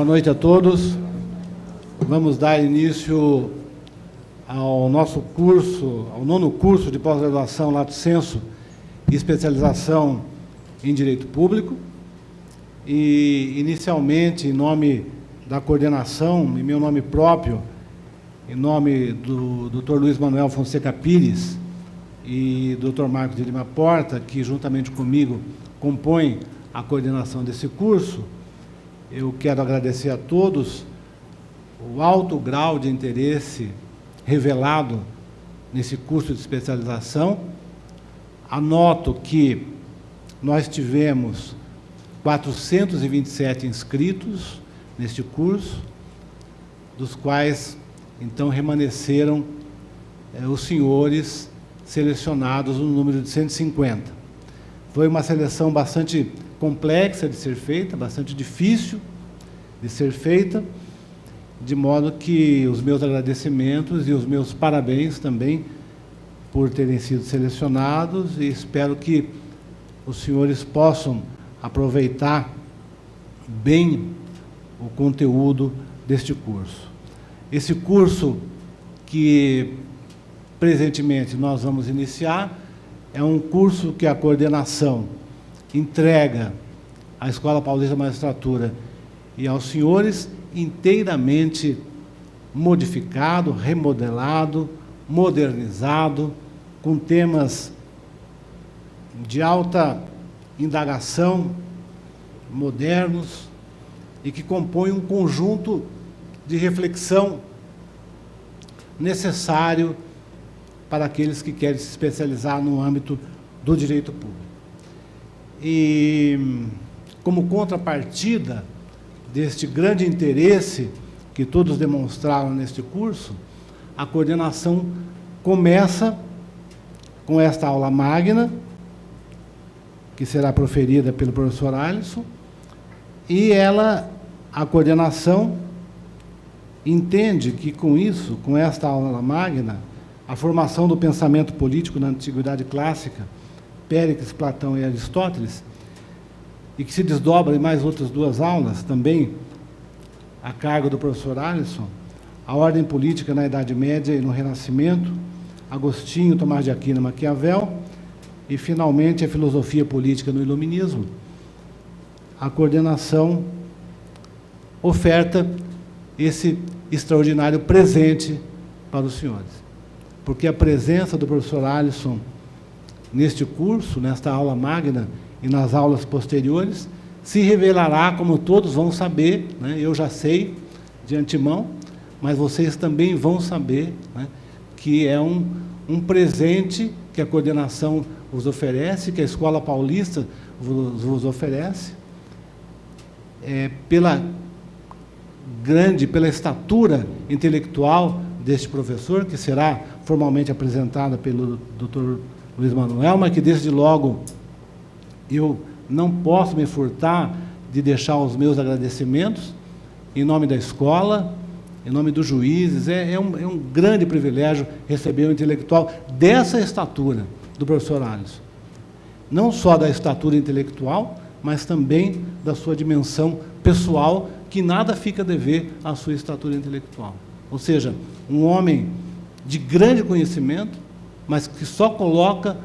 Boa noite a todos. Vamos dar início ao nosso curso, ao 9º curso de pós-graduação Lato Sensu e especialização em Direito Público. E, inicialmente, em nome da coordenação, em meu nome próprio, em nome do Dr. Luiz Manuel Fonseca Pires e do Dr. Marcos de Lima Porta, que juntamente comigo compõem a coordenação desse curso, eu quero agradecer a todos o alto grau de interesse revelado nesse curso de especialização. Anoto que nós tivemos 427 inscritos neste curso, dos quais, então, remanesceram os senhores selecionados no número de 150. Foi uma seleção bastante complexa de ser feita, bastante difícil de ser feita, de modo que os meus agradecimentos e os meus parabéns também por terem sido selecionados, e espero que os senhores possam aproveitar bem o conteúdo deste curso. Esse curso que presentemente nós vamos iniciar é um curso que a coordenação entrega à Escola Paulista da Magistratura e aos senhores inteiramente modificado, remodelado, modernizado, com temas de alta indagação, modernos, e que compõem um conjunto de reflexão necessário para aqueles que querem se especializar no âmbito do direito público. E, como contrapartida deste grande interesse que todos demonstraram neste curso, a coordenação começa com esta aula magna, que será proferida pelo professor Alisson, e a coordenação, entende que com isso, com esta aula magna, a formação do pensamento político na Antiguidade Clássica, Péricles, Platão e Aristóteles, e que se desdobra em mais outras 2 aulas, também a cargo do professor Alisson, a ordem política na Idade Média e no Renascimento, Agostinho, Tomás de Aquino e Maquiavel, e, finalmente, a filosofia política no Iluminismo. A coordenação oferta esse extraordinário presente para os senhores, porque a presença do professor Alisson neste curso, nesta aula magna e nas aulas posteriores, se revelará, como todos vão saber, né? Eu já sei de antemão, mas vocês também vão saber, né, que é um presente que a coordenação vos oferece, que a Escola Paulista vos oferece, pela estatura intelectual deste professor, que será formalmente apresentada pelo Dr. Luiz Manuel, mas que, desde logo, eu não posso me furtar de deixar os meus agradecimentos em nome da escola, em nome dos juízes. É um grande privilégio receber um intelectual dessa estatura do professor Alisson. Não só da estatura intelectual, mas também da sua dimensão pessoal, que nada fica a dever à sua estatura intelectual. Ou seja, um homem de grande conhecimento, mas que só coloca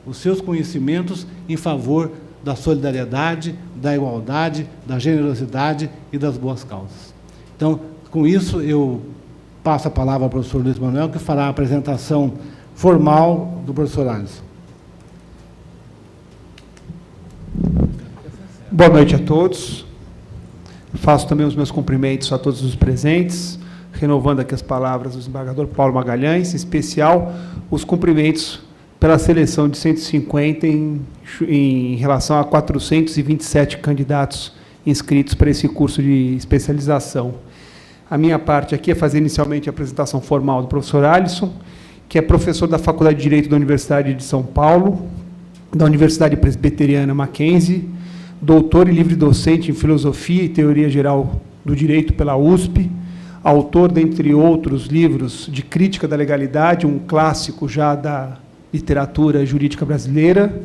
os seus conhecimentos em favor da solidariedade, da igualdade, da generosidade e das boas causas. Então, com isso, eu passo a palavra ao professor Luiz Manuel, que fará a apresentação formal do professor Alisson. Boa noite a todos. Faço também os meus cumprimentos a todos os presentes, renovando aqui as palavras do desembargador Paulo Magalhães, em especial os cumprimentos pela seleção de 150 em relação a 427 candidatos inscritos para esse curso de especialização. A minha parte aqui é fazer inicialmente a apresentação formal do professor Alisson, que é professor da Faculdade de Direito da Universidade de São Paulo, da Universidade Presbiteriana Mackenzie, doutor e livre docente em Filosofia e Teoria Geral do Direito pela USP, autor, dentre outros, livros de crítica da legalidade, um clássico já da literatura jurídica brasileira,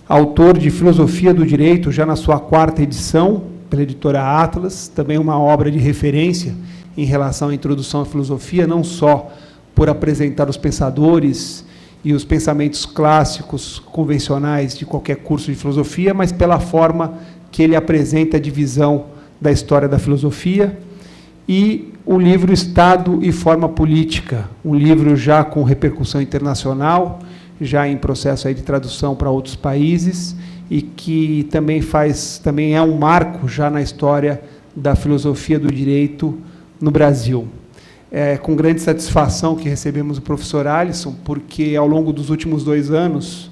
autor de Filosofia do Direito, já na sua 4ª edição, pela editora Atlas, também uma obra de referência em relação à introdução à filosofia, não só por apresentar os pensadores e os pensamentos clássicos, convencionais de qualquer curso de filosofia, mas pela forma que ele apresenta a divisão da história da filosofia. E o livro Estado e Forma Política, um livro já com repercussão internacional, já em processo aí de tradução para outros países, e que também é um marco já na história da filosofia do direito no Brasil. É com grande satisfação que recebemos o professor Alisson, porque ao longo dos últimos 2 anos,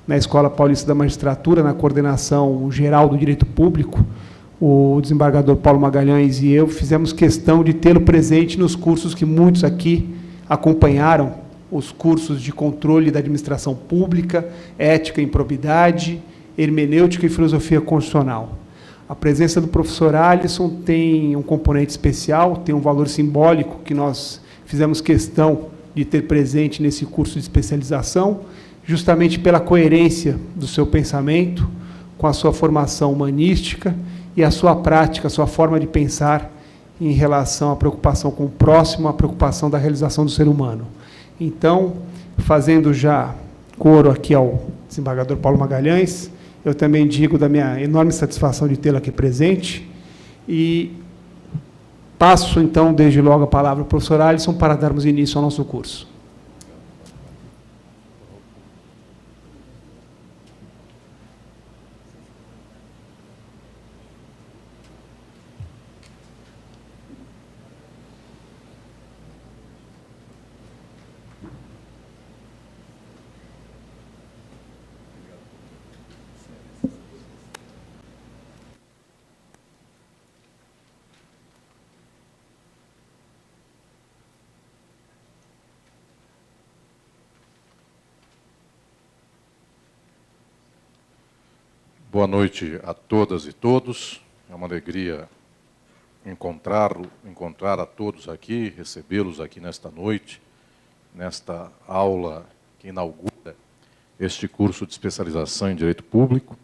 na Escola Paulista da Magistratura, na coordenação geral do direito público, o desembargador Paulo Magalhães e eu fizemos questão de tê-lo presente nos cursos que muitos aqui acompanharam, os cursos de controle da administração pública, ética e improbidade, hermenêutica e filosofia constitucional. A presença do professor Alisson tem um componente especial, tem um valor simbólico que nós fizemos questão de ter presente nesse curso de especialização, justamente pela coerência do seu pensamento, com a sua formação humanística e a sua prática, a sua forma de pensar em relação à preocupação com o próximo, à preocupação da realização do ser humano. Então, fazendo já coro aqui ao desembargador Paulo Magalhães, eu também digo da minha enorme satisfação de tê-lo aqui presente e passo, então, desde logo a palavra ao professor Alisson para darmos início ao nosso curso. Boa noite a todas e todos. É uma alegria encontrar a todos aqui, recebê-los aqui nesta noite, nesta aula que inaugura este curso de especialização em Direito Público.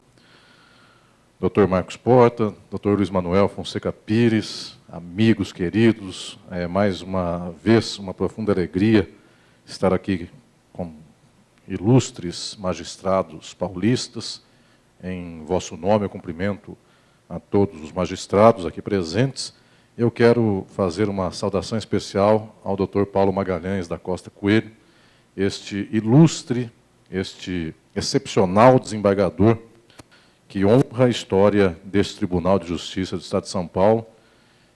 Dr. Marcos Porta, Dr. Luiz Manuel Fonseca Pires, amigos queridos, mais uma vez uma profunda alegria estar aqui com ilustres magistrados paulistas. Em vosso nome, eu cumprimento a todos os magistrados aqui presentes. Eu quero fazer uma saudação especial ao Dr. Paulo Magalhães da Costa Coelho, este ilustre, este excepcional desembargador que honra a história deste Tribunal de Justiça do Estado de São Paulo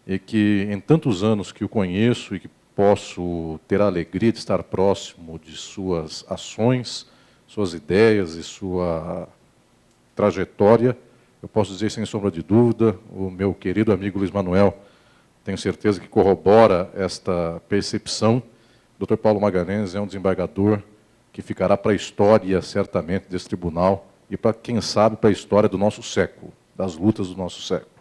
e que, em tantos anos que o conheço e que posso ter a alegria de estar próximo de suas ações, suas ideias e sua trajetória, eu posso dizer sem sombra de dúvida, o meu querido amigo Luiz Manuel, tenho certeza que corrobora esta percepção. Dr. Paulo Magalhães é um desembargador que ficará para a história, certamente, desse tribunal e, para quem sabe, para a história do nosso século, das lutas do nosso século.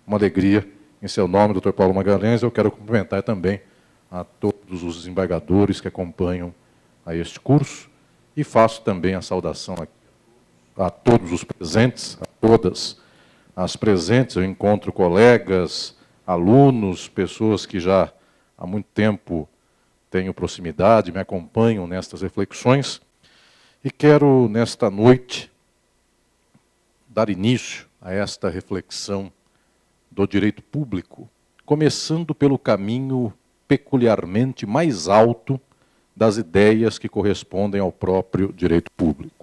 Uma alegria, em seu nome, Dr. Paulo Magalhães, eu quero cumprimentar também a todos os desembargadores que acompanham a este curso e faço também a saudação aqui a todos os presentes, a todas as presentes. Eu encontro colegas, alunos, pessoas que já há muito tempo tenho proximidade, me acompanham nestas reflexões. E quero, nesta noite, dar início a esta reflexão do direito público, começando pelo caminho peculiarmente mais alto das ideias que correspondem ao próprio direito público.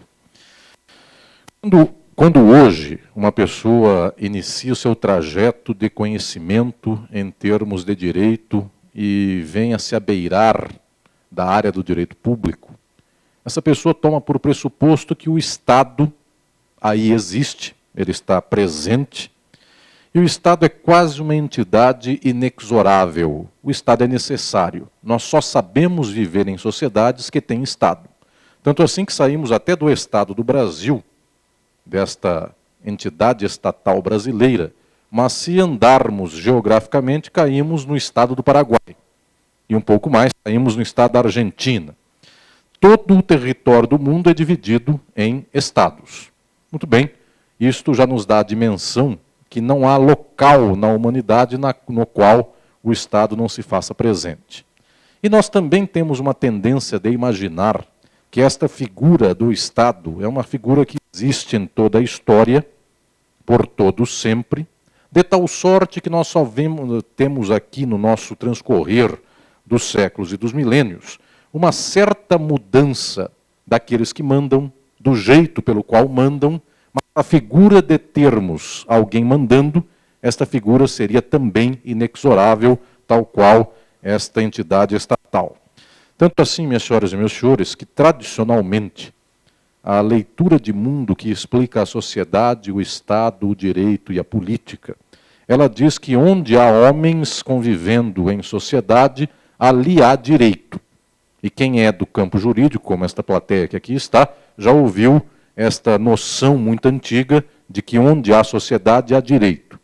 Quando hoje uma pessoa inicia o seu trajeto de conhecimento em termos de direito e vem a se abeirar da área do direito público, essa pessoa toma por pressuposto que o Estado aí existe, ele está presente, e o Estado é quase uma entidade inexorável. O Estado é necessário. Nós só sabemos viver em sociedades que têm Estado. Tanto assim que saímos até do Estado do Brasil, desta entidade estatal brasileira, mas se andarmos geograficamente, caímos no estado do Paraguai. E um pouco mais, caímos no estado da Argentina. Todo o território do mundo é dividido em estados. Muito bem, isto já nos dá a dimensão que não há local na humanidade no qual o Estado não se faça presente. E nós também temos uma tendência de imaginar que esta figura do Estado é uma figura que existe em toda a história, por todo sempre, de tal sorte que nós só temos aqui no nosso transcorrer dos séculos e dos milênios uma certa mudança daqueles que mandam, do jeito pelo qual mandam, mas a figura de termos alguém mandando, esta figura seria também inexorável, tal qual esta entidade estatal. Tanto assim, minhas senhoras e meus senhores, que tradicionalmente a leitura de mundo que explica a sociedade, o Estado, o direito e a política, ela diz que onde há homens convivendo em sociedade, ali há direito. E quem é do campo jurídico, como esta plateia que aqui está, já ouviu esta noção muito antiga de que onde há sociedade, há direito.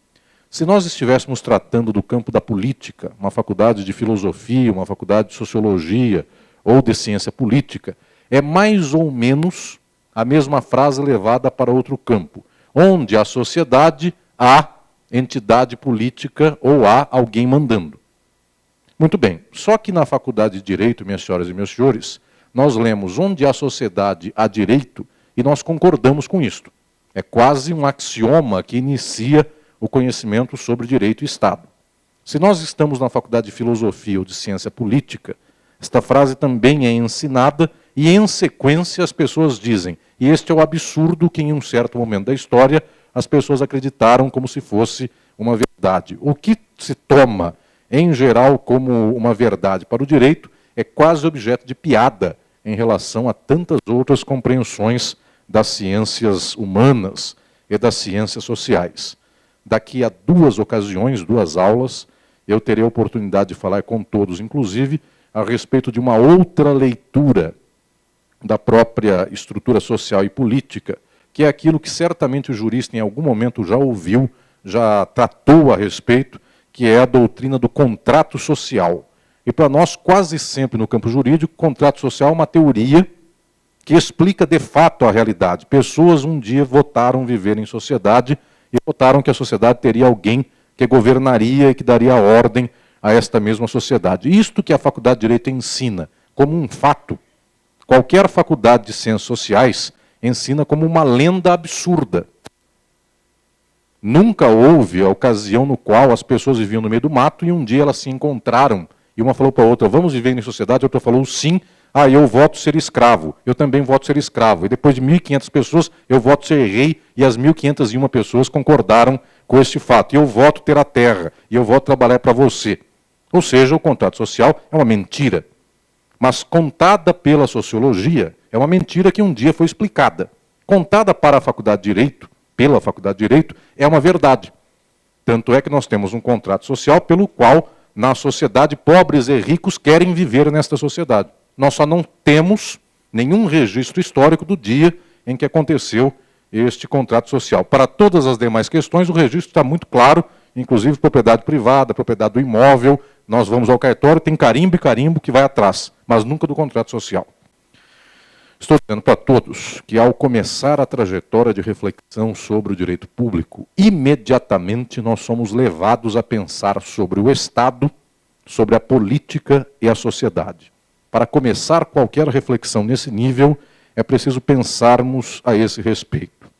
Se nós estivéssemos tratando do campo da política, uma faculdade de filosofia, uma faculdade de sociologia ou de ciência política, é mais ou menos a mesma frase levada para outro campo. Onde há sociedade, há entidade política ou há alguém mandando. Muito bem, só que na faculdade de Direito, minhas senhoras e meus senhores, nós lemos onde há sociedade, há direito, e nós concordamos com isto. É quase um axioma que inicia o conhecimento sobre direito e Estado. Se nós estamos na faculdade de Filosofia ou de Ciência Política, esta frase também é ensinada e, em sequência, as pessoas dizem, e este é o absurdo que, em um certo momento da história, as pessoas acreditaram como se fosse uma verdade. O que se toma, em geral, como uma verdade para o direito, é quase objeto de piada em relação a tantas outras compreensões das ciências humanas e das ciências sociais. Daqui a 2 ocasiões, 2 aulas, eu terei a oportunidade de falar com todos, inclusive, a respeito de uma outra leitura da própria estrutura social e política, que é aquilo que certamente o jurista em algum momento já ouviu, já tratou a respeito, que é a doutrina do contrato social. E para nós, quase sempre no campo jurídico, o contrato social é uma teoria que explica de fato a realidade. Pessoas um dia votaram viver em sociedade e votaram que a sociedade teria alguém que governaria e que daria ordem a esta mesma sociedade. Isto que a Faculdade de Direito ensina como um fato, qualquer faculdade de ciências sociais ensina como uma lenda absurda. Nunca houve a ocasião no qual as pessoas viviam no meio do mato e um dia elas se encontraram e uma falou para a outra, vamos viver em sociedade, a outra falou sim, eu voto ser escravo, eu também voto ser escravo. E depois de 1.500 pessoas, eu voto ser rei e as 1.501 pessoas concordaram com este fato. E eu voto ter a terra, e eu voto trabalhar para você. Ou seja, o contrato social é uma mentira. Mas contada pela sociologia, é uma mentira que um dia foi explicada. Contada para a Faculdade de Direito, pela Faculdade de Direito, é uma verdade. Tanto é que nós temos um contrato social pelo qual, na sociedade, pobres e ricos querem viver nesta sociedade. Nós só não temos nenhum registro histórico do dia em que aconteceu este contrato social. Para todas as demais questões, o registro está muito claro, inclusive propriedade privada, propriedade do imóvel. Nós vamos ao cartório, tem carimbo e carimbo que vai atrás, mas nunca do contrato social. Estou dizendo para todos que, ao começar a trajetória de reflexão sobre o direito público, imediatamente nós somos levados a pensar sobre o Estado, sobre a política e a sociedade. Para começar qualquer reflexão nesse nível, é preciso pensarmos a esse respeito.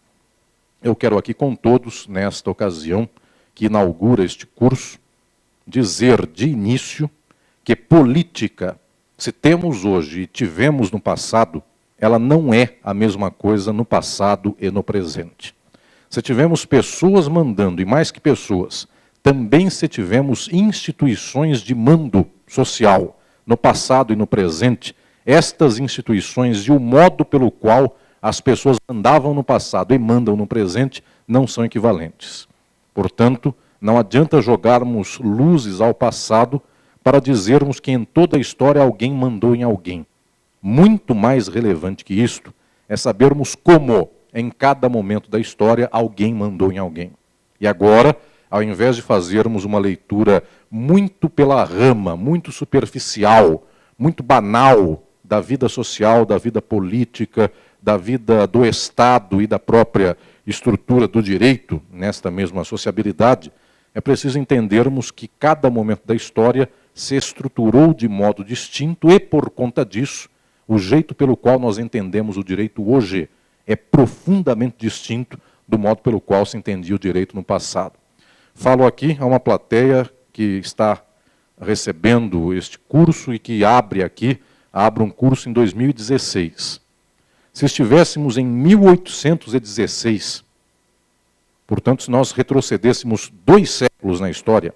Eu quero aqui com todos, nesta ocasião, que inaugura este curso, dizer de início que política, se temos hoje e tivemos no passado, ela não é a mesma coisa no passado e no presente. Se tivemos pessoas mandando, e mais que pessoas, também se tivemos instituições de mando social, no passado e no presente, estas instituições e o modo pelo qual as pessoas andavam no passado e mandam no presente não são equivalentes. Portanto, não adianta jogarmos luzes ao passado para dizermos que em toda a história alguém mandou em alguém. Muito mais relevante que isto é sabermos como, em cada momento da história, alguém mandou em alguém. E agora, ao invés de fazermos uma leitura muito pela rama, muito superficial, muito banal da vida social, da vida política, da vida do Estado e da própria estrutura do direito, nesta mesma sociabilidade, é preciso entendermos que cada momento da história se estruturou de modo distinto e, por conta disso, o jeito pelo qual nós entendemos o direito hoje é profundamente distinto do modo pelo qual se entendia o direito no passado. Falo aqui a uma plateia que está recebendo este curso e que abre um curso em 2016. Se estivéssemos em 1816, portanto, se nós retrocedêssemos 2 séculos na história,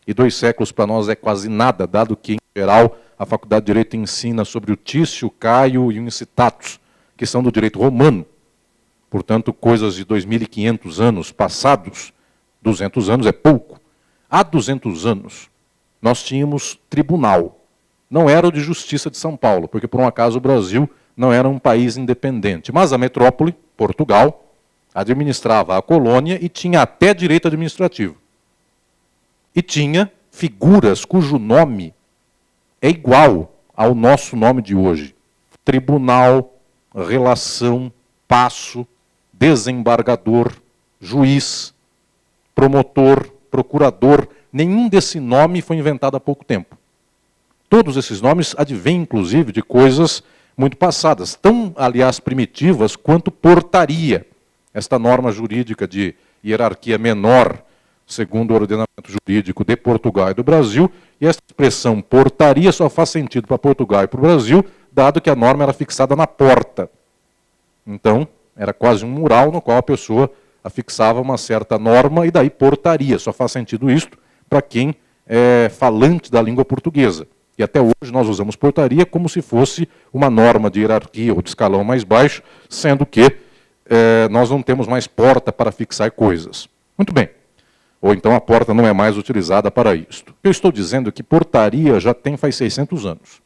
e 2 séculos para nós é quase nada, dado que, em geral, a Faculdade de Direito ensina sobre o Tício, Caio e o Incitatus, que são do direito romano. Portanto, coisas de 2.500 anos passados, 200 anos é pouco. Há 200 anos, nós tínhamos tribunal. Não era o de Justiça de São Paulo, porque, por um acaso, o Brasil não era um país independente. Mas a metrópole, Portugal, administrava a colônia e tinha até direito administrativo. E tinha figuras cujo nome é igual ao nosso nome de hoje. Tribunal, relação, passo, desembargador, juiz, promotor, procurador. Nenhum desse nome foi inventado há pouco tempo. Todos esses nomes advêm, inclusive, de coisas muito passadas, tão, aliás, primitivas quanto portaria. Esta norma jurídica de hierarquia menor, segundo o ordenamento jurídico de Portugal e do Brasil, e essa expressão portaria só faz sentido para Portugal e para o Brasil, dado que a norma era fixada na porta. Então, era quase um mural no qual a pessoa afixava uma certa norma, e daí portaria. Só faz sentido isto para quem é falante da língua portuguesa. E até hoje nós usamos portaria como se fosse uma norma de hierarquia ou de escalão mais baixo, sendo que nós não temos mais porta para fixar coisas. Muito bem. Ou então a porta não é mais utilizada para isto. Eu estou dizendo que portaria já tem faz 600 anos.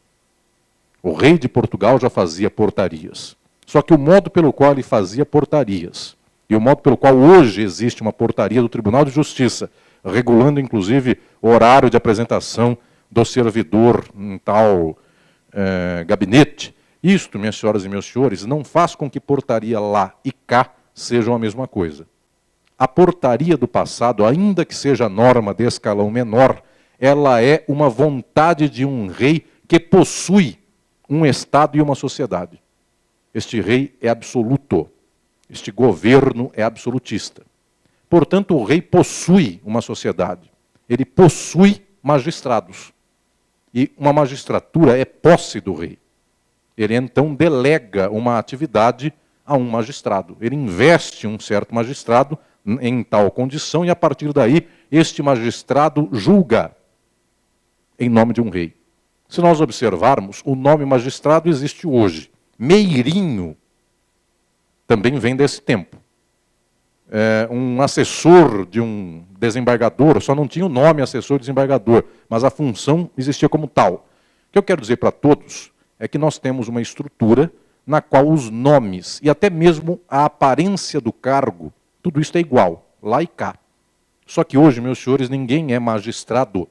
O rei de Portugal já fazia portarias. Só que o modo pelo qual ele fazia portarias, e o modo pelo qual hoje existe uma portaria do Tribunal de Justiça, regulando inclusive o horário de apresentação do servidor em tal gabinete, isto, minhas senhoras e meus senhores, não faz com que portaria lá e cá sejam a mesma coisa. A portaria do passado, ainda que seja norma de escalão menor, ela é uma vontade de um rei que possui um Estado e uma sociedade. Este rei é absoluto. Este governo é absolutista. Portanto, o rei possui uma sociedade. Ele possui magistrados. E uma magistratura é posse do rei. Ele, então, delega uma atividade a um magistrado. Ele investe um certo magistrado em tal condição, e a partir daí, este magistrado julga em nome de um rei. Se nós observarmos, o nome magistrado existe hoje. Meirinho também vem desse tempo. Um assessor de um desembargador, só não tinha o nome assessor desembargador, mas a função existia como tal. O que eu quero dizer para todos é que nós temos uma estrutura na qual os nomes e até mesmo a aparência do cargo, tudo isso é igual, lá e cá. Só que hoje, meus senhores, ninguém é magistrado,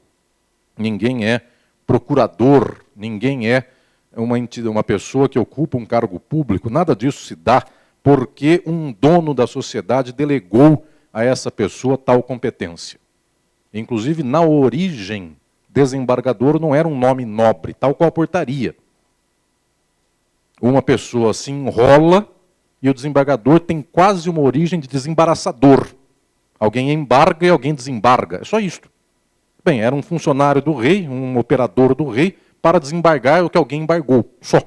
ninguém é procurador, ninguém é uma pessoa que ocupa um cargo público, nada disso se dá porque um dono da sociedade delegou a essa pessoa tal competência. Inclusive, na origem, desembargador não era um nome nobre, tal qual a portaria. Uma pessoa se enrola e o desembargador tem quase uma origem de desembaraçador. Alguém embarga e alguém desembarga. É só isto. Bem, era um funcionário do rei, um operador do rei, para desembargar o que alguém embargou. Só.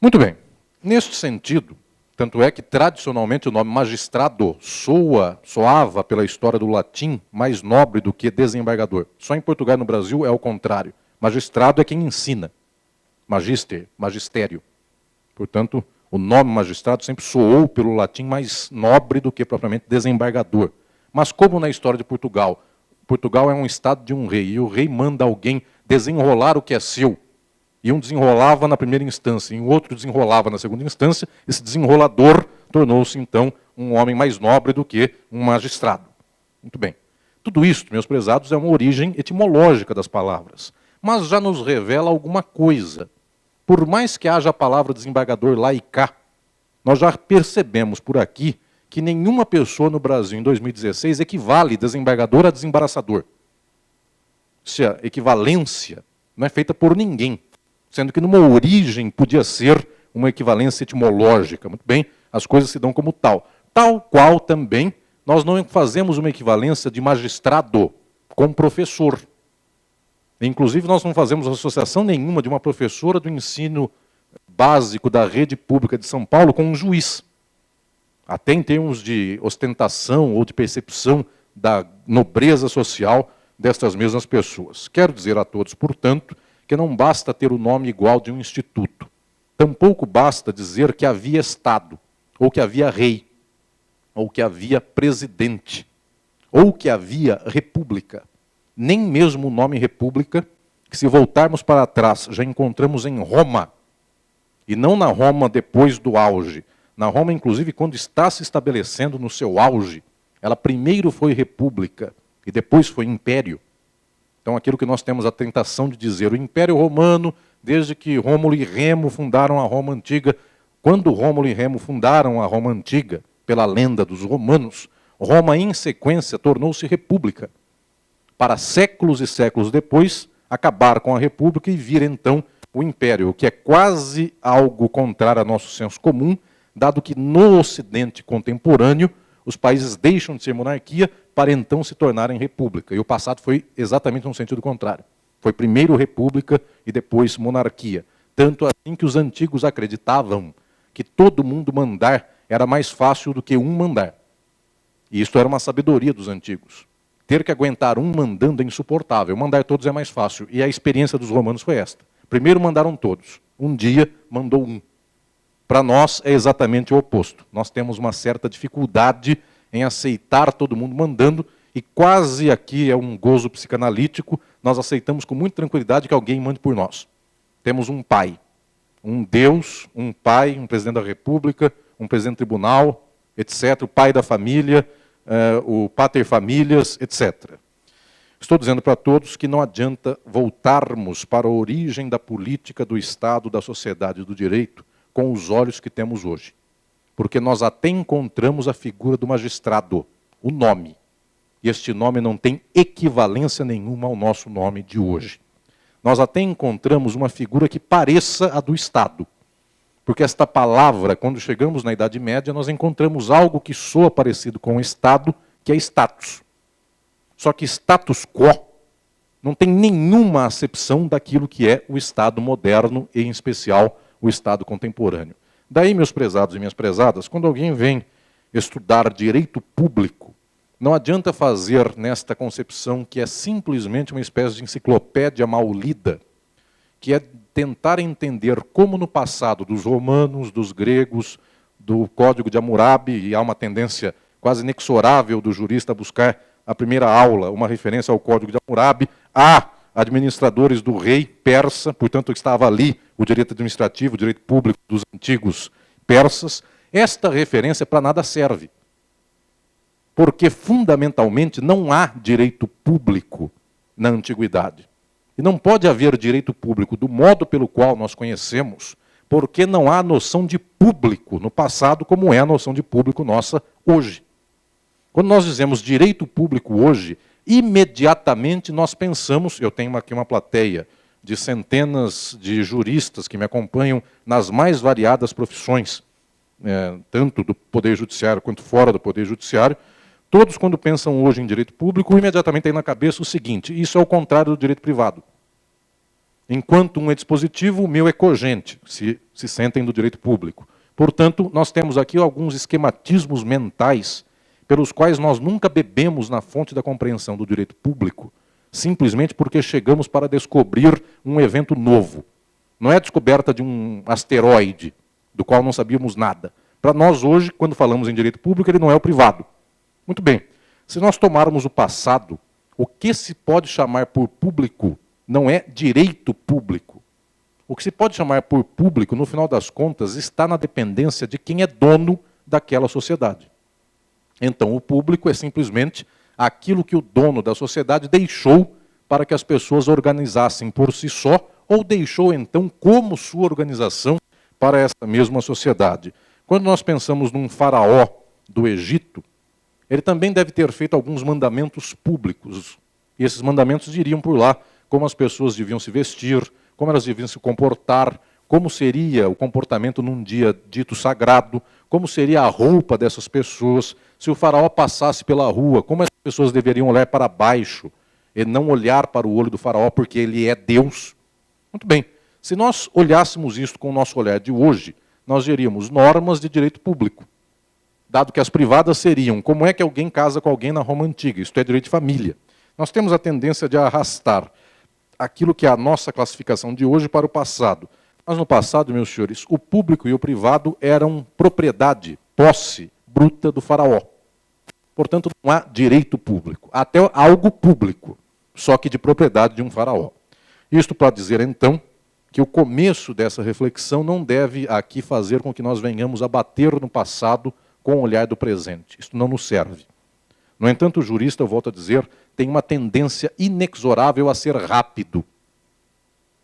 Muito bem. Neste sentido, tanto é que tradicionalmente o nome magistrado soava pela história do latim mais nobre do que desembargador. Só em Portugal e no Brasil é o contrário. Magistrado é quem ensina. Magister, magistério. Portanto, o nome magistrado sempre soou pelo latim mais nobre do que propriamente desembargador. Mas como na história de Portugal, Portugal é um estado de um rei, e o rei manda alguém desenrolar o que é seu. E um desenrolava na primeira instância, e o outro desenrolava na segunda instância. Esse desenrolador tornou-se, então, um homem mais nobre do que um magistrado. Muito bem. Tudo isso, meus prezados, é uma origem etimológica das palavras. Mas já nos revela alguma coisa. Por mais que haja a palavra desembargador lá e cá, nós já percebemos por aqui que nenhuma pessoa no Brasil em 2016 equivale desembargador a desembaraçador. Se a equivalência não é feita por ninguém, sendo que numa origem podia ser uma equivalência etimológica. Muito bem, as coisas se dão como tal. Tal qual também nós não fazemos uma equivalência de magistrado com professor. Inclusive, nós não fazemos associação nenhuma de uma professora do ensino básico da rede pública de São Paulo com um juiz. Até em termos de ostentação ou de percepção da nobreza social destas mesmas pessoas. Quero dizer a todos, portanto, que não basta ter o nome igual de um instituto. Tampouco basta dizer que havia Estado, ou que havia rei, ou que havia presidente, ou que havia república. Nem mesmo o nome república, que se voltarmos para trás, já encontramos em Roma, e não na Roma depois do auge. Na Roma, inclusive, quando está se estabelecendo no seu auge, ela primeiro foi república e depois foi império. Então, aquilo que nós temos a tentação de dizer, o Império Romano, desde que Rômulo e Remo fundaram a Roma Antiga, quando Rômulo e Remo fundaram a Roma Antiga, pela lenda dos romanos, Roma, em sequência, tornou-se república. Para séculos e séculos depois, acabar com a república e vir, então, o império, o que é quase algo contrário ao nosso senso comum, dado que no Ocidente contemporâneo, os países deixam de ser monarquia para então se tornarem república. E o passado foi exatamente no sentido contrário. Foi primeiro república e depois monarquia. Tanto assim que os antigos acreditavam que todo mundo mandar era mais fácil do que um mandar. E isso era uma sabedoria dos antigos. Ter que aguentar um mandando é insuportável. Mandar todos é mais fácil. E a experiência dos romanos foi esta. Primeiro mandaram todos. Um dia mandou um. Para nós é exatamente o oposto. Nós temos uma certa dificuldade em aceitar todo mundo mandando, e quase aqui é um gozo psicanalítico, nós aceitamos com muita tranquilidade que alguém mande por nós. Temos um pai, um Deus, um pai, um presidente da República, um presidente do tribunal, etc., o pai da família, o pater familias, etc. Estou dizendo para todos que não adianta voltarmos para a origem da política, do Estado, da sociedade e do direito com os olhos que temos hoje. Porque nós até encontramos a figura do magistrado, o nome. E este nome não tem equivalência nenhuma ao nosso nome de hoje. Nós até encontramos uma figura que pareça a do Estado. Porque esta palavra, quando chegamos na Idade Média, nós encontramos algo que soa parecido com o Estado, que é status. Só que status quo não tem nenhuma acepção daquilo que é o Estado moderno, e em especial o Estado contemporâneo. Daí, meus prezados e minhas prezadas, quando alguém vem estudar direito público, não adianta fazer nesta concepção que é simplesmente uma espécie de enciclopédia mal lida, que é tentar entender como no passado dos romanos, dos gregos, do Código de Hammurabi, e há uma tendência quase inexorável do jurista a buscar a primeira aula, uma referência ao Código de Hammurabi, há administradores do rei persa, portanto estava ali o direito administrativo, o direito público dos antigos persas. Esta referência para nada serve. Porque, fundamentalmente, não há direito público na antiguidade. E não pode haver direito público do modo pelo qual nós conhecemos, porque não há noção de público no passado, como é a noção de público nossa hoje. Quando nós dizemos direito público hoje, imediatamente nós pensamos, eu tenho aqui uma plateia de centenas de juristas que me acompanham nas mais variadas profissões, tanto do Poder Judiciário quanto fora do Poder Judiciário, todos quando pensam hoje em direito público, imediatamente tem na cabeça o seguinte: isso é o contrário do direito privado. Enquanto um é dispositivo, o meu é cogente, se sentem do direito público. Portanto, nós temos aqui alguns esquematismos mentais pelos quais nós nunca bebemos na fonte da compreensão do direito público, simplesmente porque chegamos para descobrir um evento novo. Não é a descoberta de um asteroide, do qual não sabíamos nada. Para nós hoje, quando falamos em direito público, ele não é o privado. Muito bem, se nós tomarmos o passado, o que se pode chamar por público não é direito público. O que se pode chamar por público, no final das contas, está na dependência de quem é dono daquela sociedade. Então, o público é simplesmente aquilo que o dono da sociedade deixou para que as pessoas organizassem por si só, ou deixou, então, como sua organização para essa mesma sociedade. Quando nós pensamos num faraó do Egito, ele também deve ter feito alguns mandamentos públicos. E esses mandamentos diriam por lá como as pessoas deviam se vestir, como elas deviam se comportar, como seria o comportamento num dia dito sagrado, como seria a roupa dessas pessoas, se o faraó passasse pela rua, como as pessoas deveriam olhar para baixo e não olhar para o olho do faraó, porque ele é Deus. Muito bem, se nós olhássemos isso com o nosso olhar de hoje, nós veríamos normas de direito público, dado que as privadas seriam como é que alguém casa com alguém na Roma Antiga, isto é direito de família. Nós temos a tendência de arrastar aquilo que é a nossa classificação de hoje para o passado. Mas no passado, meus senhores, o público e o privado eram propriedade, posse bruta do faraó. Portanto, não há direito público, há até algo público, só que de propriedade de um faraó. Isto para dizer, então, que o começo dessa reflexão não deve aqui fazer com que nós venhamos a bater no passado com o olhar do presente. Isso não nos serve. No entanto, o jurista, eu volto a dizer, tem uma tendência inexorável a ser rápido.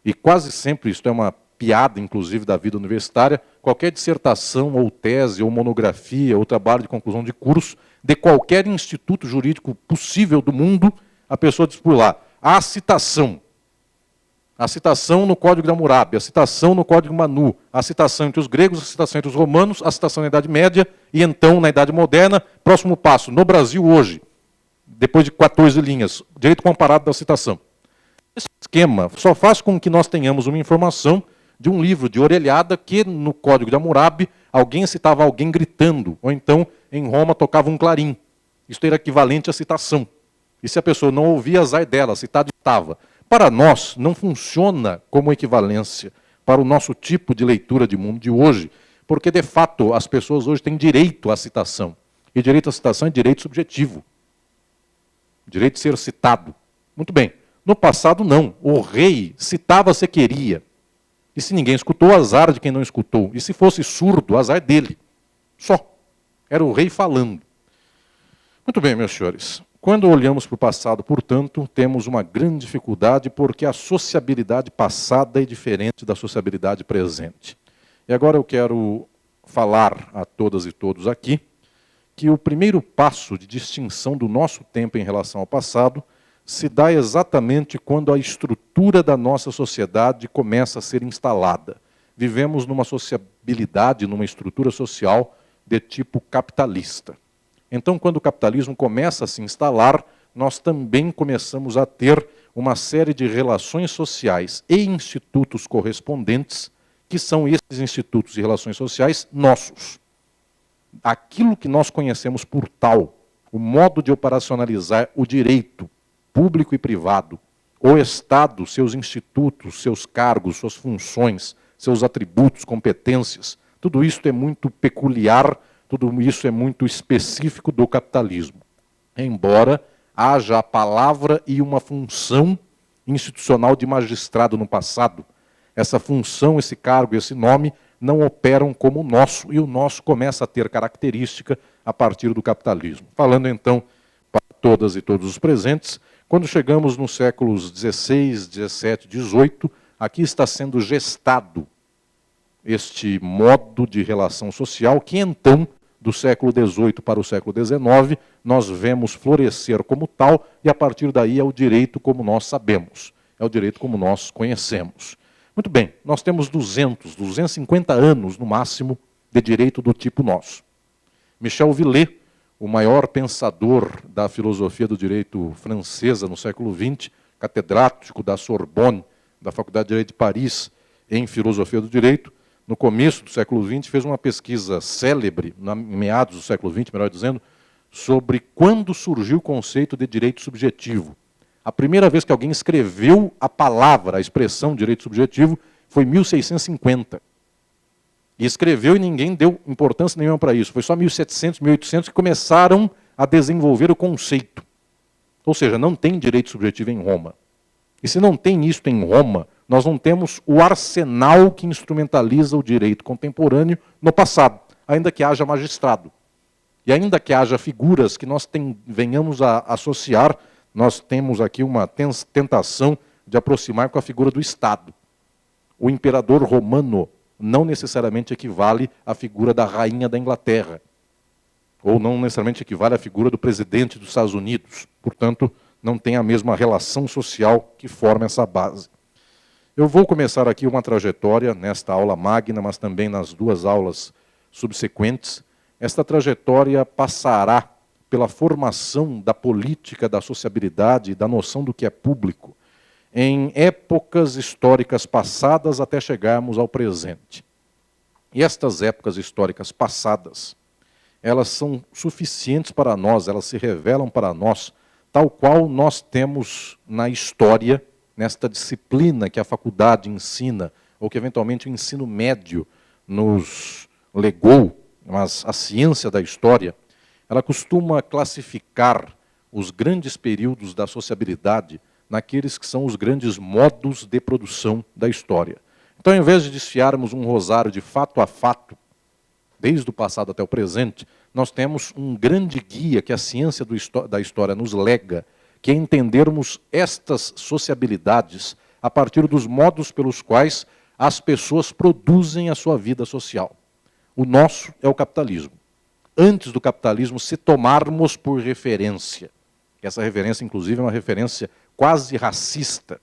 E quase sempre, isto é uma piada, inclusive, da vida universitária, qualquer dissertação, ou tese, ou monografia, ou trabalho de conclusão de curso, de qualquer instituto jurídico possível do mundo, a pessoa diz por lá, a citação no Código de Hammurabi, a citação no Código Manu, a citação entre os gregos, a citação entre os romanos, a citação na Idade Média, e então, na Idade Moderna, próximo passo, no Brasil hoje, depois de 14 linhas, direito comparado da citação. Esse esquema só faz com que nós tenhamos uma informação de um livro de orelhada que, no Código de Hammurabi, alguém citava alguém gritando, ou então, em Roma, tocava um clarim. Isto era equivalente à citação. E se a pessoa não ouvia, azar dela, citada estava. Para nós, não funciona como equivalência para o nosso tipo de leitura de mundo de hoje, porque, de fato, as pessoas hoje têm direito à citação. E direito à citação é direito subjetivo. Direito de ser citado. Muito bem. No passado, não. O rei citava se queria. E se ninguém escutou, azar de quem não escutou. E se fosse surdo, azar dele. Só. Era o rei falando. Muito bem, meus senhores. Quando olhamos para o passado, portanto, temos uma grande dificuldade porque a sociabilidade passada é diferente da sociabilidade presente. E agora eu quero falar a todas e todos aqui que o primeiro passo de distinção do nosso tempo em relação ao passado se dá exatamente quando a estrutura da nossa sociedade começa a ser instalada. Vivemos numa sociabilidade, numa estrutura social de tipo capitalista. Então, quando o capitalismo começa a se instalar, nós também começamos a ter uma série de relações sociais e institutos correspondentes, que são esses institutos e relações sociais nossos. Aquilo que nós conhecemos por tal, o modo de operacionalizar o direito público e privado, o Estado, seus institutos, seus cargos, suas funções, seus atributos, competências, tudo isso é muito peculiar, tudo isso é muito específico do capitalismo. Embora haja a palavra e uma função institucional de magistrado no passado, essa função, esse cargo, esse nome não operam como o nosso, e o nosso começa a ter característica a partir do capitalismo. Falando então para todas e todos os presentes, quando chegamos nos séculos XVI, XVII, XVIII, aqui está sendo gestado este modo de relação social que então, do século XVIII para o século XIX, nós vemos florescer como tal, e a partir daí é o direito como nós sabemos, é o direito como nós conhecemos. Muito bem, nós temos 250 anos no máximo de direito do tipo nosso. Michel Villet, o maior pensador da filosofia do direito francesa no século XX, catedrático da Sorbonne, da Faculdade de Direito de Paris, em filosofia do direito, no começo do século XX, fez uma pesquisa célebre, em meados do século XX, melhor dizendo, sobre quando surgiu o conceito de direito subjetivo. A primeira vez que alguém escreveu a palavra, a expressão direito subjetivo, foi em 1650. E escreveu e ninguém deu importância nenhuma para isso. Foi só 1700, 1800 que começaram a desenvolver o conceito. Ou seja, não tem direito subjetivo em Roma. E se não tem isto em Roma, nós não temos o arsenal que instrumentaliza o direito contemporâneo no passado, ainda que haja magistrado. E ainda que haja figuras que nós venhamos a associar, nós temos aqui uma tentação de aproximar com a figura do Estado. O imperador romano não necessariamente equivale à figura da rainha da Inglaterra. ou não necessariamente equivale à figura do presidente dos Estados Unidos. Portanto, não tem a mesma relação social que forma essa base. Eu vou começar aqui uma trajetória, nesta aula magna, mas também nas duas aulas subsequentes. Esta trajetória passará pela formação da política, da sociabilidade, da noção do que é público, em épocas históricas passadas até chegarmos ao presente. E estas épocas históricas passadas, elas são suficientes para nós, elas se revelam para nós, tal qual nós temos na história, nesta disciplina que a faculdade ensina, ou que eventualmente o ensino médio nos legou, mas a ciência da história, ela costuma classificar os grandes períodos da sociabilidade naqueles que são os grandes modos de produção da história. Então, ao invés de desfiarmos um rosário de fato a fato, desde o passado até o presente, nós temos um grande guia que a ciência da história nos lega, que é entendermos estas sociabilidades a partir dos modos pelos quais as pessoas produzem a sua vida social. O nosso é o capitalismo. Antes do capitalismo, se tomarmos por referência, essa referência, inclusive, é uma referência quase racista,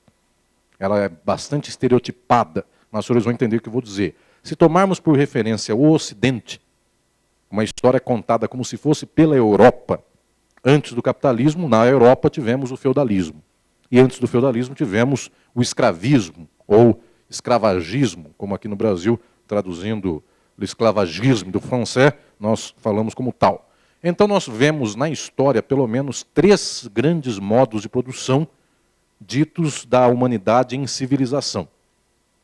ela é bastante estereotipada, mas os senhores vão entender o que eu vou dizer. Se tomarmos por referência o Ocidente, uma história contada como se fosse pela Europa, antes do capitalismo, na Europa tivemos o feudalismo. E antes do feudalismo tivemos o escravismo, ou escravagismo, como aqui no Brasil, traduzindo o esclavagisme do francês, nós falamos como tal. Então nós vemos na história pelo menos 3 grandes modos de produção ditos da humanidade em civilização.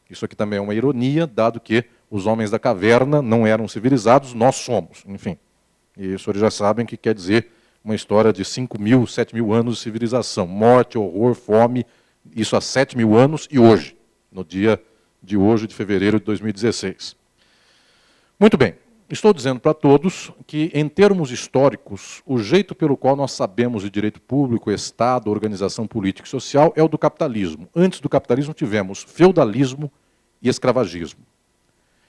Isso aqui também é uma ironia, dado que os homens da caverna não eram civilizados, nós somos, enfim. E os senhores já sabem que quer dizer uma história de 5.000, 7.000 anos de civilização. Morte, horror, fome, isso há 7.000 anos e hoje, no dia de hoje, de fevereiro de 2016. Muito bem, estou dizendo para todos que, em termos históricos, o jeito pelo qual nós sabemos de direito público, Estado, organização política e social é o do capitalismo. Antes do capitalismo tivemos feudalismo e escravagismo.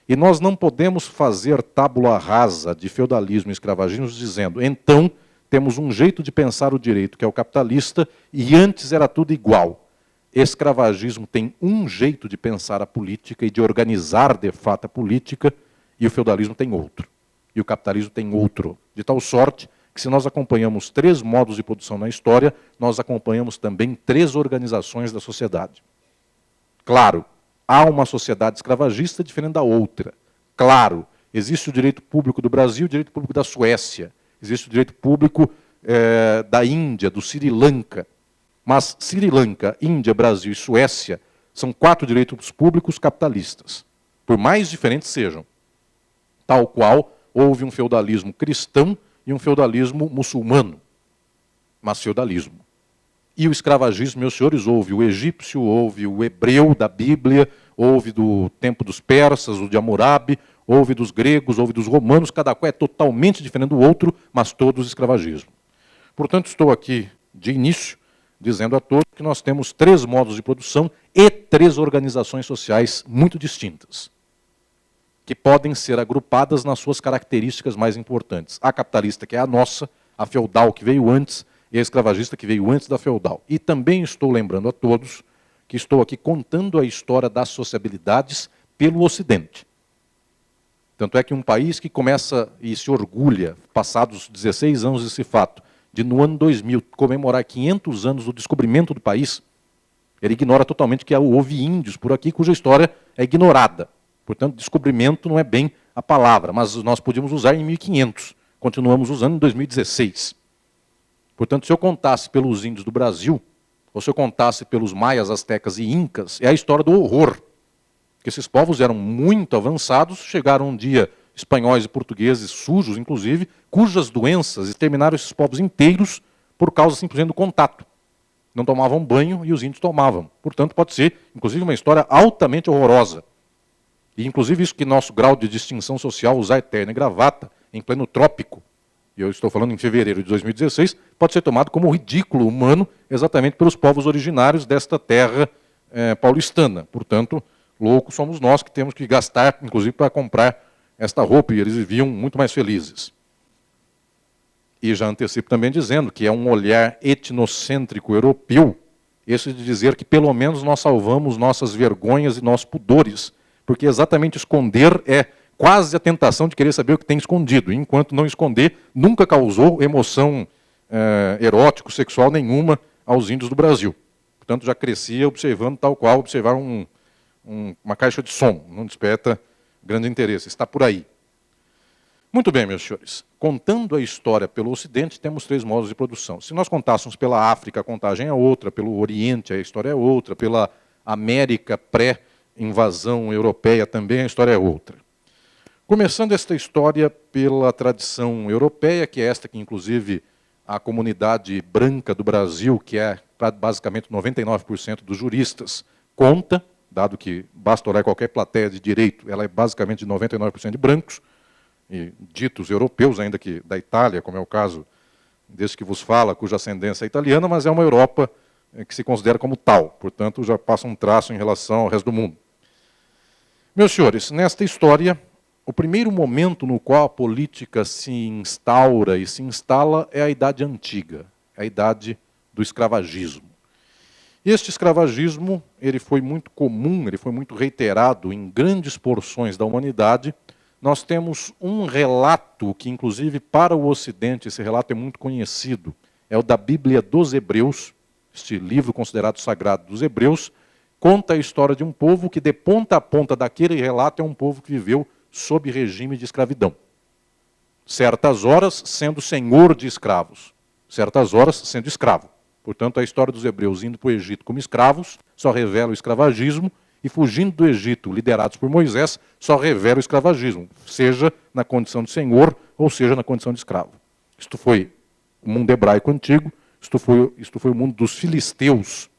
E nós não podemos fazer tábula rasa de feudalismo e escravagismo dizendo, então, temos um jeito de pensar o direito que é o capitalista e antes era tudo igual. Escravagismo tem um jeito de pensar a política e de organizar de fato a política e o feudalismo tem outro. E o capitalismo tem outro. De tal sorte que se nós acompanhamos 3 modos de produção na história, nós acompanhamos também 3 organizações da sociedade. Claro, há uma sociedade escravagista diferente da outra. Claro, existe o direito público do Brasil e o direito público da Suécia. Existe o direito público da Índia, do Sri Lanka. Mas Sri Lanka, Índia, Brasil e Suécia são 4 direitos públicos capitalistas, por mais diferentes sejam. Tal qual houve um feudalismo cristão e um feudalismo muçulmano, mas feudalismo. E o escravagismo, meus senhores, houve o egípcio, houve o hebreu da Bíblia, houve do tempo dos persas, o de Hammurabi, houve dos gregos, houve dos romanos, cada qual é totalmente diferente do outro, mas todos escravagismo. Portanto, estou aqui, de início, dizendo a todos que nós temos 3 modos de produção e 3 organizações sociais muito distintas, que podem ser agrupadas nas suas características mais importantes. A capitalista, que é a nossa, a feudal, que veio antes, e a escravagista, que veio antes da feudal. E também estou lembrando a todos que estou aqui contando a história das sociabilidades pelo Ocidente. Tanto é que um país que começa e se orgulha, passados 16 anos desse fato, de no ano 2000 comemorar 500 anos do descobrimento do país, ele ignora totalmente que houve índios por aqui cuja história é ignorada. Portanto, descobrimento não é bem a palavra, mas nós podíamos usar em 1500, continuamos usando em 2016. Portanto, se eu contasse pelos índios do Brasil, ou se eu contasse pelos maias, astecas e incas, é a história do horror. Porque esses povos eram muito avançados, chegaram um dia espanhóis e portugueses, sujos inclusive, cujas doenças exterminaram esses povos inteiros por causa simplesmente do contato. Não tomavam banho e os índios tomavam. Portanto, pode ser, inclusive, uma história altamente horrorosa. E, inclusive, isso que nosso grau de distinção social, usar terno e gravata, em pleno trópico, e eu estou falando em fevereiro de 2016, pode ser tomado como ridículo humano, exatamente pelos povos originários desta terra paulistana. Portanto, loucos somos nós que temos que gastar, inclusive, para comprar esta roupa, e eles viviam muito mais felizes. E já antecipo também dizendo que é um olhar etnocêntrico europeu, esse de dizer que pelo menos nós salvamos nossas vergonhas e nossos pudores, porque exatamente esconder é quase a tentação de querer saber o que tem escondido, enquanto não esconder nunca causou emoção erótico, sexual nenhuma aos índios do Brasil. Portanto, já crescia observando tal qual observar uma caixa de som, não desperta grande interesse, está por aí. Muito bem, meus senhores. Contando a história pelo Ocidente, temos 3 modos de produção. Se nós contássemos pela África, a contagem é outra, pelo Oriente, a história é outra, pela América pré-invasão europeia também, a história é outra. Começando esta história pela tradição europeia, que é esta que, inclusive, a comunidade branca do Brasil, que é basicamente 99% dos juristas, conta, dado que basta olhar qualquer plateia de direito, ela é basicamente de 99% de brancos, e ditos europeus, ainda que da Itália, como é o caso desse que vos fala, cuja ascendência é italiana, mas é uma Europa que se considera como tal, portanto já passa um traço em relação ao resto do mundo. Meus senhores, nesta história, o primeiro momento no qual a política se instaura e se instala é a Idade Antiga, a idade do escravagismo. Este escravagismo ele foi muito comum, ele foi muito reiterado em grandes porções da humanidade. Nós temos um relato que, inclusive, para o Ocidente, esse relato é muito conhecido. É o da Bíblia dos Hebreus, este livro considerado sagrado dos Hebreus, conta a história de um povo que, de ponta a ponta daquele relato, é um povo que viveu sob regime de escravidão. Certas horas sendo senhor de escravos, certas horas sendo escravo. Portanto, a história dos hebreus indo para o Egito como escravos só revela o escravagismo, e fugindo do Egito, liderados por Moisés, só revela o escravagismo, seja na condição de senhor ou seja na condição de escravo. Isto foi o mundo hebraico antigo, isto foi o mundo dos filisteus,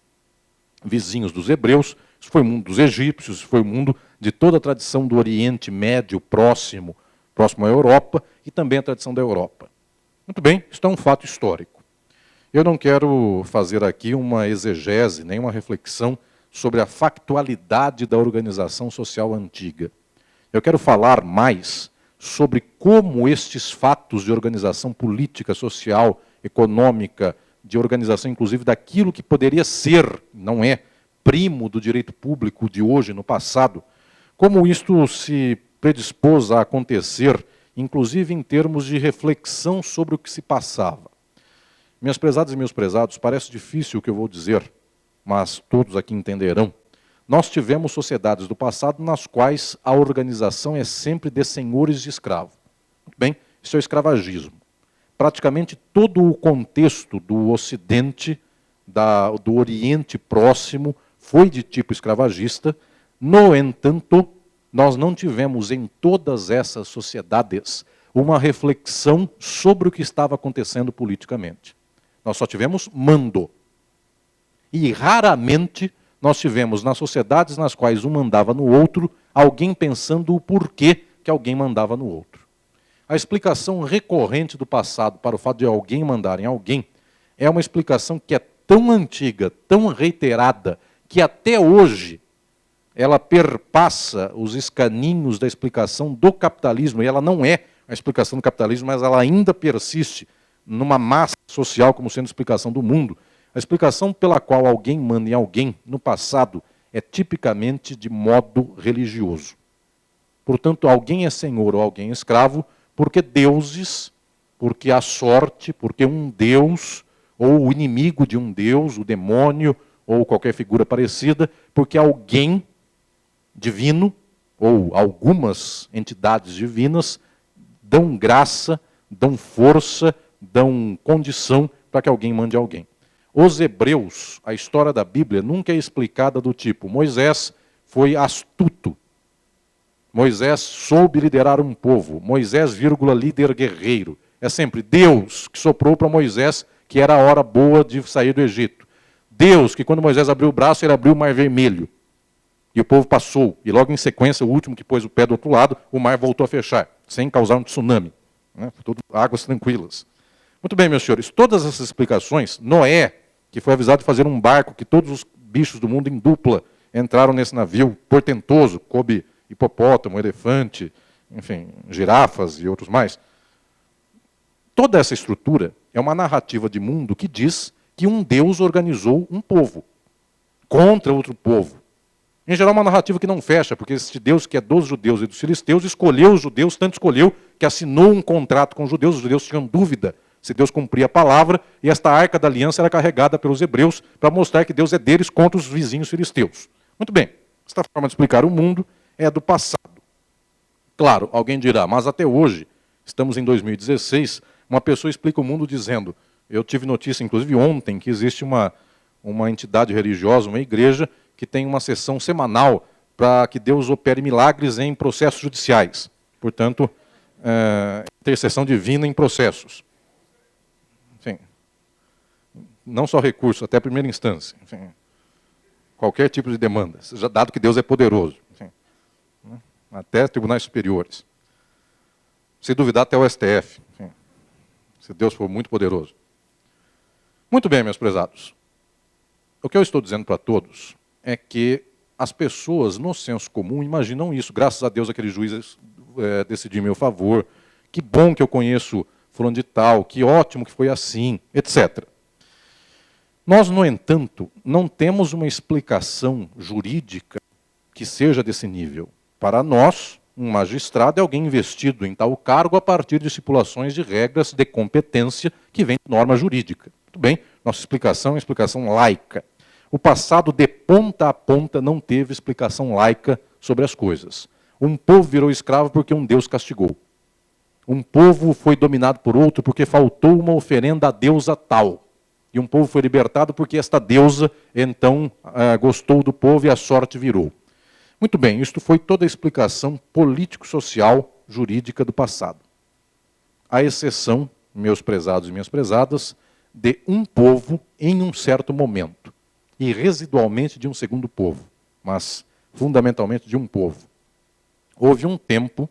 vizinhos dos hebreus, isto foi o mundo dos egípcios, isto foi o mundo de toda a tradição do Oriente Médio próximo à Europa, e também a tradição da Europa. Muito bem, isto é um fato histórico. Eu não quero fazer aqui uma exegese, nem uma reflexão sobre a factualidade da organização social antiga. Eu quero falar mais sobre como estes fatos de organização política, social, econômica, de organização inclusive daquilo que poderia ser, não é, primo do direito público de hoje no passado, como isto se predispôs a acontecer, inclusive em termos de reflexão sobre o que se passava. Minhas prezadas e meus prezados, parece difícil o que eu vou dizer, mas todos aqui entenderão. Nós tivemos sociedades do passado nas quais a organização é sempre de senhores de escravo. Muito bem, isso é o escravagismo. Praticamente todo o contexto do Ocidente, do Oriente Próximo, foi de tipo escravagista. No entanto, nós não tivemos em todas essas sociedades uma reflexão sobre o que estava acontecendo politicamente. Nós só tivemos mando. E raramente nós tivemos nas sociedades nas quais um mandava no outro, alguém pensando o porquê que alguém mandava no outro. A explicação recorrente do passado para o fato de alguém mandar em alguém é uma explicação que é tão antiga, tão reiterada, que até hoje ela perpassa os escaninhos da explicação do capitalismo, e ela não é a explicação do capitalismo, mas ela ainda persiste numa massa social como sendo a explicação do mundo. A explicação pela qual alguém manda em alguém, no passado, é tipicamente de modo religioso. Portanto, alguém é senhor ou alguém é escravo porque deuses, porque a sorte, porque um deus, ou o inimigo de um deus, o demônio, ou qualquer figura parecida, porque alguém divino, ou algumas entidades divinas, dão graça, dão força, dão condição para que alguém mande alguém. Os hebreus, a história da Bíblia nunca é explicada do tipo, Moisés foi astuto, Moisés soube liderar um povo, Moisés, líder guerreiro. É sempre Deus que soprou para Moisés que era a hora boa de sair do Egito. Deus que quando Moisés abriu o braço, ele abriu o mar vermelho. E o povo passou, e logo em sequência, o último que pôs o pé do outro lado, o mar voltou a fechar, sem causar um tsunami. Né? Tudo águas tranquilas. Muito bem, meus senhores, todas essas explicações, Noé, que foi avisado de fazer um barco, que todos os bichos do mundo em dupla entraram nesse navio portentoso, coube hipopótamo, elefante, enfim, girafas e outros mais. Toda essa estrutura é uma narrativa de mundo que diz que um Deus organizou um povo contra outro povo. Em geral, uma narrativa que não fecha, porque este Deus que é dos judeus e dos filisteus escolheu os judeus, tanto escolheu que assinou um contrato com os judeus tinham dúvida se Deus cumpria a palavra, e esta arca da aliança era carregada pelos hebreus para mostrar que Deus é deles contra os vizinhos filisteus. Muito bem, esta forma de explicar o mundo é do passado. Claro, alguém dirá, mas até hoje, estamos em 2016, uma pessoa explica o mundo dizendo, eu tive notícia, inclusive ontem, que existe uma entidade religiosa, uma igreja, que tem uma sessão semanal para que Deus opere milagres em processos judiciais. Portanto, intercessão divina em processos. Enfim, não só recurso, até a primeira instância. Enfim, qualquer tipo de demanda, dado que Deus é poderoso. Enfim, até tribunais superiores. Se duvidar, até o STF. Enfim, se Deus for muito poderoso. Muito bem, meus prezados. O que eu estou dizendo para todos é que as pessoas, no senso comum, imaginam isso. Graças a Deus, aquele juiz decidiu em meu favor. Que bom que eu conheço fulano de tal, que ótimo que foi assim, etc. Nós, no entanto, não temos uma explicação jurídica que seja desse nível. Para nós, um magistrado é alguém investido em tal cargo a partir de estipulações de regras de competência que vêm de norma jurídica. Muito bem, nossa explicação é uma explicação laica. O passado, de ponta a ponta, não teve explicação laica sobre as coisas. Um povo virou escravo porque um Deus castigou. Um povo foi dominado por outro porque faltou uma oferenda à deusa tal. E um povo foi libertado porque esta deusa, então, gostou do povo e a sorte virou. Muito bem, isto foi toda a explicação político-social, jurídica do passado. À exceção, meus prezados e minhas prezadas, de um povo em um certo momento. E residualmente de um segundo povo, mas fundamentalmente de um povo. Houve um tempo,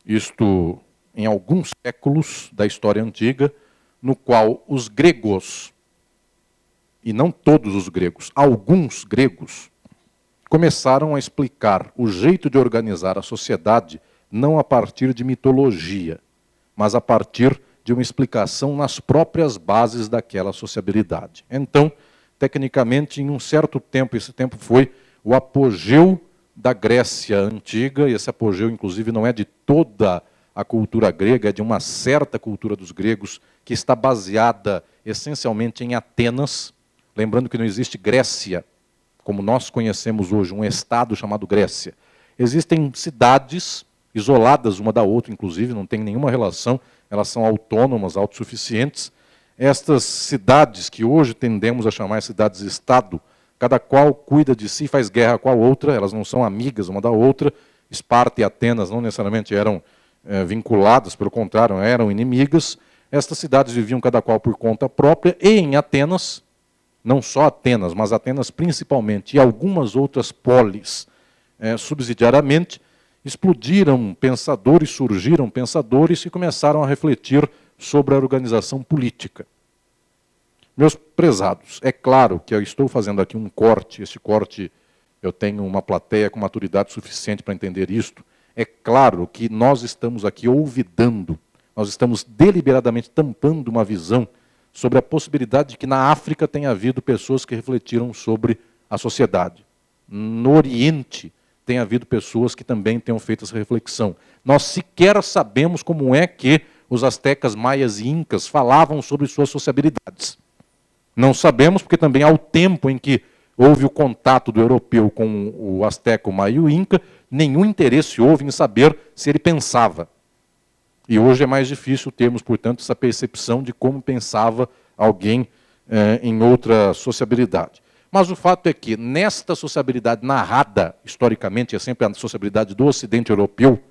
isto em alguns séculos da história antiga, no qual os gregos, e não todos os gregos, alguns gregos, começaram a explicar o jeito de organizar a sociedade não a partir de mitologia, mas a partir de uma explicação nas próprias bases daquela sociabilidade. Então, tecnicamente, em um certo tempo, esse tempo foi o apogeu da Grécia antiga, e esse apogeu, inclusive, não é de toda a cultura grega, é de uma certa cultura dos gregos, que está baseada essencialmente em Atenas, lembrando que não existe Grécia, como nós conhecemos hoje, um estado chamado Grécia. Existem cidades isoladas uma da outra, inclusive, não tem nenhuma relação, elas são autônomas, autossuficientes. Estas cidades, que hoje tendemos a chamar cidades-estado, cada qual cuida de si, faz guerra com a outra, elas não são amigas uma da outra. Esparta e Atenas não necessariamente eram vinculadas, pelo contrário, eram inimigas. Estas cidades viviam cada qual por conta própria, e em Atenas, não só Atenas, mas Atenas principalmente, e algumas outras polis, subsidiariamente, explodiram pensadores, surgiram pensadores que começaram a refletir sobre a organização política. Meus prezados, é claro que eu estou fazendo aqui um corte, este corte eu tenho uma plateia com maturidade suficiente para entender isto. É claro que nós estamos aqui olvidando, nós estamos deliberadamente tampando uma visão sobre a possibilidade de que na África tenha havido pessoas que refletiram sobre a sociedade. No Oriente tem havido pessoas que também tenham feito essa reflexão. Nós sequer sabemos como é que os astecas, maias e incas falavam sobre suas sociabilidades. Não sabemos porque também ao tempo em que houve o contato do europeu com o asteca, o maia e o inca, nenhum interesse houve em saber se ele pensava. E hoje é mais difícil termos, portanto, essa percepção de como pensava alguém em outra sociabilidade. Mas o fato é que, nesta sociabilidade narrada, historicamente, é sempre a sociabilidade do Ocidente europeu,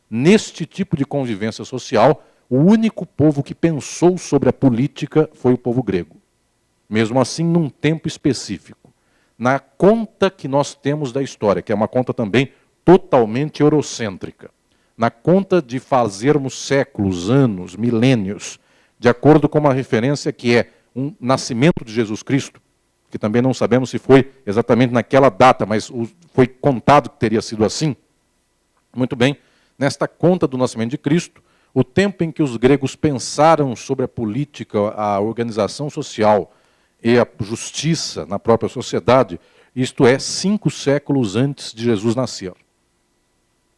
neste tipo de convivência social, o único povo que pensou sobre a política foi o povo grego. Mesmo assim, num tempo específico. Na conta que nós temos da história, que é uma conta também totalmente eurocêntrica, na conta de fazermos séculos, anos, milênios, de acordo com uma referência que é um nascimento de Jesus Cristo, que também não sabemos se foi exatamente naquela data, mas foi contado que teria sido assim. Muito bem, nesta conta do nascimento de Cristo, o tempo em que os gregos pensaram sobre a política, a organização social e a justiça na própria sociedade, isto é, 5 séculos antes de Jesus nascer.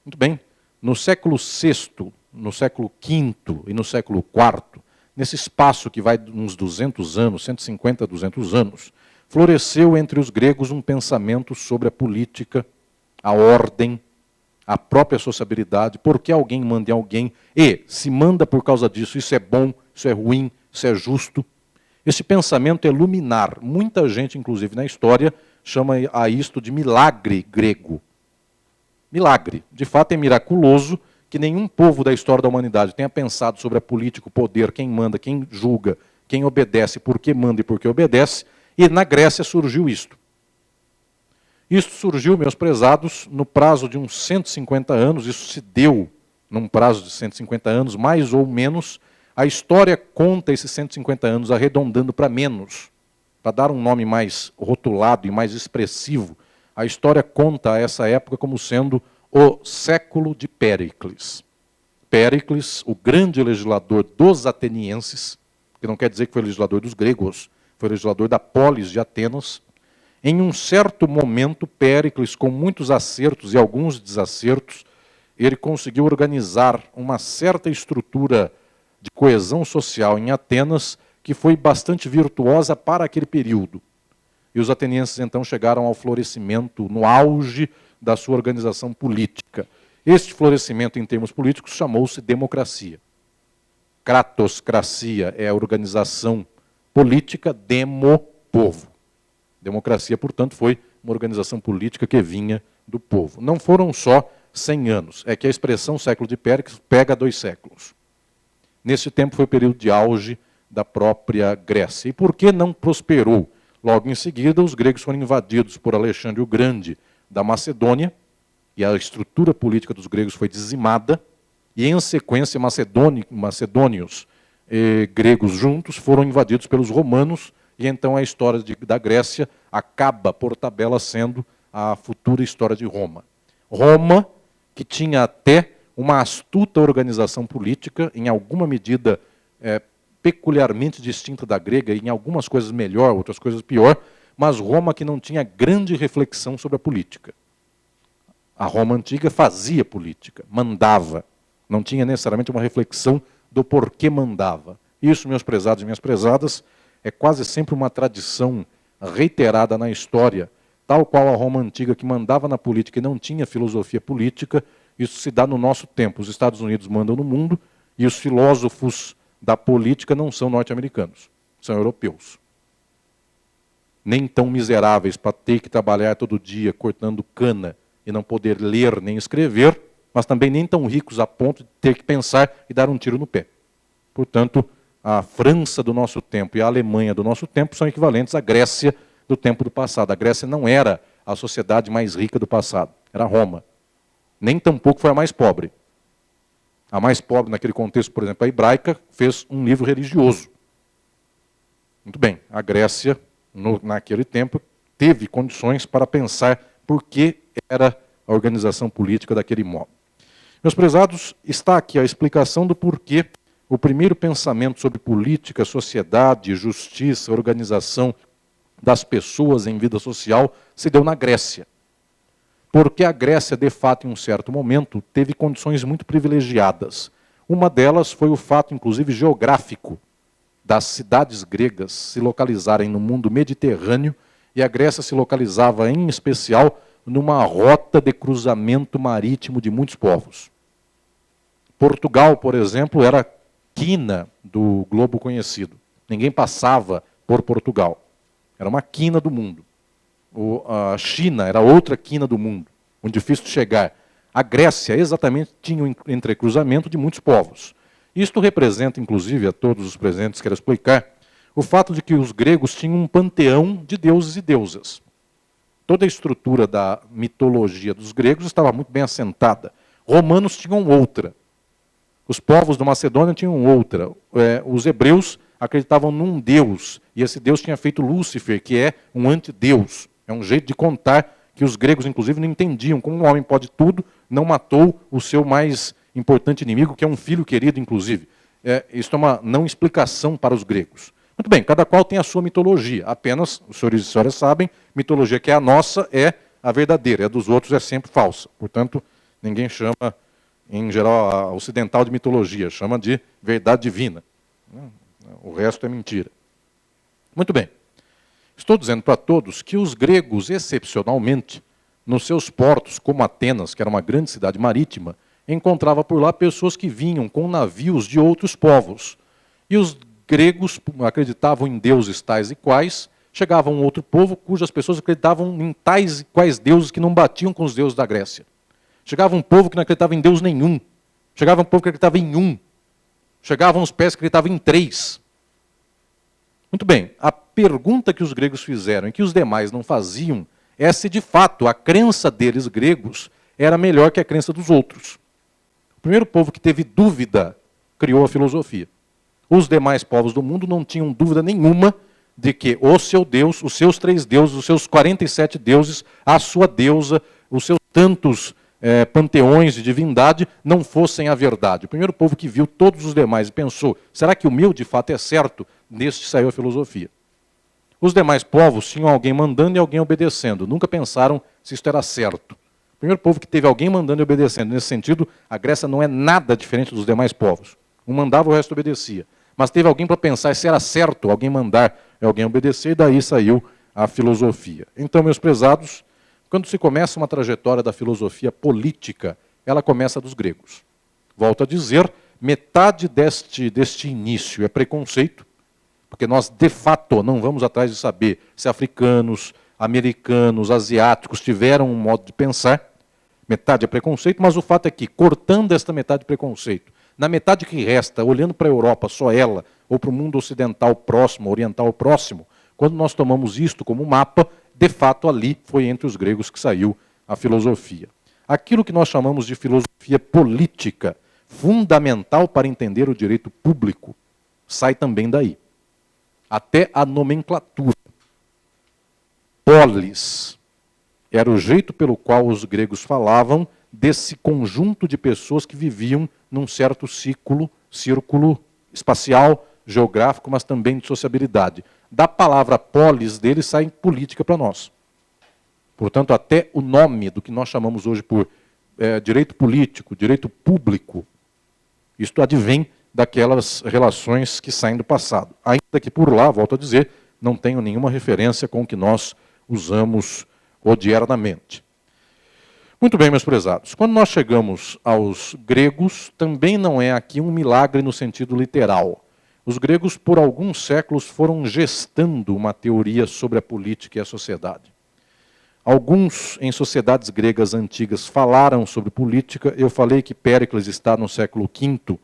Muito bem, no século VI, no século V e no século IV, nesse espaço que vai uns 200 anos, 150 a 200 anos, floresceu entre os gregos um pensamento sobre a política, a ordem, a própria sociabilidade, por que alguém manda em alguém, e se manda por causa disso, isso é bom, isso é ruim, isso é justo. Esse pensamento é luminar. Muita gente, inclusive na história, chama a isto de milagre grego. Milagre. De fato é miraculoso que nenhum povo da história da humanidade tenha pensado sobre a política, o poder, quem manda, quem julga, quem obedece, por que manda e por que obedece, e na Grécia surgiu isto. Isto surgiu, meus prezados, no prazo de uns 150 anos, isso se deu num prazo de 150 anos, mais ou menos. A história conta esses 150 anos arredondando para menos, para dar um nome mais rotulado e mais expressivo. A história conta essa época como sendo o século de Péricles. Péricles, o grande legislador dos atenienses, que não quer dizer que foi legislador dos gregos, foi legislador da polis de Atenas. Em um certo momento, Péricles, com muitos acertos e alguns desacertos, ele conseguiu organizar uma certa estrutura de coesão social em Atenas que foi bastante virtuosa para aquele período. E os atenienses então chegaram ao florescimento, no auge da sua organização política. Este florescimento em termos políticos chamou-se democracia. Cratoscracia é a organização política, demo, povo. Democracia, portanto, foi uma organização política que vinha do povo. Não foram só 100 anos, é que a expressão século de Péricles pega 2 séculos. Nesse tempo foi o período de auge da própria Grécia. E por que não prosperou? Logo em seguida, os gregos foram invadidos por Alexandre o Grande da Macedônia, e a estrutura política dos gregos foi dizimada, e em sequência, macedônios e gregos juntos foram invadidos pelos romanos, e então a história da Grécia acaba, por tabela, sendo a futura história de Roma. Roma, que tinha até uma astuta organização política, em alguma medida peculiarmente distinta da grega, em algumas coisas melhor, outras coisas pior, mas Roma que não tinha grande reflexão sobre a política. A Roma antiga fazia política, mandava, não tinha necessariamente uma reflexão do porquê mandava. Isso, meus prezados e minhas prezadas, é quase sempre uma tradição reiterada na história, tal qual a Roma antiga que mandava na política e não tinha filosofia política. Isso se dá no nosso tempo. Os Estados Unidos mandam no mundo e os filósofos da política não são norte-americanos, são europeus. Nem tão miseráveis para ter que trabalhar todo dia cortando cana e não poder ler nem escrever, mas também nem tão ricos a ponto de ter que pensar e dar um tiro no pé. Portanto, a França do nosso tempo e a Alemanha do nosso tempo são equivalentes à Grécia do tempo do passado. A Grécia não era a sociedade mais rica do passado, era Roma. Nem tampouco foi a mais pobre. A mais pobre naquele contexto, por exemplo, a hebraica, fez um livro religioso. Muito bem, a Grécia, naquele tempo, teve condições para pensar por que era a organização política daquele modo. Meus prezados, está aqui a explicação do porquê o primeiro pensamento sobre política, sociedade, justiça, organização das pessoas em vida social se deu na Grécia. Porque a Grécia, de fato, em um certo momento, teve condições muito privilegiadas. Uma delas foi o fato, inclusive, geográfico, das cidades gregas se localizarem no mundo mediterrâneo, e a Grécia se localizava, em especial, numa rota de cruzamento marítimo de muitos povos. Portugal, por exemplo, era a quina do globo conhecido. Ninguém passava por Portugal. Era uma quina do mundo. A China era outra quina do mundo, onde difícil de chegar. A Grécia, exatamente, tinha um entrecruzamento de muitos povos. Isto representa, inclusive, a todos os presentes, quero explicar, o fato de que os gregos tinham um panteão de deuses e deusas. Toda a estrutura da mitologia dos gregos estava muito bem assentada. Romanos tinham outra. Os povos da Macedônia tinham outra. Os hebreus acreditavam num deus, e esse deus tinha feito Lúcifer, que é um antideus. É um jeito de contar que os gregos, inclusive, não entendiam como um homem pode tudo, não matou o seu mais importante inimigo, que é um filho querido, inclusive. Isso é uma não explicação para os gregos. Muito bem, cada qual tem a sua mitologia. Apenas, os senhores e senhoras sabem, mitologia que é a nossa é a verdadeira, a dos outros é sempre falsa. Portanto, ninguém chama, em geral, a ocidental de mitologia, chama de verdade divina. O resto é mentira. Muito bem. Estou dizendo para todos que os gregos, excepcionalmente, nos seus portos, como Atenas, que era uma grande cidade marítima, encontrava por lá pessoas que vinham com navios de outros povos. E os gregos acreditavam em deuses tais e quais, chegava um outro povo cujas pessoas acreditavam em tais e quais deuses que não batiam com os deuses da Grécia. Chegava um povo que não acreditava em Deus nenhum. Chegava um povo que acreditava em um. Chegavam os pés que acreditavam em 3. Muito bem, a pergunta que os gregos fizeram e que os demais não faziam é se de fato a crença deles, gregos, era melhor que a crença dos outros. O primeiro povo que teve dúvida criou a filosofia. Os demais povos do mundo não tinham dúvida nenhuma de que o seu Deus, os seus 3 deuses, os seus 47 deuses, a sua deusa, os seus tantos panteões de divindade não fossem a verdade. O primeiro povo que viu todos os demais e pensou, será que o meu de fato é certo? Deste saiu a filosofia. Os demais povos tinham alguém mandando e alguém obedecendo. Nunca pensaram se isto era certo. O primeiro povo que teve alguém mandando e obedecendo. Nesse sentido, a Grécia não é nada diferente dos demais povos. Um mandava, o resto obedecia. Mas teve alguém para pensar se era certo alguém mandar e alguém obedecer, e daí saiu a filosofia. Então, meus prezados, quando se começa uma trajetória da filosofia política, ela começa dos gregos. Volto a dizer, metade deste início é preconceito, porque nós, de fato, não vamos atrás de saber se africanos, americanos, asiáticos tiveram um modo de pensar. Metade é preconceito, mas o fato é que, cortando esta metade de preconceito, na metade que resta, olhando para a Europa, só ela, ou para o mundo ocidental próximo, oriental próximo, quando nós tomamos isto como mapa, de fato ali foi entre os gregos que saiu a filosofia. Aquilo que nós chamamos de filosofia política, fundamental para entender o direito público, sai também daí. Até a nomenclatura. Polis era o jeito pelo qual os gregos falavam desse conjunto de pessoas que viviam num certo círculo espacial, geográfico, mas também de sociabilidade. Da palavra polis deles sai política para nós. Portanto, até o nome do que nós chamamos hoje por direito político, direito público, isto advém daquelas relações que saem do passado. Ainda que por lá, volto a dizer, não tenho nenhuma referência com o que nós usamos odiernamente. Muito bem, meus prezados. Quando nós chegamos aos gregos, também não é aqui um milagre no sentido literal. Os gregos, por alguns séculos, foram gestando uma teoria sobre a política e a sociedade. Alguns, em sociedades gregas antigas, falaram sobre política. Eu falei que Péricles está no século V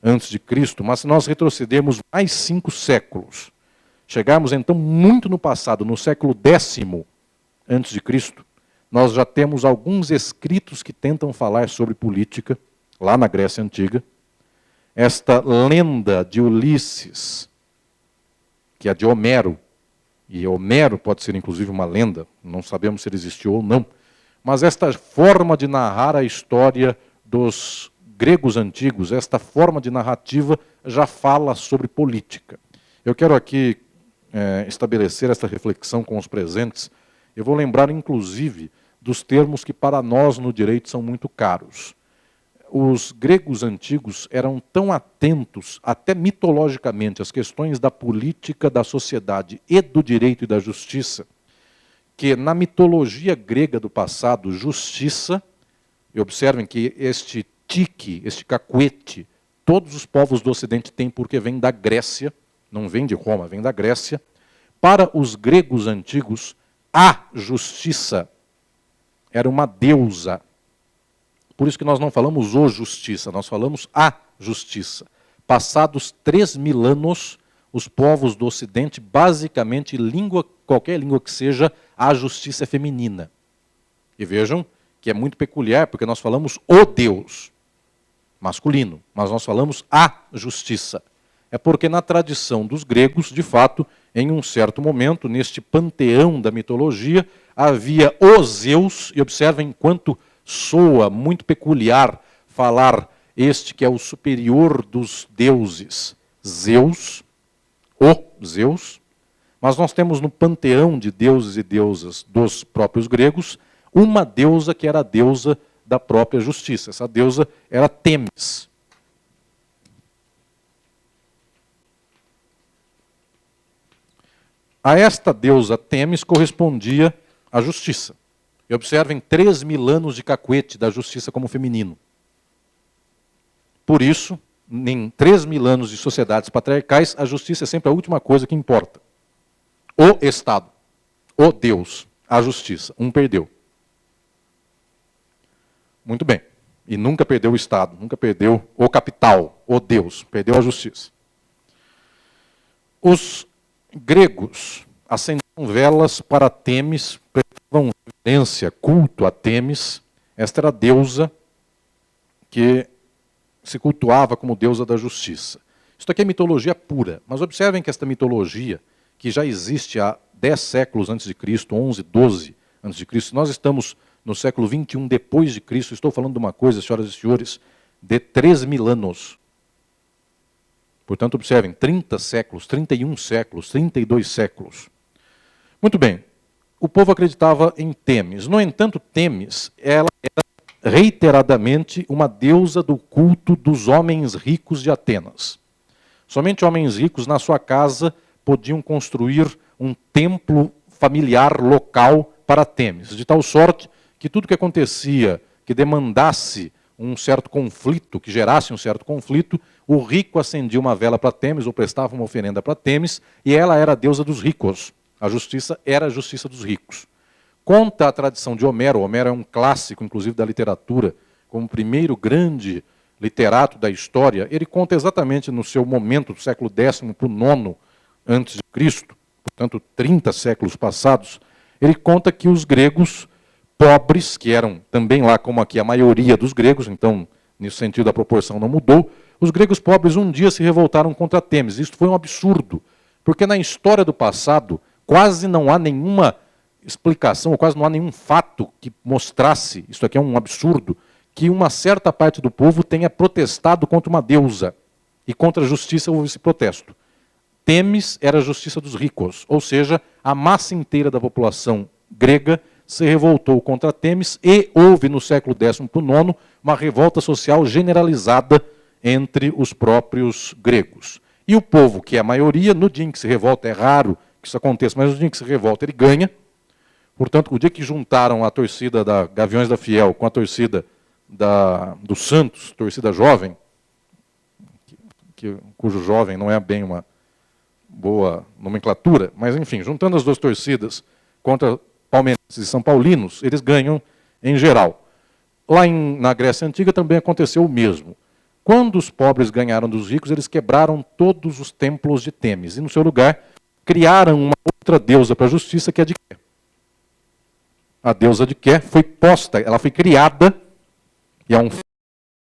a.C., mas se nós retrocedermos mais 5 séculos, chegarmos então muito no passado, no século X a.C., nós já temos alguns escritos que tentam falar sobre política, lá na Grécia Antiga. Esta lenda de Ulisses, que é de Homero, e Homero pode ser inclusive uma lenda, não sabemos se ele existiu ou não, mas esta forma de narrar a história dos gregos antigos, esta forma de narrativa já fala sobre política. Eu quero aqui estabelecer esta reflexão com os presentes. Eu vou lembrar inclusive dos termos que para nós no direito são muito caros. Os gregos antigos eram tão atentos, até mitologicamente, às questões da política, da sociedade e do direito e da justiça, que na mitologia grega do passado, justiça, e observem que este tique, este cacuete, todos os povos do Ocidente têm porque vem da Grécia, não vem de Roma, vem da Grécia. Para os gregos antigos, a justiça era uma deusa. Por isso que nós não falamos o justiça, nós falamos a justiça. Passados 3.000 anos, os povos do Ocidente, basicamente, qualquer língua que seja, a justiça é feminina. E vejam que é muito peculiar, porque nós falamos o Deus, masculino, mas nós falamos a justiça. É porque na tradição dos gregos, de fato, em um certo momento, neste panteão da mitologia, havia o Zeus, e observem quanto soa muito peculiar falar este que é o superior dos deuses, Zeus, o Zeus, mas nós temos no panteão de deuses e deusas dos próprios gregos, uma deusa que era a deusa da própria justiça. Essa deusa era Temis. A esta deusa Temis correspondia a justiça. E observem 3.000 anos de cacuete da justiça como feminino. Por isso, em 3.000 anos de sociedades patriarcais, a justiça é sempre a última coisa que importa. O Estado, o Deus, a justiça. Um perdeu. Muito bem. E nunca perdeu o Estado, nunca perdeu o capital, o Deus, perdeu a justiça. Os gregos acendiam velas para Temis, prestavam reverência, culto a Temis. Esta era a deusa que se cultuava como deusa da justiça. Isso aqui é mitologia pura, mas observem que esta mitologia, que já existe há 10 séculos antes de Cristo, 11, 12 antes de Cristo, nós estamos no século 21 depois de Cristo, estou falando de uma coisa, senhoras e senhores, de 3.000 anos. Portanto, observem, 30 séculos, 31 séculos, 32 séculos. Muito bem, o povo acreditava em Temis. No entanto, Temis, ela era reiteradamente uma deusa do culto dos homens ricos de Atenas. Somente homens ricos na sua casa podiam construir um templo familiar local para Temis, de tal sorte que tudo que acontecia, que demandasse um certo conflito, que gerasse um certo conflito, o rico acendia uma vela para Temis, ou prestava uma oferenda para Temis, e ela era a deusa dos ricos. A justiça era a justiça dos ricos. Conta a tradição de Homero. Homero é um clássico, inclusive, da literatura, como o primeiro grande literato da história. Ele conta exatamente no seu momento, do século X para o IX antes de Cristo, portanto, 30 séculos passados, ele conta que os gregos pobres, que eram também lá como aqui a maioria dos gregos, então, nesse sentido, a proporção não mudou, os gregos pobres um dia se revoltaram contra Temis. Isso foi um absurdo, porque na história do passado quase não há nenhuma explicação, ou quase não há nenhum fato que mostrasse, isso aqui é um absurdo, que uma certa parte do povo tenha protestado contra uma deusa, e contra a justiça houve esse protesto. Temis era a justiça dos ricos, ou seja, a massa inteira da população grega se revoltou contra Temis e houve no século X para o IX uma revolta social generalizada entre os próprios gregos. E o povo, que é a maioria, no dia em que se revolta, é raro que isso aconteça, mas no dia em que se revolta ele ganha. Portanto, o dia que juntaram a torcida da Gaviões da Fiel com a torcida do Santos, torcida jovem, cujo jovem não é bem uma boa nomenclatura, mas enfim, juntando as duas torcidas contra palmeirenses e são paulinos, eles ganham em geral. Lá na Grécia Antiga também aconteceu o mesmo. Quando os pobres ganharam dos ricos, eles quebraram todos os templos de Temis e no seu lugar criaram uma outra deusa para a justiça, que é de Qué. A deusa de Qué foi posta, ela foi criada e é um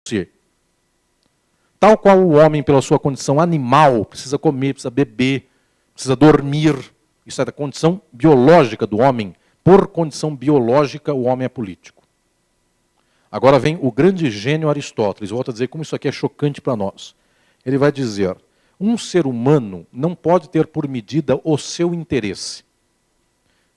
ser. Tal qual o homem, pela sua condição animal, precisa comer, precisa beber, precisa dormir. Isso é da condição biológica do homem. Por condição biológica, o homem é político. Agora vem o grande gênio Aristóteles. Volto a dizer como isso aqui é chocante para nós. Ele vai dizer, um ser humano não pode ter por medida o seu interesse.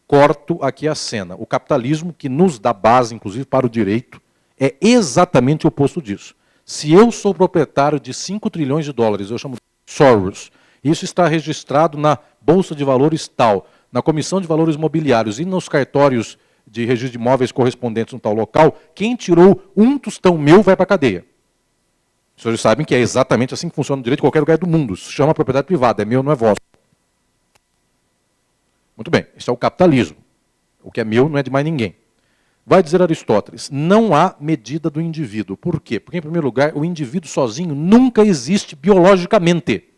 Corto aqui a cena. O capitalismo, que nos dá base, inclusive, para o direito, é exatamente o oposto disso. Se eu sou proprietário de 5 trilhões de dólares, eu chamo de Soros, isso está registrado na Bolsa de Valores tal, na Comissão de Valores Mobiliários e nos cartórios de registro de imóveis correspondentes no tal local, quem tirou um tostão meu vai para a cadeia. Os senhores sabem que é exatamente assim que funciona o direito em qualquer lugar do mundo. Isso se chama propriedade privada, é meu, não é vosso. Muito bem, isso é o capitalismo. O que é meu não é de mais ninguém. Vai dizer Aristóteles, não há medida do indivíduo. Por quê? Porque, em primeiro lugar, o indivíduo sozinho nunca existe biologicamente.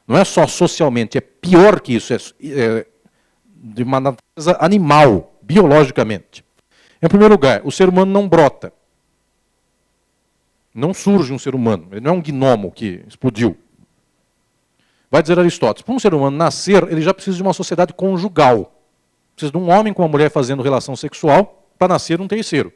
Não é só socialmente, é pior que isso, é de uma natureza animal, biologicamente. Em primeiro lugar, o ser humano não brota. Não surge um ser humano, ele não é um gnomo que explodiu. Vai dizer Aristóteles, para um ser humano nascer, ele já precisa de uma sociedade conjugal. Precisa de um homem com uma mulher fazendo relação sexual para nascer um terceiro.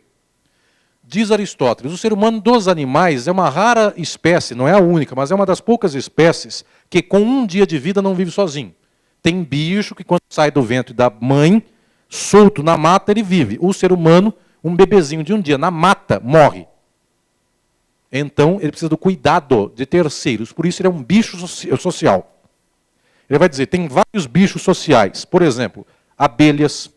Diz Aristóteles, o ser humano dos animais é uma rara espécie, não é a única, mas é uma das poucas espécies que com um dia de vida não vive sozinho. Tem bicho que quando sai do ventre da mãe, solto na mata, ele vive. O ser humano, um bebezinho de um dia na mata, morre. Então, ele precisa do cuidado de terceiros. Por isso, ele é um bicho social. Ele vai dizer, tem vários bichos sociais. Por exemplo, abelhas,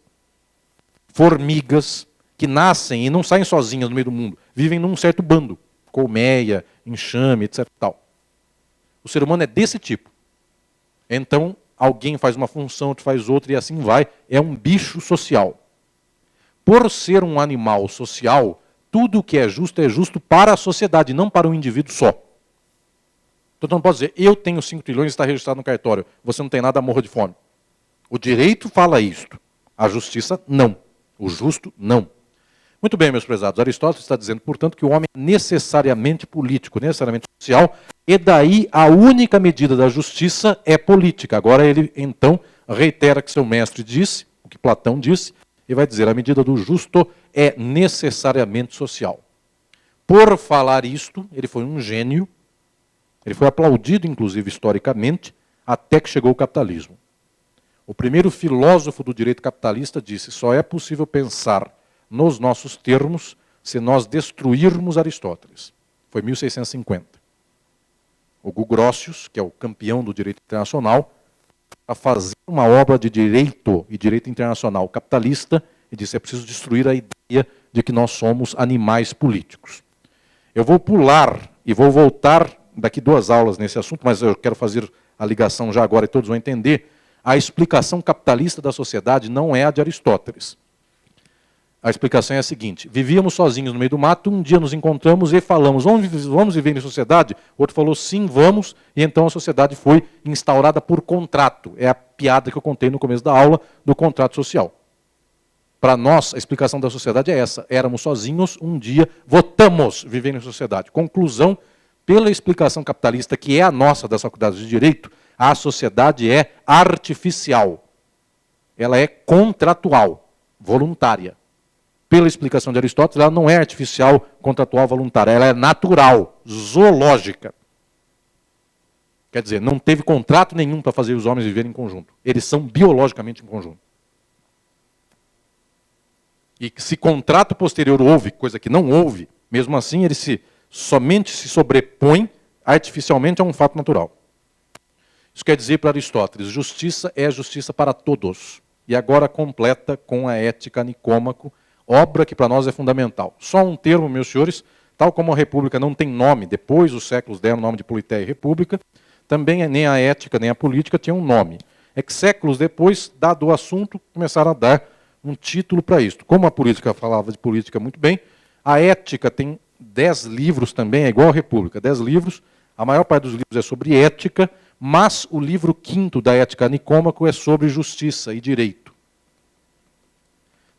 formigas, que nascem e não saem sozinhas no meio do mundo. Vivem num certo bando. Colmeia, enxame, etc. Tal. O ser humano é desse tipo. Então, alguém faz uma função, outro faz outra e assim vai. É um bicho social. Por ser um animal social, tudo o que é justo para a sociedade, não para um indivíduo só. Então não pode dizer, eu tenho 5 trilhões e está registrado no cartório, você não tem nada, morra de fome. O direito fala isto, a justiça não, o justo não. Muito bem, meus prezados, Aristóteles está dizendo, portanto, que o homem é necessariamente político, necessariamente social, e daí a única medida da justiça é política. Agora ele, então, reitera que seu mestre disse, o que Platão disse, e vai dizer, a medida do justo é necessariamente social. Por falar isto, ele foi um gênio, ele foi aplaudido, inclusive, historicamente, até que chegou o capitalismo. O primeiro filósofo do direito capitalista disse, só é possível pensar nos nossos termos se nós destruirmos Aristóteles. Foi 1650. O Hugo Grotius, que é o campeão do direito internacional, a fazer uma obra de direito e direito internacional capitalista e disse, é preciso destruir a ideia de que nós somos animais políticos. Eu vou pular e vou voltar daqui 2 aulas nesse assunto, mas eu quero fazer a ligação já agora e todos vão entender. A explicação capitalista da sociedade não é a de Aristóteles. A explicação é a seguinte, vivíamos sozinhos no meio do mato, um dia nos encontramos e falamos, vamos viver em sociedade? O outro falou, sim, vamos, e então a sociedade foi instaurada por contrato. É a piada que eu contei no começo da aula do contrato social. Para nós, a explicação da sociedade é essa, éramos sozinhos, um dia votamos viver em sociedade. Conclusão, pela explicação capitalista, que é a nossa das faculdades de direito, a sociedade é artificial. Ela é contratual, voluntária. Pela explicação de Aristóteles, ela não é artificial, contratual, voluntária. Ela é natural, zoológica. Quer dizer, não teve contrato nenhum para fazer os homens viverem em conjunto. Eles são biologicamente em conjunto. E se contrato posterior houve, coisa que não houve, mesmo assim ele somente se sobrepõe artificialmente a um fato natural. Isso quer dizer para Aristóteles, justiça é justiça para todos. E agora completa com a Ética Nicômaco, obra que para nós é fundamental. Só um termo, meus senhores, tal como a República não tem nome, depois os séculos deram o nome de Politeia e República, também nem a ética nem a política tinham um nome. É que séculos depois, dado o assunto, começaram a dar um título para isto. Como a política falava de política muito bem, a ética tem 10 livros também, é igual a República, 10 livros, a maior parte dos livros é sobre ética, mas o livro 5º da Ética Nicômaco é sobre justiça e direito.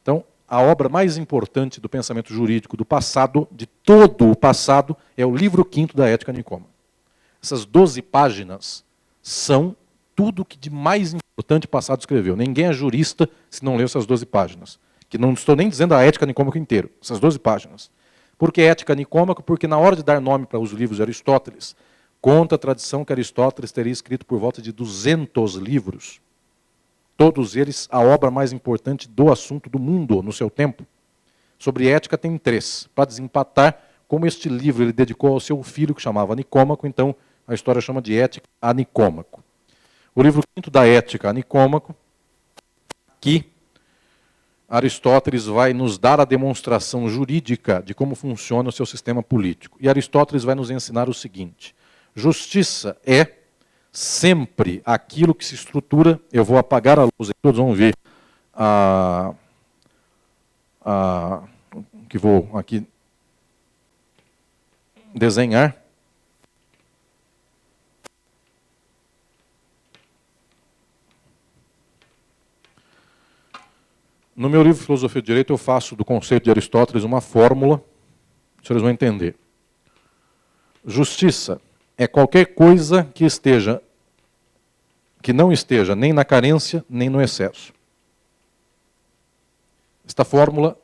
Então, a obra mais importante do pensamento jurídico do passado, de todo o passado, é o livro 5º da Ética Nicômaco. Essas 12 páginas são tudo o que de mais importante o passado escreveu. Ninguém é jurista se não leu essas 12 páginas. Que não estou nem dizendo a Ética Nicômaco inteiro, essas 12 páginas. Por que Ética Nicômaco? Porque na hora de dar nome para os livros de Aristóteles, conta a tradição que Aristóteles teria escrito por volta de 200 livros. Todos eles a obra mais importante do assunto do mundo no seu tempo. Sobre ética tem 3. Para desempatar, como este livro ele dedicou ao seu filho que chamava Nicômaco, então a história chama de Ética a Nicômaco. O livro 5º da Ética a Nicômaco, aqui Aristóteles vai nos dar a demonstração jurídica de como funciona o seu sistema político. E Aristóteles vai nos ensinar o seguinte, justiça é sempre aquilo que se estrutura, eu vou apagar a luz e todos vão ver que vou aqui desenhar. No meu livro Filosofia do Direito eu faço do conceito de Aristóteles uma fórmula, vocês vão entender. Justiça é qualquer coisa que não esteja nem na carência, nem no excesso. Esta fórmula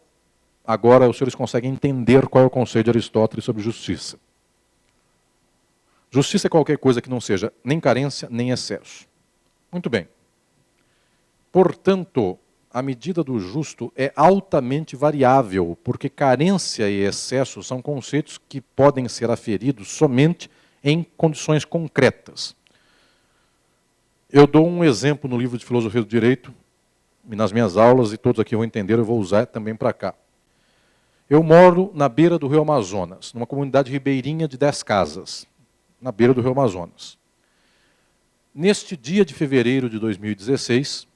agora os senhores conseguem entender qual é o conceito de Aristóteles sobre justiça. Justiça é qualquer coisa que não seja nem carência, nem excesso. Muito bem. Portanto, a medida do justo é altamente variável, porque carência e excesso são conceitos que podem ser aferidos somente em condições concretas. Eu dou um exemplo no livro de Filosofia do Direito, nas minhas aulas, e todos aqui vão entender, eu vou usar também para cá. Eu moro na beira do Rio Amazonas, numa comunidade ribeirinha de 10 casas, na beira do Rio Amazonas. Neste dia de fevereiro de 2016,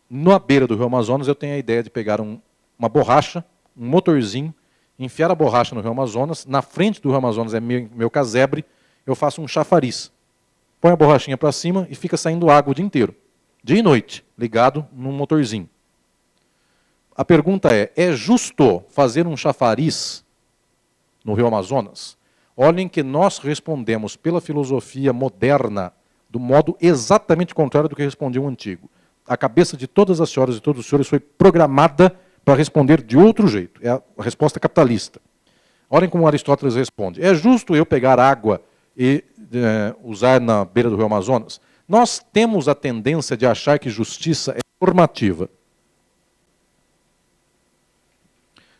na beira do Rio Amazonas, eu tenho a ideia de pegar uma borracha, um motorzinho, enfiar a borracha no Rio Amazonas, na frente do Rio Amazonas é meu casebre, eu faço um chafariz. Põe a borrachinha para cima e fica saindo água o dia inteiro, dia e noite, ligado num motorzinho. A pergunta é justo fazer um chafariz no Rio Amazonas? Olhem que nós respondemos pela filosofia moderna do modo exatamente contrário do que respondia o antigo. A cabeça de todas as senhoras e todos os senhores foi programada para responder de outro jeito. É a resposta capitalista. Olhem como Aristóteles responde. É justo eu pegar água e usar na beira do Rio Amazonas? Nós temos a tendência de achar que justiça é normativa.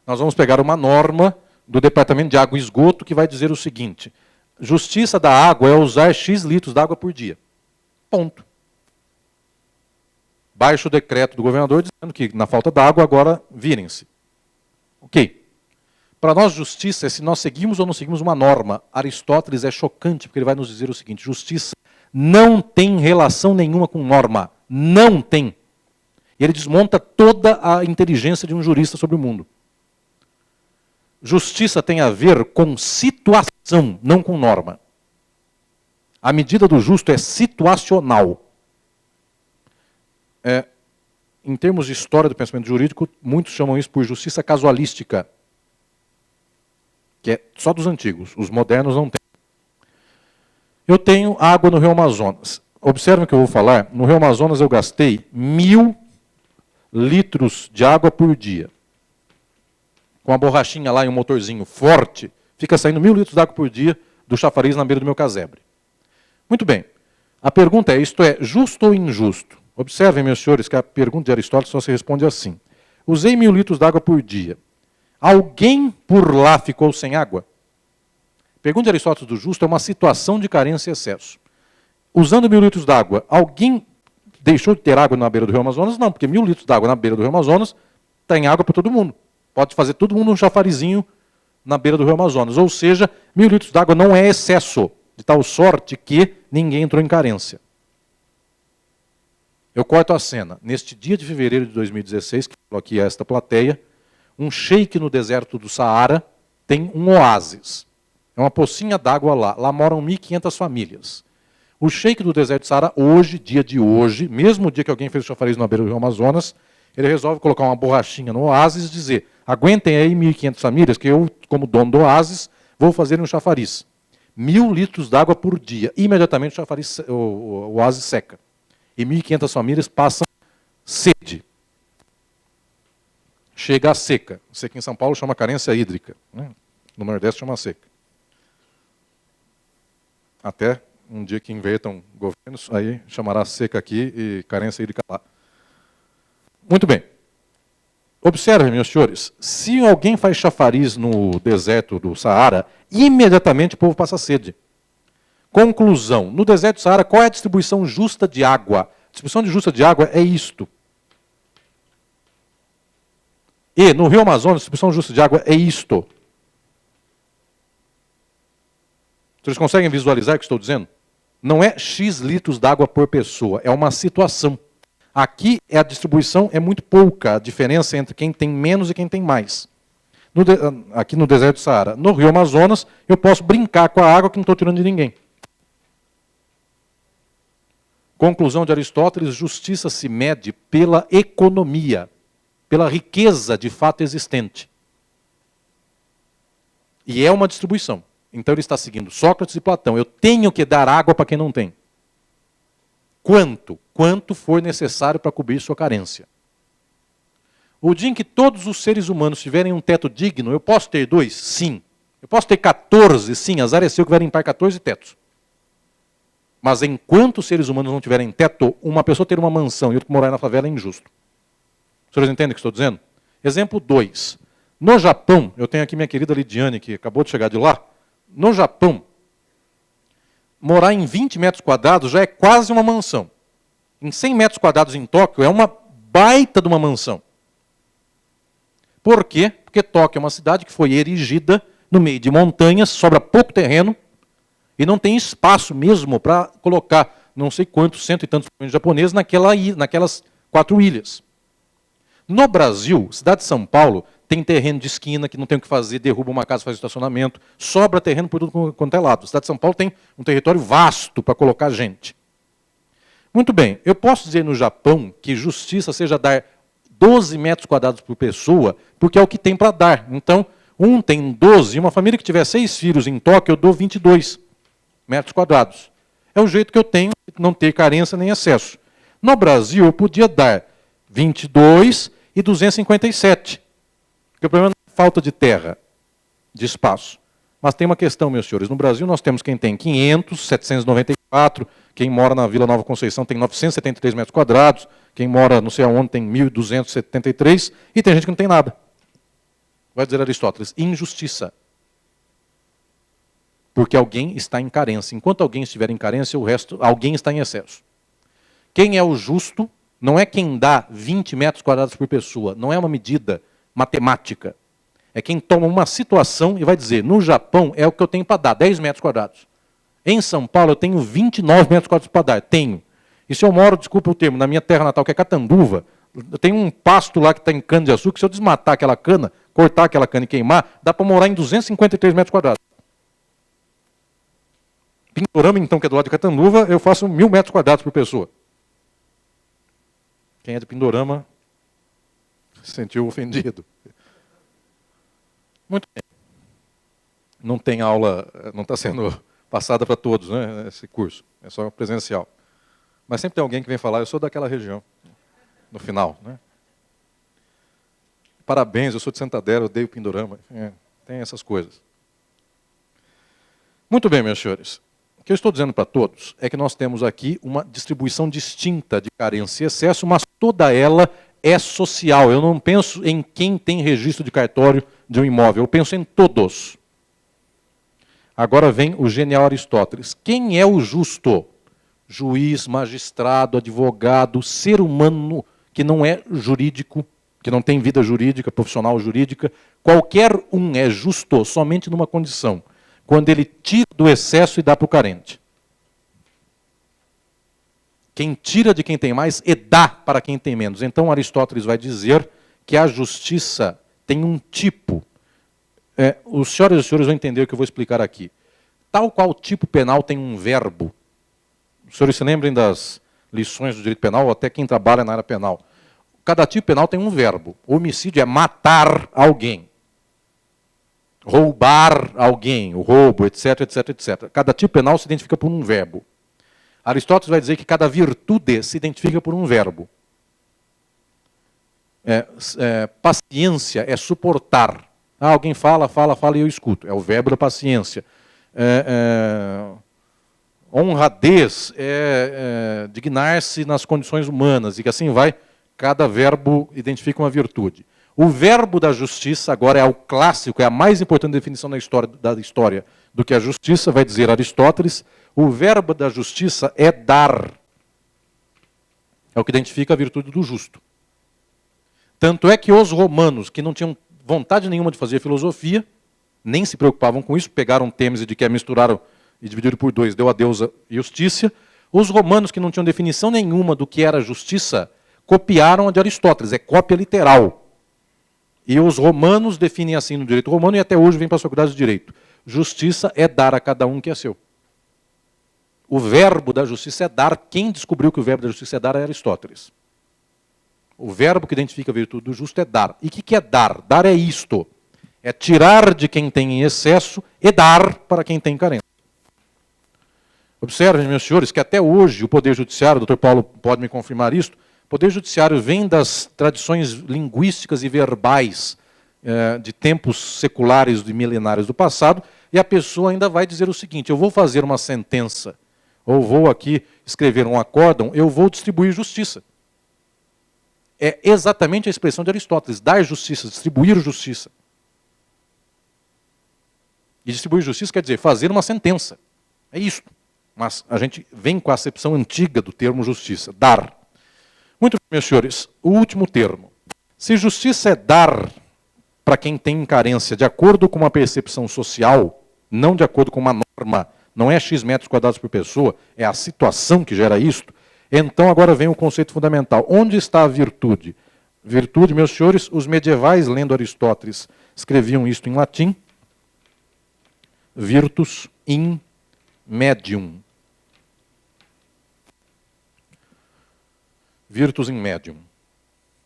Nós vamos pegar uma norma do Departamento de Água e Esgoto que vai dizer o seguinte: justiça da água é usar X litros d'água por dia. Ponto. Baixa o decreto do governador dizendo que, na falta d'água, agora virem-se. Ok. Para nós, justiça é se nós seguimos ou não seguimos uma norma. Aristóteles é chocante, porque ele vai nos dizer o seguinte: justiça não tem relação nenhuma com norma. Não tem. E ele desmonta toda a inteligência de um jurista sobre o mundo. Justiça tem a ver com situação, não com norma. A medida do justo é situacional. Em termos de história do pensamento jurídico, muitos chamam isso por justiça casualística, que é só dos antigos, os modernos não têm. Eu tenho água no Rio Amazonas. Observem o que eu vou falar. No Rio Amazonas eu gastei 1.000 litros de água por dia. Com a borrachinha lá e um motorzinho forte, fica saindo 1.000 litros de água por dia do chafariz na beira do meu casebre. Muito bem. A pergunta é, isto é justo ou injusto? Observem, meus senhores, que a pergunta de Aristóteles só se responde assim. Usei 1.000 litros de água por dia. Alguém por lá ficou sem água? Pergunta de Aristóteles do justo é uma situação de carência e excesso. Usando 1.000 litros de água, alguém deixou de ter água na beira do Rio Amazonas? Não, porque 1.000 litros de água na beira do Rio Amazonas tem água para todo mundo. Pode fazer todo mundo um chafarizinho na beira do Rio Amazonas. Ou seja, 1.000 litros de água não é excesso, de tal sorte que ninguém entrou em carência. Eu corto a cena. Neste dia de fevereiro de 2016, que falou aqui a esta plateia, um sheik no deserto do Saara tem um oásis. É uma pocinha d'água lá. Lá moram 1.500 famílias. O sheik do deserto do Saara, hoje, dia de hoje, mesmo dia que alguém fez o chafariz na beira do Rio Amazonas, ele resolve colocar uma borrachinha no oásis e dizer: aguentem aí 1.500 famílias, que eu, como dono do oásis, vou fazer um chafariz. 1.000 litros d'água por dia. Imediatamente o chafariz, o oásis seca. E 1.500 famílias passam sede. Chega a seca. Seca em São Paulo chama carência hídrica. Né? No Nordeste chama seca. Até um dia que inventam governos, aí chamará seca aqui e carência hídrica lá. Muito bem. Observem, meus senhores, se alguém faz chafariz no deserto do Saara, imediatamente o povo passa sede. Conclusão, no deserto do Saara, qual é a distribuição justa de água? A distribuição justa de água é isto. E no Rio Amazonas, a distribuição justa de água é isto. Vocês conseguem visualizar o que estou dizendo? Não é X litros d'água por pessoa, é uma situação. Aqui a distribuição é muito pouca, a diferença entre quem tem menos e quem tem mais. Aqui no deserto do Saara. No Rio Amazonas, eu posso brincar com a água que não estou tirando de ninguém. Conclusão de Aristóteles: justiça se mede pela economia, pela riqueza de fato existente. E é uma distribuição. Então ele está seguindo Sócrates e Platão. Eu tenho que dar água para quem não tem. Quanto? Quanto for necessário para cobrir sua carência. O dia em que todos os seres humanos tiverem um teto digno, eu posso ter 2? Sim. Eu posso ter 14? Sim. Azar é seu que vai limpar 14 tetos. Mas enquanto os seres humanos não tiverem teto, uma pessoa ter uma mansão e outra morar na favela é injusto. Os senhores entendem o que estou dizendo? Exemplo 2. No Japão, eu tenho aqui minha querida Lidiane, que acabou de chegar de lá. No Japão, morar em 20 metros quadrados já é quase uma mansão. Em 100 metros quadrados em Tóquio é uma baita de uma mansão. Por quê? Porque Tóquio é uma cidade que foi erigida no meio de montanhas, sobra pouco terreno, e não tem espaço mesmo para colocar não sei quantos, cento e tantos milhões de japoneses naquelas 4 ilhas. No Brasil, cidade de São Paulo, tem terreno de esquina que não tem o que fazer, derruba uma casa, faz estacionamento, sobra terreno por tudo quanto é lado. A cidade de São Paulo tem um território vasto para colocar gente. Muito bem, eu posso dizer no Japão que justiça seja dar 12 metros quadrados por pessoa, porque é o que tem para dar. Então, um tem 12, uma família que tiver 6 filhos em Tóquio, eu dou 22 metros quadrados. É o jeito que eu tenho de não ter carência nem excesso. No Brasil, eu podia dar 22 e 257. Porque o problema não é falta de terra, de espaço. Mas tem uma questão, meus senhores. No Brasil, nós temos quem tem 500, 794, quem mora na Vila Nova Conceição tem 973 metros quadrados, quem mora não sei aonde tem 1.273, e tem gente que não tem nada. Vai dizer Aristóteles, injustiça. Porque alguém está em carência. Enquanto alguém estiver em carência, o resto, alguém está em excesso. Quem é o justo não é quem dá 20 metros quadrados por pessoa, não é uma medida matemática. É quem toma uma situação e vai dizer, no Japão é o que eu tenho para dar, 10 metros quadrados. Em São Paulo eu tenho 29 metros quadrados para dar, tenho. E se eu moro, desculpa o termo, na minha terra natal, que é Catanduva, eu tenho um pasto lá que está em cana de açúcar, se eu desmatar aquela cana, cortar aquela cana e queimar, dá para morar em 253 metros quadrados. Pindorama, então, que é do lado de Catanduva, eu faço 1.000 metros quadrados por pessoa. Quem é de Pindorama se sentiu ofendido. Muito bem. Não tem aula, não está sendo passada para todos, né, esse curso. É só presencial. Mas sempre tem alguém que vem falar, eu sou daquela região, no final. Né? Parabéns, eu sou de Santander, eu odeio Pindorama. Tem essas coisas. Muito bem, meus senhores. O que eu estou dizendo para todos é que nós temos aqui uma distribuição distinta de carência e excesso, mas toda ela é social. Eu não penso em quem tem registro de cartório de um imóvel, eu penso em todos. Agora vem o genial Aristóteles. Quem é o justo? Juiz, magistrado, advogado, ser humano que não é jurídico, que não tem vida jurídica, profissional jurídica. Qualquer um é justo somente numa condição, quando ele tira do excesso e dá para o carente. Quem tira de quem tem mais e dá para quem tem menos. Então Aristóteles vai dizer que a justiça tem um tipo. Os senhores e os senhores vão entender o que eu vou explicar aqui. Tal qual tipo penal tem um verbo. Os senhores se lembrem das lições do direito penal, ou até quem trabalha na área penal. Cada tipo penal tem um verbo. O homicídio é matar alguém. Roubar alguém, o roubo, etc, etc, etc. Cada tipo penal se identifica por um verbo. Aristóteles vai dizer que cada virtude se identifica por um verbo. Paciência é suportar. Alguém fala e eu escuto. É o verbo da paciência. Honradez é dignar-se nas condições humanas, e que assim vai, cada verbo identifica uma virtude. O verbo da justiça, agora é o clássico, é a mais importante definição da história do que a justiça, vai dizer Aristóteles, o verbo da justiça é dar. É o que identifica a virtude do justo. Tanto é que os romanos, que não tinham vontade nenhuma de fazer filosofia, nem se preocupavam com isso, pegaram Têmis e de que misturaram e dividiram por 2, deu a deusa Justícia. Os romanos, que não tinham definição nenhuma do que era justiça, copiaram a de Aristóteles, é cópia literal. E os romanos definem assim no direito romano, e até hoje vem para a Faculdade de Direito. Justiça é dar a cada um que é seu. O verbo da justiça é dar. Quem descobriu que o verbo da justiça é dar é Aristóteles. O verbo que identifica a virtude do justo é dar. E o que é dar? Dar é isto. É tirar de quem tem em excesso e dar para quem tem carência. Observem, meus senhores, que até hoje o Poder Judiciário, o Dr. Paulo pode me confirmar isso, O Poder Judiciário vem das tradições linguísticas e verbais de tempos seculares e milenários do passado, e a pessoa ainda vai dizer o seguinte: eu vou fazer uma sentença, ou vou aqui escrever um acórdão, eu vou distribuir justiça. É exatamente a expressão de Aristóteles: dar justiça, distribuir justiça. E distribuir justiça quer dizer fazer uma sentença. É isso. Mas a gente vem com a acepção antiga do termo justiça, dar. Muito bem, meus senhores, o último termo. Se justiça é dar para quem tem carência de acordo com uma percepção social, não de acordo com uma norma, não é X metros quadrados por pessoa, é a situação que gera isto, então agora vem o conceito fundamental. Onde está a virtude? Virtude, meus senhores, os medievais, lendo Aristóteles, escreviam isto em latim: virtus in medium. Virtus in medium.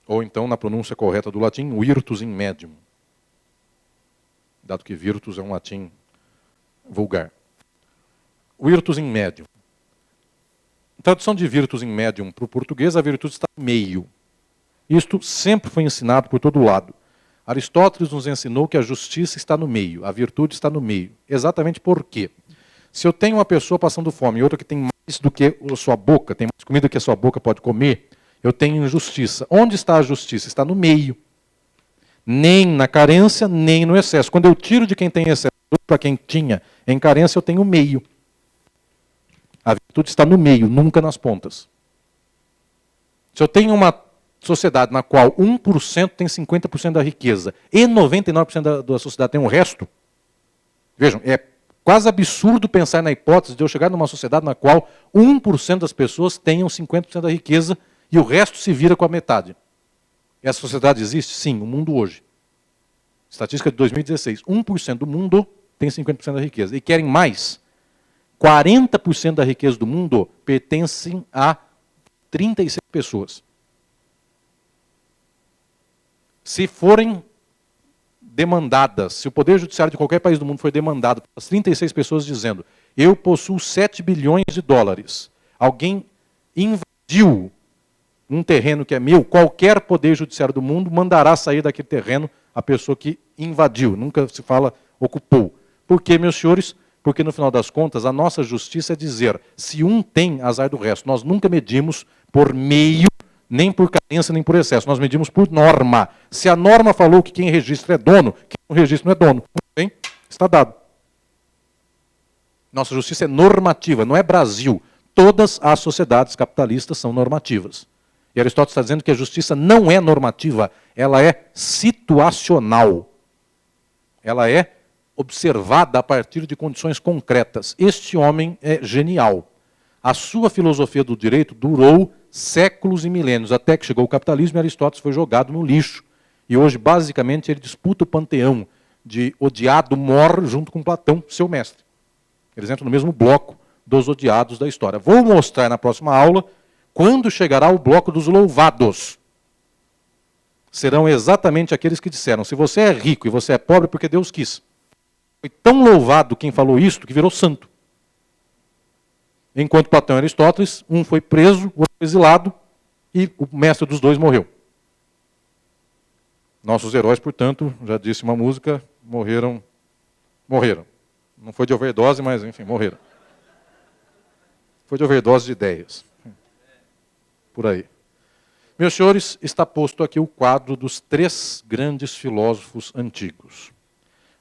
Ou então, na pronúncia correta do latim, virtus in medium. Dado que virtus é um latim vulgar. Virtus in medium. Tradução de virtus in medium para o português: a virtude está no meio. Isto sempre foi ensinado por todo lado. Aristóteles nos ensinou que a justiça está no meio, a virtude está no meio. Exatamente por quê? Se eu tenho uma pessoa passando fome e outra que tem mais do que a sua boca, tem mais comida que a sua boca pode comer, eu tenho injustiça. Onde está a justiça? Está no meio. Nem na carência, nem no excesso. Quando eu tiro de quem tem excesso para quem tinha em carência, eu tenho meio. A virtude está no meio, nunca nas pontas. Se eu tenho uma sociedade na qual 1% tem 50% da riqueza e 99% da sociedade tem o resto, vejam, é quase absurdo pensar na hipótese de eu chegar numa sociedade na qual 1% das pessoas tenham 50% da riqueza e o resto se vira com a metade. Essa sociedade existe? Sim, o mundo hoje. Estatística de 2016. 1% do mundo tem 50% da riqueza. E querem mais. 40% da riqueza do mundo pertencem a 36 pessoas. Se forem demandadas, se o Poder Judiciário de qualquer país do mundo for demandado pelas 36 pessoas dizendo: eu possuo 7 bilhões de dólares, alguém invadiu um terreno que é meu, qualquer Poder Judiciário do mundo mandará sair daquele terreno a pessoa que invadiu, nunca se fala ocupou. Por quê, meus senhores? Porque no final das contas a nossa justiça é dizer: se um tem, azar do resto. Nós nunca medimos por meio, nem por carência, nem por excesso. Nós medimos por norma. Se a norma falou que quem registra é dono, quem não registra não é dono. Muito bem, está dado. Nossa justiça é normativa, não é Brasil. Todas as sociedades capitalistas são normativas. E Aristóteles está dizendo que a justiça não é normativa, ela é situacional. Ela é observada a partir de condições concretas. Este homem é genial. A sua filosofia do direito durou séculos e milênios, até que chegou o capitalismo e Aristóteles foi jogado no lixo. E hoje, basicamente, ele disputa o panteão de odiado mor junto com Platão, seu mestre. Eles entram no mesmo bloco dos odiados da história. Vou mostrar na próxima aula quando chegará o bloco dos louvados. Serão exatamente aqueles que disseram: se você é rico e você é pobre, porque Deus quis. Foi tão louvado quem falou isto que virou santo. Enquanto Platão e Aristóteles, um foi preso, o outro foi exilado, e o mestre dos dois morreu. Nossos heróis, portanto, já disse uma música, morreram. Não foi de overdose, mas enfim, morreram. Foi de overdose de ideias. Por aí. Meus senhores, está posto aqui o quadro dos 3 grandes filósofos antigos.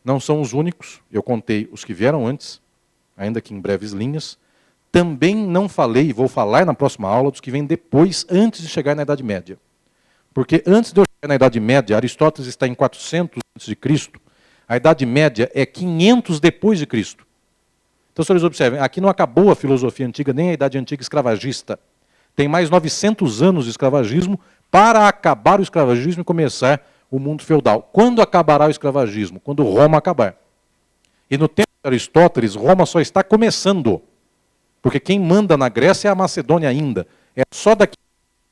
Não são os únicos, eu contei os que vieram antes, ainda que em breves linhas. Também não falei, e vou falar na próxima aula, dos que vêm depois, antes de chegar na Idade Média. Porque antes de eu chegar na Idade Média, Aristóteles está em 400 a.C., a Idade Média é 500 depois de Cristo. Então, senhores, observem, aqui não acabou a filosofia antiga, nem a Idade Antiga escravagista. Tem mais 900 anos de escravagismo para acabar o escravagismo e começar o mundo feudal. Quando acabará o escravagismo? Quando Roma acabar. E no tempo de Aristóteles, Roma só está começando. Porque quem manda na Grécia é a Macedônia ainda. É só daqui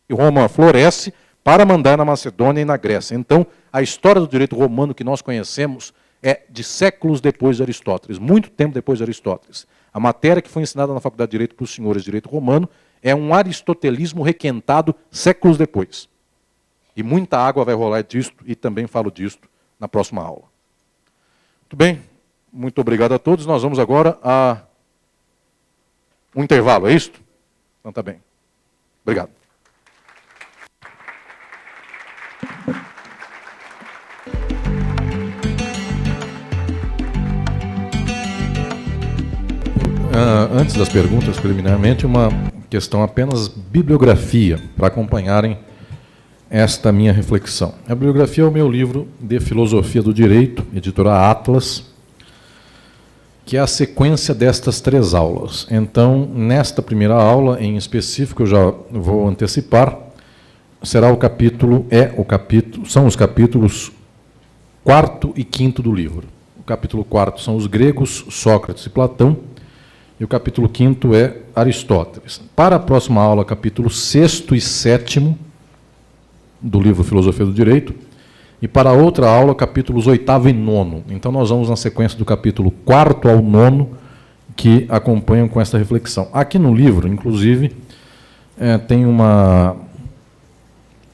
que Roma floresce para mandar na Macedônia e na Grécia. Então, a história do direito romano que nós conhecemos é de séculos depois de Aristóteles, muito tempo depois de Aristóteles. A matéria que foi ensinada na Faculdade de Direito para os senhores de Direito Romano É um aristotelismo requentado séculos depois. E muita água vai rolar disto, e também falo disto na próxima aula. Muito bem, muito obrigado a todos. Nós vamos agora a um intervalo, é isto? Então tá bem. Obrigado. Antes das perguntas, preliminarmente, uma questão apenas bibliografia, para acompanharem esta minha reflexão. A bibliografia é o meu livro de Filosofia do Direito, editora Atlas, que é a sequência destas 3 aulas. Então, nesta primeira aula, em específico, eu já vou antecipar, será são os capítulos 4º e 5º do livro. O capítulo 4 são os gregos, Sócrates e Platão, e o capítulo 5º é Aristóteles. Para a próxima aula, capítulo 6º e 7º do livro Filosofia do Direito, e para a outra aula, capítulos 8º e 9º. Então, nós vamos na sequência do capítulo 4º ao 9º, que acompanham com esta reflexão. Aqui no livro, inclusive, tem uma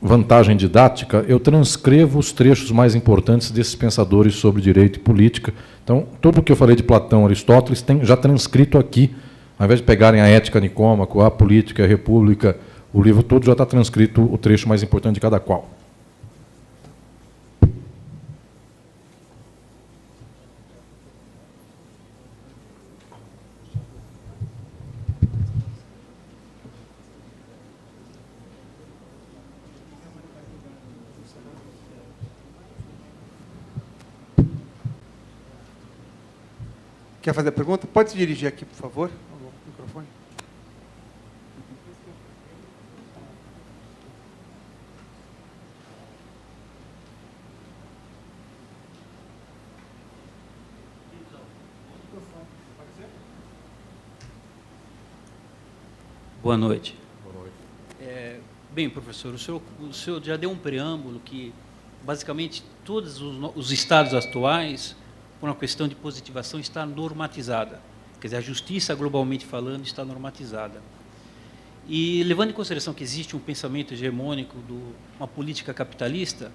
vantagem didática, eu transcrevo os trechos mais importantes desses pensadores sobre direito e política. Então, tudo o que eu falei de Platão e Aristóteles tem já transcrito aqui, ao invés de pegarem a Ética Nicômaco, a Política, a República, o livro todo já está transcrito o trecho mais importante de cada qual. Quer fazer a pergunta? Pode se dirigir aqui, por favor, ao microfone. Boa noite. Bem, professor, o senhor já deu um preâmbulo que, basicamente, todos os estados atuais, por uma questão de positivação, está normatizada. Quer dizer, a justiça, globalmente falando, está normatizada. E, levando em consideração que existe um pensamento hegemônico de uma política capitalista,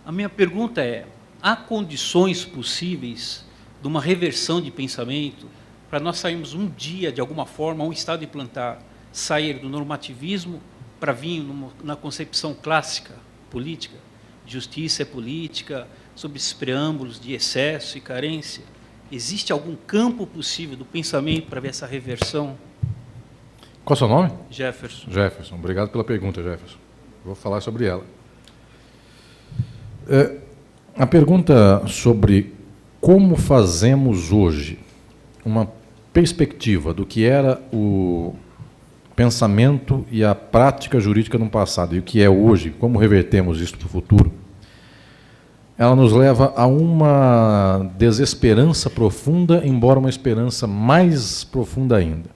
a minha pergunta é, há condições possíveis de uma reversão de pensamento para nós sairmos um dia, de alguma forma, um estado de plantar, sair do normativismo para vir na concepção clássica política? Justiça é política, sob esses preâmbulos de excesso e carência. Existe algum campo possível do pensamento para ver essa reversão? Qual é o seu nome? Jefferson. Jefferson, obrigado pela pergunta, Jefferson. Vou falar sobre ela. A pergunta sobre como fazemos hoje uma perspectiva do que era o pensamento e a prática jurídica no passado e o que é hoje, como revertemos isso para o futuro, ela nos leva a uma desesperança profunda, embora uma esperança mais profunda ainda.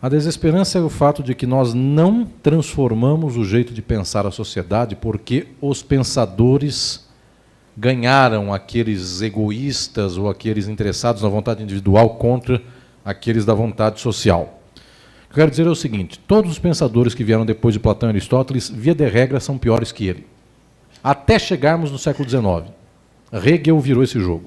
A desesperança é o fato de que nós não transformamos o jeito de pensar a sociedade porque os pensadores ganharam aqueles egoístas ou aqueles interessados na vontade individual contra aqueles da vontade social. O que eu quero dizer é o seguinte, todos os pensadores que vieram depois de Platão e Aristóteles, via de regra, são piores que ele. Até chegarmos no século XIX. Hegel virou esse jogo.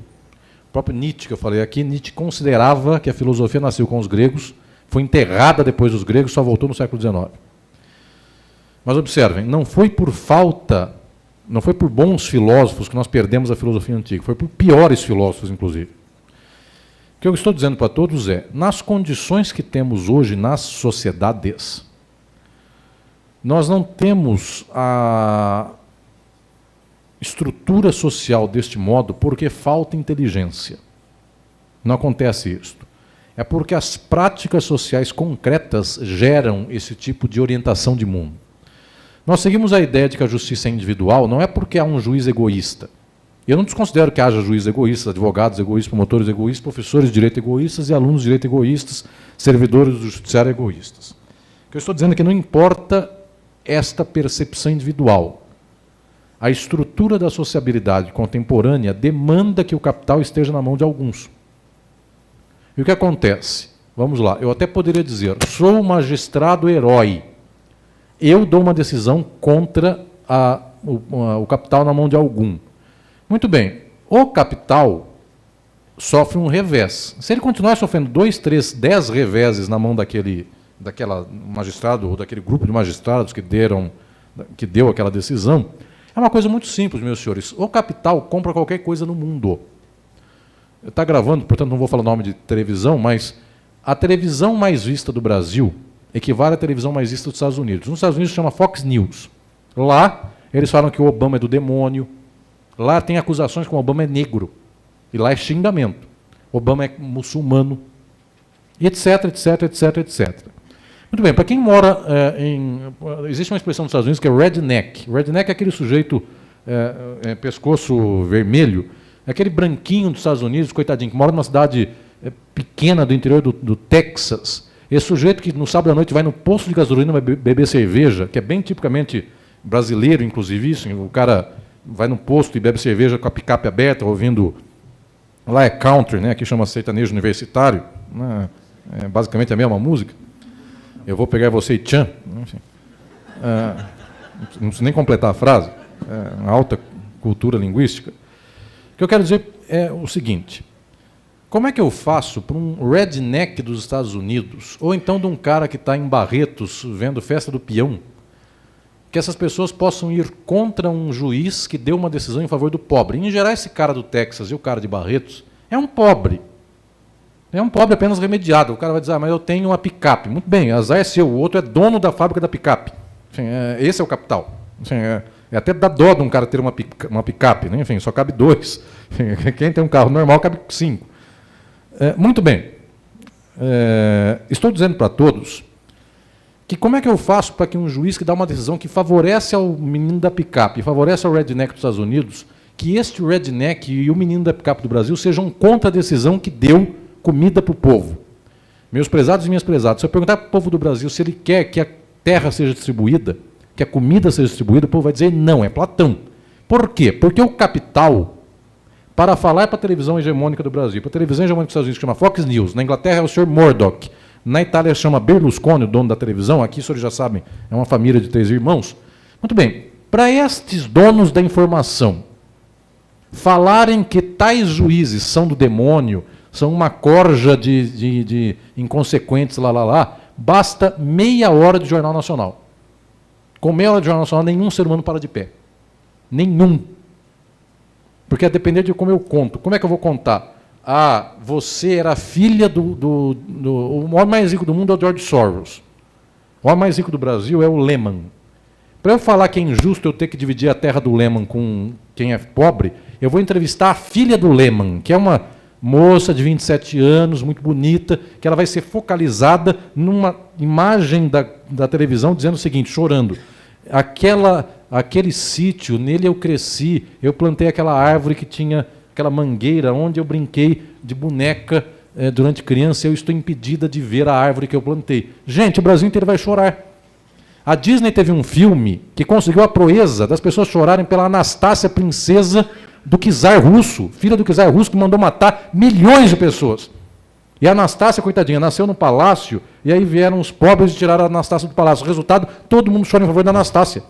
O próprio Nietzsche, que eu falei aqui, Nietzsche considerava que a filosofia nasceu com os gregos, foi enterrada depois dos gregos, só voltou no século XIX. Mas observem, não foi por bons filósofos que nós perdemos a filosofia antiga, foi por piores filósofos, inclusive. O que eu estou dizendo para todos é, nas condições que temos hoje nas sociedades, nós não temos a estrutura social deste modo porque falta inteligência. Não acontece isso. É porque as práticas sociais concretas geram esse tipo de orientação de mundo. Nós seguimos a ideia de que a justiça é individual, não é porque há um juiz egoísta. Eu não desconsidero que haja juízes egoístas, advogados egoístas, promotores egoístas, professores de direito egoístas e alunos de direito egoístas, servidores do judiciário egoístas. O que eu estou dizendo é que não importa esta percepção individual. A estrutura da sociabilidade contemporânea demanda que o capital esteja na mão de alguns. E o que acontece? Vamos lá, eu até poderia dizer, sou magistrado herói. Eu dou uma decisão contra o capital na mão de algum. Muito bem, o capital sofre um revés. Se ele continuar sofrendo 2, 3, 10 reveses na mão daquela magistrado ou daquele grupo de magistrados que deu aquela decisão, é uma coisa muito simples, meus senhores. O capital compra qualquer coisa no mundo. Está gravando, portanto não vou falar o nome de televisão, mas a televisão mais vista do Brasil equivale à televisão mais vista dos Estados Unidos. Nos Estados Unidos se chama Fox News. Lá, eles falam que o Obama é do demônio. Lá tem acusações que o Obama é negro. E lá é xingamento. Obama é muçulmano. E etc, etc, etc, etc. Muito bem, para quem mora existe uma expressão nos Estados Unidos que é redneck. Redneck é aquele sujeito pescoço vermelho, é aquele branquinho dos Estados Unidos, coitadinho, que mora numa cidade pequena do interior do Texas. Esse sujeito que no sábado à noite vai no posto de gasolina beber cerveja, que é bem tipicamente brasileiro, inclusive isso, o cara vai no posto e bebe cerveja com a picape aberta, ouvindo, lá é country, né, aqui chama sertanejo universitário, né, é basicamente a mesma música. Eu vou pegar você e tchan. Enfim. Não preciso nem completar a frase. Uma alta cultura linguística. O que eu quero dizer é o seguinte. Como é que eu faço para um redneck dos Estados Unidos, ou então de um cara que está em Barretos, vendo Festa do Peão, que essas pessoas possam ir contra um juiz que deu uma decisão em favor do pobre? Em geral, esse cara do Texas e o cara de Barretos é um pobre. É um pobre apenas remediado. O cara vai dizer, mas eu tenho uma picape. Muito bem, azar é seu. O outro é dono da fábrica da picape. Enfim, esse é o capital. Enfim, até dá dó de um cara ter uma picape. Né? Enfim, só cabe 2. Enfim, quem tem um carro normal cabe 5. Muito bem. Estou dizendo para todos que como é que eu faço para que um juiz que dá uma decisão que favorece ao menino da picape, favorece ao redneck dos Estados Unidos, que este redneck e o menino da picape do Brasil sejam contra a decisão que deu comida para o povo. Meus prezados e minhas prezadas, se eu perguntar para o povo do Brasil se ele quer que a terra seja distribuída, que a comida seja distribuída, o povo vai dizer não, é Platão. Por quê? Porque o capital, para falar para a televisão hegemônica do Brasil, para a televisão hegemônica dos Estados Unidos, que chama Fox News, na Inglaterra é o Sr. Murdoch, na Itália chama Berlusconi, o dono da televisão, aqui, os senhores já sabem, é uma família de 3 irmãos. Muito bem, para estes donos da informação falarem que tais juízes são do demônio, são uma corja de inconsequentes, basta meia hora de Jornal Nacional. Com meia hora de Jornal Nacional, nenhum ser humano para de pé. Nenhum. Porque a depender de como eu conto. Como é que eu vou contar? Você era filha o homem mais rico do mundo é o George Soros. O homem mais rico do Brasil é o Lehman. Para eu falar que é injusto eu ter que dividir a terra do Lehman com quem é pobre, eu vou entrevistar a filha do Lehman, que é uma moça de 27 anos, muito bonita, que ela vai ser focalizada numa imagem da televisão dizendo o seguinte, chorando, aquele sítio, nele eu cresci, eu plantei aquela árvore que tinha aquela mangueira, onde eu brinquei de boneca durante criança, eu estou impedida de ver a árvore que eu plantei. Gente, o Brasil inteiro vai chorar. A Disney teve um filme que conseguiu a proeza das pessoas chorarem pela Anastácia, princesa do czar russo, filha do czar russo, que mandou matar milhões de pessoas. E a Anastácia, coitadinha, nasceu no palácio, e aí vieram os pobres e tiraram a Anastácia do palácio. O resultado, todo mundo chora em favor da Anastácia.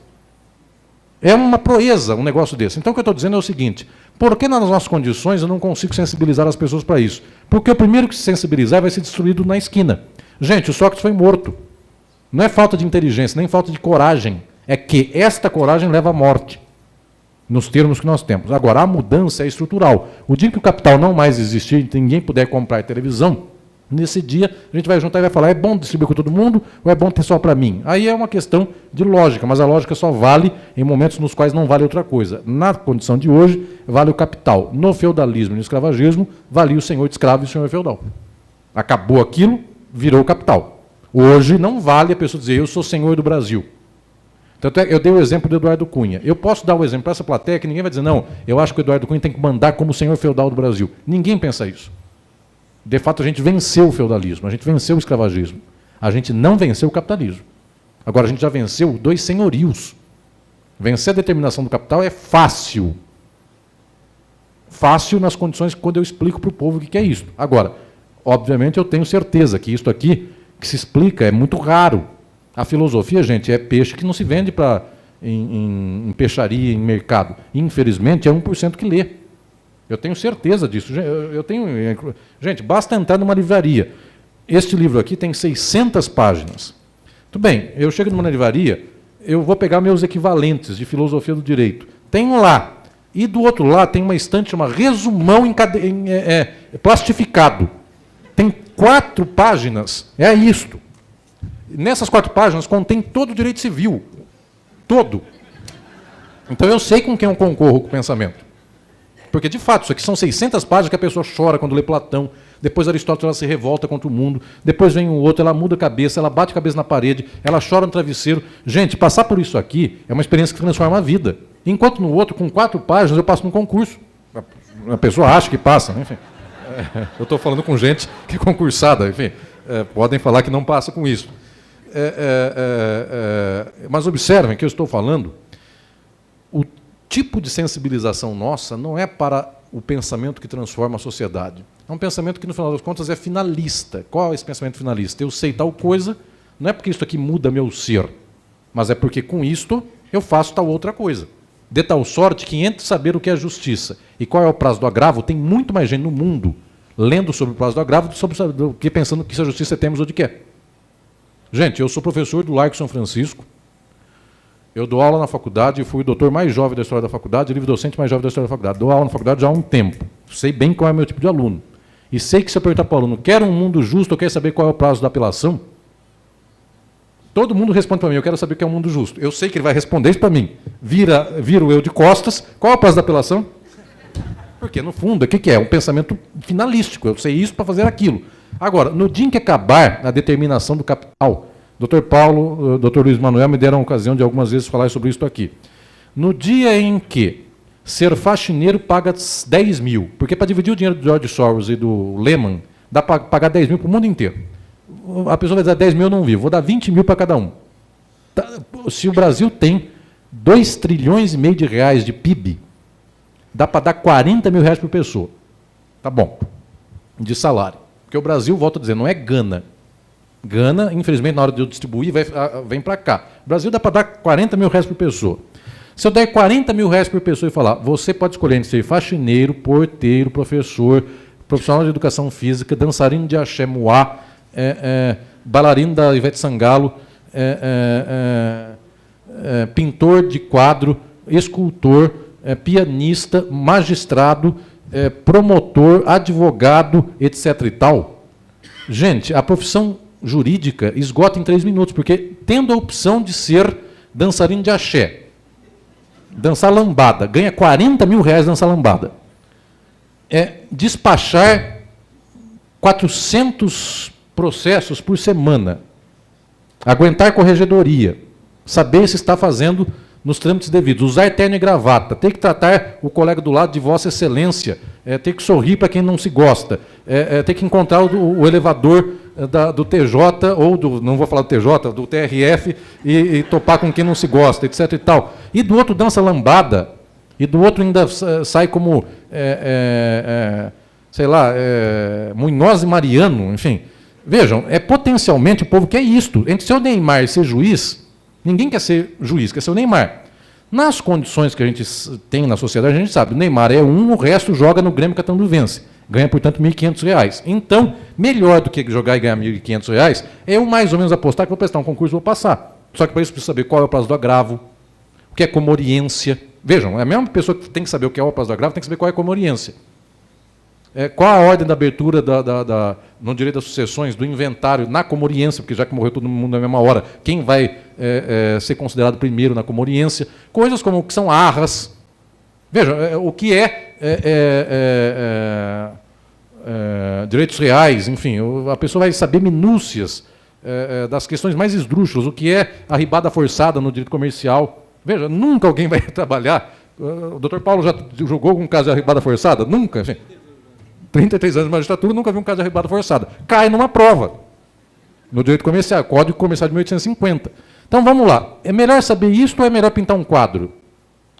É uma proeza um negócio desse. Então o que eu estou dizendo é o seguinte, por que nas nossas condições eu não consigo sensibilizar as pessoas para isso? Porque o primeiro que se sensibilizar vai ser destruído na esquina. Gente, o Sócrates foi morto. Não é falta de inteligência, nem falta de coragem. É que esta coragem leva à morte. Nos termos que nós temos. Agora, a mudança é estrutural. O dia que o capital não mais existir e ninguém puder comprar televisão, nesse dia a gente vai juntar e vai falar, é bom distribuir com todo mundo ou é bom ter só para mim? Aí é uma questão de lógica, mas a lógica só vale em momentos nos quais não vale outra coisa. Na condição de hoje, vale o capital. No feudalismo e no escravagismo, valia o senhor de escravo e o senhor feudal. Acabou aquilo, virou o capital. Hoje não vale a pessoa dizer, eu sou senhor do Brasil. Tanto é, eu dei o exemplo do Eduardo Cunha. Eu posso dar o exemplo para essa plateia que ninguém vai dizer, não, eu acho que o Eduardo Cunha tem que mandar como senhor feudal do Brasil. Ninguém pensa isso. De fato, a gente venceu o feudalismo, a gente venceu o escravagismo. A gente não venceu o capitalismo. Agora, a gente já venceu 2 senhorios. Vencer a determinação do capital é fácil. Fácil nas condições quando eu explico para o povo o que é isso. Agora, obviamente, eu tenho certeza que isso aqui que se explica é muito raro. A filosofia, gente, é peixe que não se vende em peixaria, em mercado. Infelizmente, é 1% que lê. Eu tenho certeza disso. Gente, basta entrar numa livraria. Este livro aqui tem 600 páginas. Tudo bem, eu chego numa livraria, eu vou pegar meus equivalentes de filosofia do direito. Tenho lá. E do outro lado tem uma estante chamada Resumão plastificado. Tem 4 páginas. É isto. Nessas 4 páginas contém todo o direito civil. Todo. Então eu sei com quem eu concorro com o pensamento. Porque, de fato, isso aqui são 600 páginas que a pessoa chora quando lê Platão, depois Aristóteles ela se revolta contra o mundo, depois vem o outro, ela muda a cabeça, ela bate a cabeça na parede, ela chora no travesseiro. Gente, passar por isso aqui é uma experiência que transforma a vida. Enquanto no outro, com 4 páginas, eu passo num concurso. A pessoa acha que passa, enfim. Eu estou falando com gente que é concursada, enfim. Podem falar que não passa com isso. Mas observem que eu estou falando, o tipo de sensibilização nossa não é para o pensamento que transforma a sociedade. É um pensamento que, no final das contas, é finalista. Qual é esse pensamento finalista? Eu sei tal coisa, não é porque isso aqui muda meu ser, mas é porque com isto eu faço tal outra coisa. De tal sorte que, entre saber o que é justiça e qual é o prazo do agravo, tem muito mais gente no mundo lendo sobre o prazo do agravo do que pensando que se a justiça é temos ou de quê. Gente, eu sou professor do Largo São Francisco, eu dou aula na faculdade, fui o doutor mais jovem da história da faculdade, livre docente mais jovem da história da faculdade. Dou aula na faculdade já há um tempo. Sei bem qual é o meu tipo de aluno. E sei que se eu perguntar para o aluno, quer um mundo justo ou quer saber qual é o prazo da apelação? Todo mundo responde para mim, eu quero saber o que é um mundo justo. Eu sei que ele vai responder isso para mim. Viro eu de costas, qual é o prazo da apelação? Porque, no fundo, o que é? Um pensamento finalístico. Eu sei isso para fazer aquilo. Agora, no dia em que acabar a determinação do capital, Dr. Paulo, Dr. Luiz Manuel me deram a ocasião de algumas vezes falar sobre isso aqui. No dia em que ser faxineiro paga 10 mil, porque para dividir o dinheiro do George Soros e do Lehman, dá para pagar 10 mil para o mundo inteiro. A pessoa vai dizer 10 mil eu não vivo, vou dar 20 mil para cada um. Se o Brasil tem 2,5 trilhões de reais de PIB, dá para dar 40 mil reais por pessoa. Tá bom. De salário. Porque o Brasil, volto a dizer, não é Gana. Gana, infelizmente, na hora de eu distribuir, vem para cá. O Brasil dá para dar 40 mil reais por pessoa. Se eu der 40 mil reais por pessoa e falar, você pode escolher entre ser faxineiro, porteiro, professor, profissional de educação física, dançarino de axé muá, bailarino da Ivete Sangalo, pintor de quadro, escultor, pianista, magistrado, promotor, advogado, etc. e tal. Gente, a profissão jurídica esgota em 3 minutos, porque tendo a opção de ser dançarino de axé, dançar lambada, ganha 40 mil reais dançar lambada. Despachar 400 processos por semana, aguentar corregedoria, saber se está fazendo nos trâmites devidos, usar terno e gravata, ter que tratar o colega do lado de Vossa Excelência, ter que sorrir para quem não se gosta, ter que encontrar o elevador do TJ, ou não vou falar do TJ, do TRF, e topar com quem não se gosta, etc. e tal. E do outro dança lambada, e do outro ainda sai como, sei lá, Munhoz e Mariano, enfim. Vejam, potencialmente o povo quer isto. Entre ser o Neymar e ser juiz, ninguém quer ser juiz, quer ser o Neymar. Nas condições que a gente tem na sociedade, a gente sabe, o Neymar é um, o resto joga no Grêmio Catanduvense. Ganha, portanto, R$ 1.500. Então, melhor do que jogar e ganhar R$ 1.500, eu mais ou menos apostar que vou prestar um concurso e vou passar. Só que para isso precisa saber qual é o prazo do agravo, o que é comoriência. Vejam, a mesma pessoa que tem que saber o que é o prazo do agravo tem que saber qual é a comoriência. Qual a ordem da abertura no direito das sucessões, do inventário, na comoriência, porque já que morreu todo mundo na mesma hora, quem vai ser considerado primeiro na comoriência? Coisas como o que são arras. Vejam, o que direitos reais, enfim, a pessoa vai saber minúcias das questões mais esdrúxulas, o que é arribada forçada no direito comercial. Veja, nunca alguém vai trabalhar. O doutor Paulo já julgou algum caso de arribada forçada? Nunca, enfim. 33 anos de magistratura, nunca vi um caso de arribada forçada. Cai numa prova. No direito comercial, Código Comercial de 1850. Então, vamos lá. É melhor saber isso ou é melhor pintar um quadro?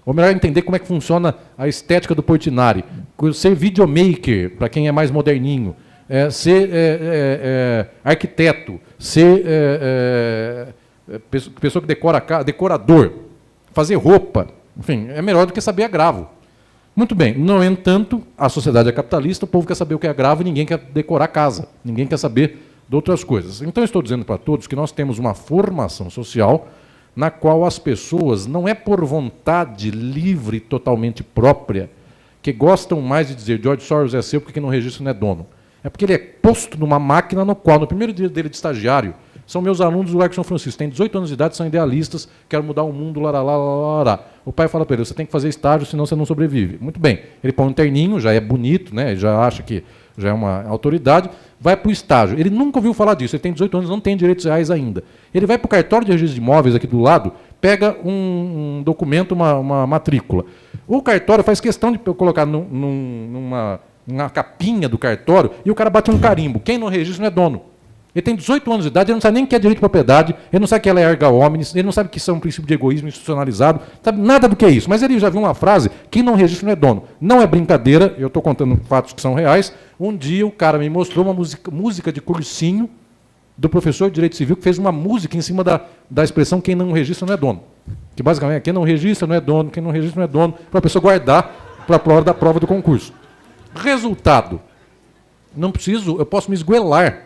Ou melhor entender como é que funciona a estética do Portinari? Ser videomaker, para quem é mais moderninho. ser arquiteto, ser pessoa que decora casa, decorador, fazer roupa, enfim, é melhor do que saber agravo. Muito bem, no entanto, a sociedade é capitalista, o povo quer saber o que é agravo e ninguém quer decorar casa, ninguém quer saber de outras coisas. Então, estou dizendo para todos que nós temos uma formação social na qual as pessoas, não é por vontade livre, totalmente própria, que gostam mais de dizer George Soros é seu porque no registro não é dono. É porque ele é posto numa máquina no qual, no primeiro dia dele de estagiário, são meus alunos do Largo São Francisco, têm 18 anos de idade, são idealistas, querem mudar o mundo, larará. O pai fala para ele, você tem que fazer estágio, senão você não sobrevive. Muito bem, ele põe um terninho, já é bonito, né? Já acha que já é uma autoridade, vai para o estágio. Ele nunca ouviu falar disso, ele tem 18 anos, não tem direitos reais ainda. Ele vai para o cartório de registro de imóveis aqui do lado, pega um documento, uma matrícula. O cartório faz questão de colocar numa capinha do cartório e o cara bate um carimbo. Quem não registra não é dono. Ele tem 18 anos de idade, ele não sabe nem o que é direito de propriedade, ele não sabe que ela é erga omnes, ele não sabe que isso é um princípio de egoísmo institucionalizado, sabe nada do que é isso. Mas ele já viu uma frase, quem não registra não é dono. Não é brincadeira, eu estou contando fatos que são reais. Um dia o cara me mostrou uma música de cursinho do professor de Direito Civil, que fez uma música em cima da expressão quem não registra não é dono. Que basicamente é quem não registra não é dono, quem não registra não é dono, para a pessoa guardar para a hora da prova do concurso. Resultado, não preciso, eu posso me esguelar.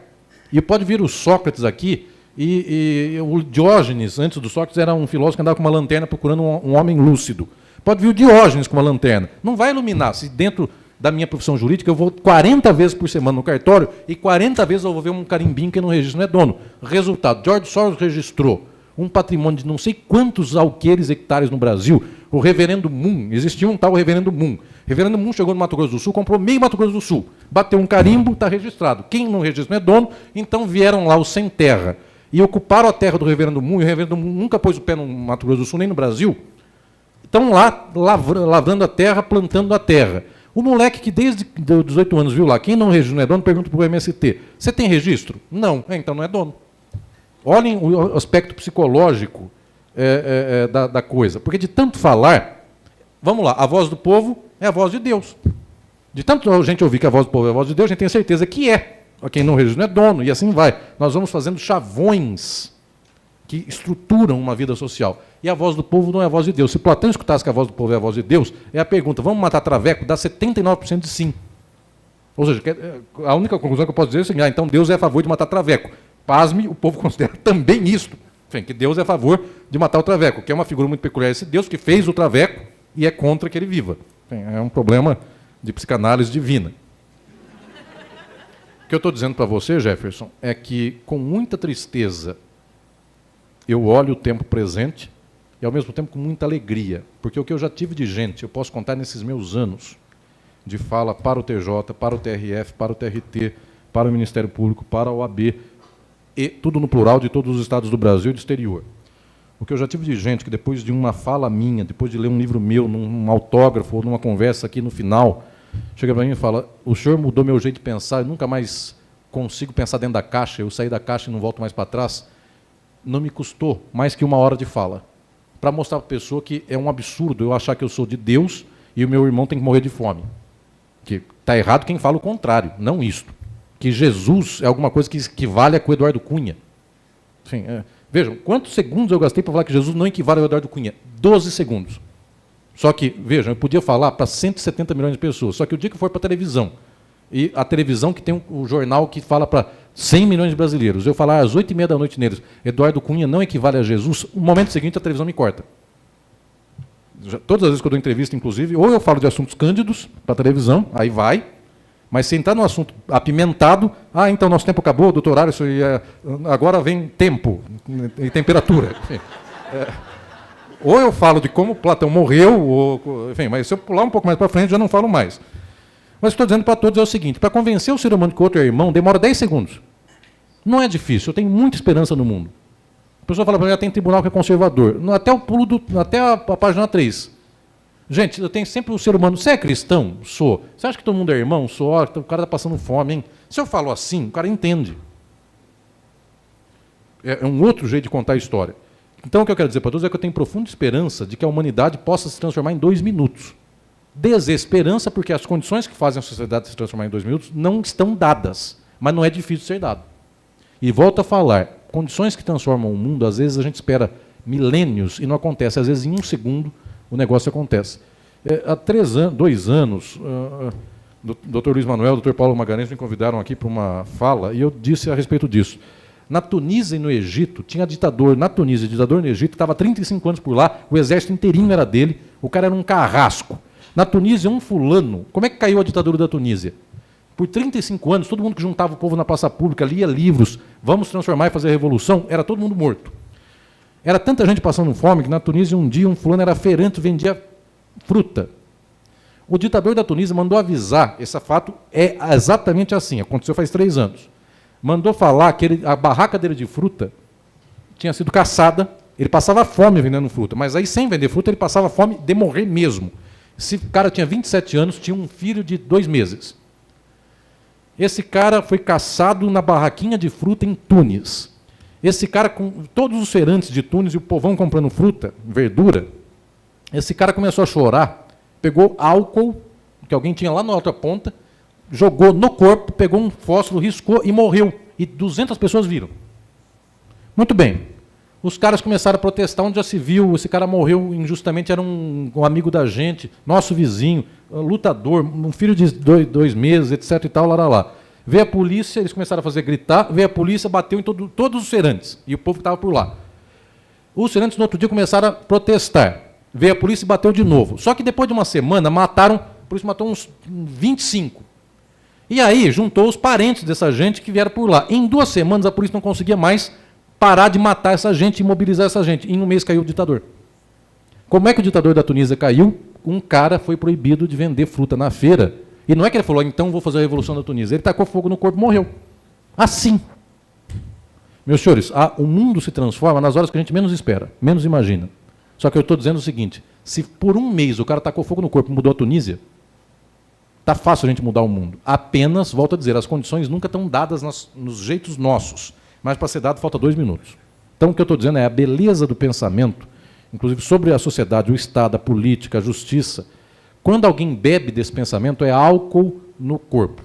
E pode vir o Sócrates aqui, e o Diógenes, antes do Sócrates, era um filósofo que andava com uma lanterna procurando um homem lúcido. Pode vir o Diógenes com uma lanterna. Não vai iluminar. Se dentro da minha profissão jurídica eu vou 40 vezes por semana no cartório e 40 vezes eu vou ver um carimbinho que não registra, não é dono. Resultado, George Soros registrou um patrimônio de não sei quantos alqueires hectares no Brasil. O reverendo Moon, existia um tal reverendo Moon. O reverendo Moon chegou no Mato Grosso do Sul, comprou meio Mato Grosso do Sul, bateu um carimbo, está registrado. Quem não registra não é dono, então vieram lá os sem terra e ocuparam a terra do reverendo Moon, e o reverendo Moon nunca pôs o pé no Mato Grosso do Sul, nem no Brasil. Estão lá lavrando a terra, plantando a terra. O moleque que desde 18 anos viu lá, quem não registra não é dono, pergunta para o MST, você tem registro? Não, então não é dono. Olhem o aspecto psicológico da coisa. Porque de tanto falar, vamos lá, a voz do povo é a voz de Deus. De tanto a gente ouvir que a voz do povo é a voz de Deus, a gente tem certeza que é. Quem não registra não é dono, e assim vai. Nós vamos fazendo chavões que estruturam uma vida social. E a voz do povo não é a voz de Deus. Se Platão escutasse que a voz do povo é a voz de Deus, é a pergunta, vamos matar Traveco? Dá 79% de sim. Ou seja, a única conclusão que eu posso dizer é o seguinte, então Deus é a favor de matar Traveco. Pasme, o povo considera também isto, enfim, que Deus é a favor de matar o Traveco, que é uma figura muito peculiar, esse Deus que fez o Traveco e é contra que ele viva. Enfim, é um problema de psicanálise divina. O que eu estou dizendo para você, Jefferson, é que com muita tristeza eu olho o tempo presente e ao mesmo tempo com muita alegria, porque o que eu já tive de gente, eu posso contar nesses meus anos de fala para o TJ, para o TRF, para o TRT, para o Ministério Público, para a OAB, e tudo no plural de todos os estados do Brasil e do exterior. O que eu já tive de gente que depois de uma fala minha, depois de ler um livro meu, num autógrafo ou numa conversa aqui no final, chega para mim e fala, o senhor mudou meu jeito de pensar, eu nunca mais consigo pensar dentro da caixa, eu saí da caixa e não volto mais para trás. Não me custou mais que 1 hora de fala, para mostrar para a pessoa que é um absurdo eu achar que eu sou de Deus e o meu irmão tem que morrer de fome. Que está errado quem fala o contrário, não isto. Que Jesus é alguma coisa que equivale a com o Eduardo Cunha. Enfim, vejam, quantos segundos eu gastei para falar que Jesus não equivale ao Eduardo Cunha? 12 segundos. Só que, vejam, eu podia falar para 170 milhões de pessoas, só que o dia que eu for para a televisão, e a televisão que tem o jornal que fala para 100 milhões de brasileiros, eu falar às 8h30 da noite neles, Eduardo Cunha não equivale a Jesus, no momento seguinte a televisão me corta. Todas as vezes que eu dou entrevista, inclusive, ou eu falo de assuntos cândidos para a televisão, aí vai, mas se entrar num assunto apimentado, então nosso tempo acabou, doutor Alisson, agora vem tempo e temperatura. Enfim, ou eu falo de como Platão morreu, enfim, mas se eu pular um pouco mais para frente, já não falo mais. Mas estou dizendo para todos é o seguinte, para convencer o ser humano que o outro é irmão, demora 10 segundos. Não é difícil, eu tenho muita esperança no mundo. A pessoa fala para mim, tem tribunal que é conservador. Até o pulo até a página 3. Gente, eu tenho sempre o ser humano. Você é cristão? Sou. Você acha que todo mundo é irmão? Sou. O cara está passando fome, hein? Se eu falo assim, o cara entende. É um outro jeito de contar a história. Então, o que eu quero dizer para todos é que eu tenho profunda esperança de que a humanidade possa se transformar em 2 minutos. Desesperança, porque as condições que fazem a sociedade se transformar em 2 minutos não estão dadas, mas não é difícil ser dado. E volto a falar, condições que transformam o mundo, às vezes a gente espera milênios e não acontece, às vezes em 1 segundo o negócio acontece. Há 2 anos, o Dr. Luiz Manuel e o Dr. Paulo Magalhães me convidaram aqui para uma fala, e eu disse a respeito disso. Na Tunísia e no Egito, tinha ditador na Tunísia, ditador no Egito, estava 35 anos por lá, o exército inteirinho era dele, o cara era um carrasco. Na Tunísia, um fulano, como é que caiu a ditadura da Tunísia? Por 35 anos, todo mundo que juntava o povo na praça pública, lia livros, vamos transformar e fazer a revolução, era todo mundo morto. Era tanta gente passando fome que na Tunísia, um dia, um fulano era feirante, vendia fruta. O ditador da Tunísia mandou avisar, esse fato é exatamente assim, aconteceu faz 3 anos. Mandou falar que a barraca dele de fruta tinha sido caçada, ele passava fome vendendo fruta, mas aí sem vender fruta ele passava fome de morrer mesmo. Esse cara tinha 27 anos, tinha um filho de 2 meses. Esse cara foi caçado na barraquinha de fruta em Tunis. Esse cara, com todos os feirantes de Tunis e o povão comprando fruta, verdura, esse cara começou a chorar, pegou álcool, que alguém tinha lá na outra ponta, jogou no corpo, pegou um fósforo, riscou e morreu. E 200 pessoas viram. Muito bem. Os caras começaram a protestar, onde já se viu, esse cara morreu injustamente, era um amigo da gente, nosso vizinho, lutador, um filho de 2 meses, etc. e tal, lá. Veio a polícia, eles começaram a fazer gritar, veio a polícia, bateu em todos os feirantes, e o povo que estava por lá. Os feirantes, no outro dia, começaram a protestar. Veio a polícia e bateu de novo. Só que depois de uma semana, a polícia matou uns 25. E aí, juntou os parentes dessa gente que vieram por lá. Em 2 semanas, a polícia não conseguia mais parar de matar essa gente e mobilizar essa gente. Em 1 mês caiu o ditador. Como é que o ditador da Tunísia caiu? Um cara foi proibido de vender fruta na feira. E não é que ele falou, então vou fazer a revolução da Tunísia. Ele tacou fogo no corpo e morreu. Assim. Meus senhores, o mundo se transforma nas horas que a gente menos espera, menos imagina. Só que eu estou dizendo o seguinte, se por 1 mês o cara tacou fogo no corpo e mudou a Tunísia, está fácil a gente mudar o mundo. Apenas, volto a dizer, as condições nunca estão dadas nos jeitos nossos. Mas para ser dado falta 2 minutos. Então o que eu estou dizendo é a beleza do pensamento, inclusive sobre a sociedade, o Estado, a política, a justiça. Quando alguém bebe desse pensamento, é álcool no corpo.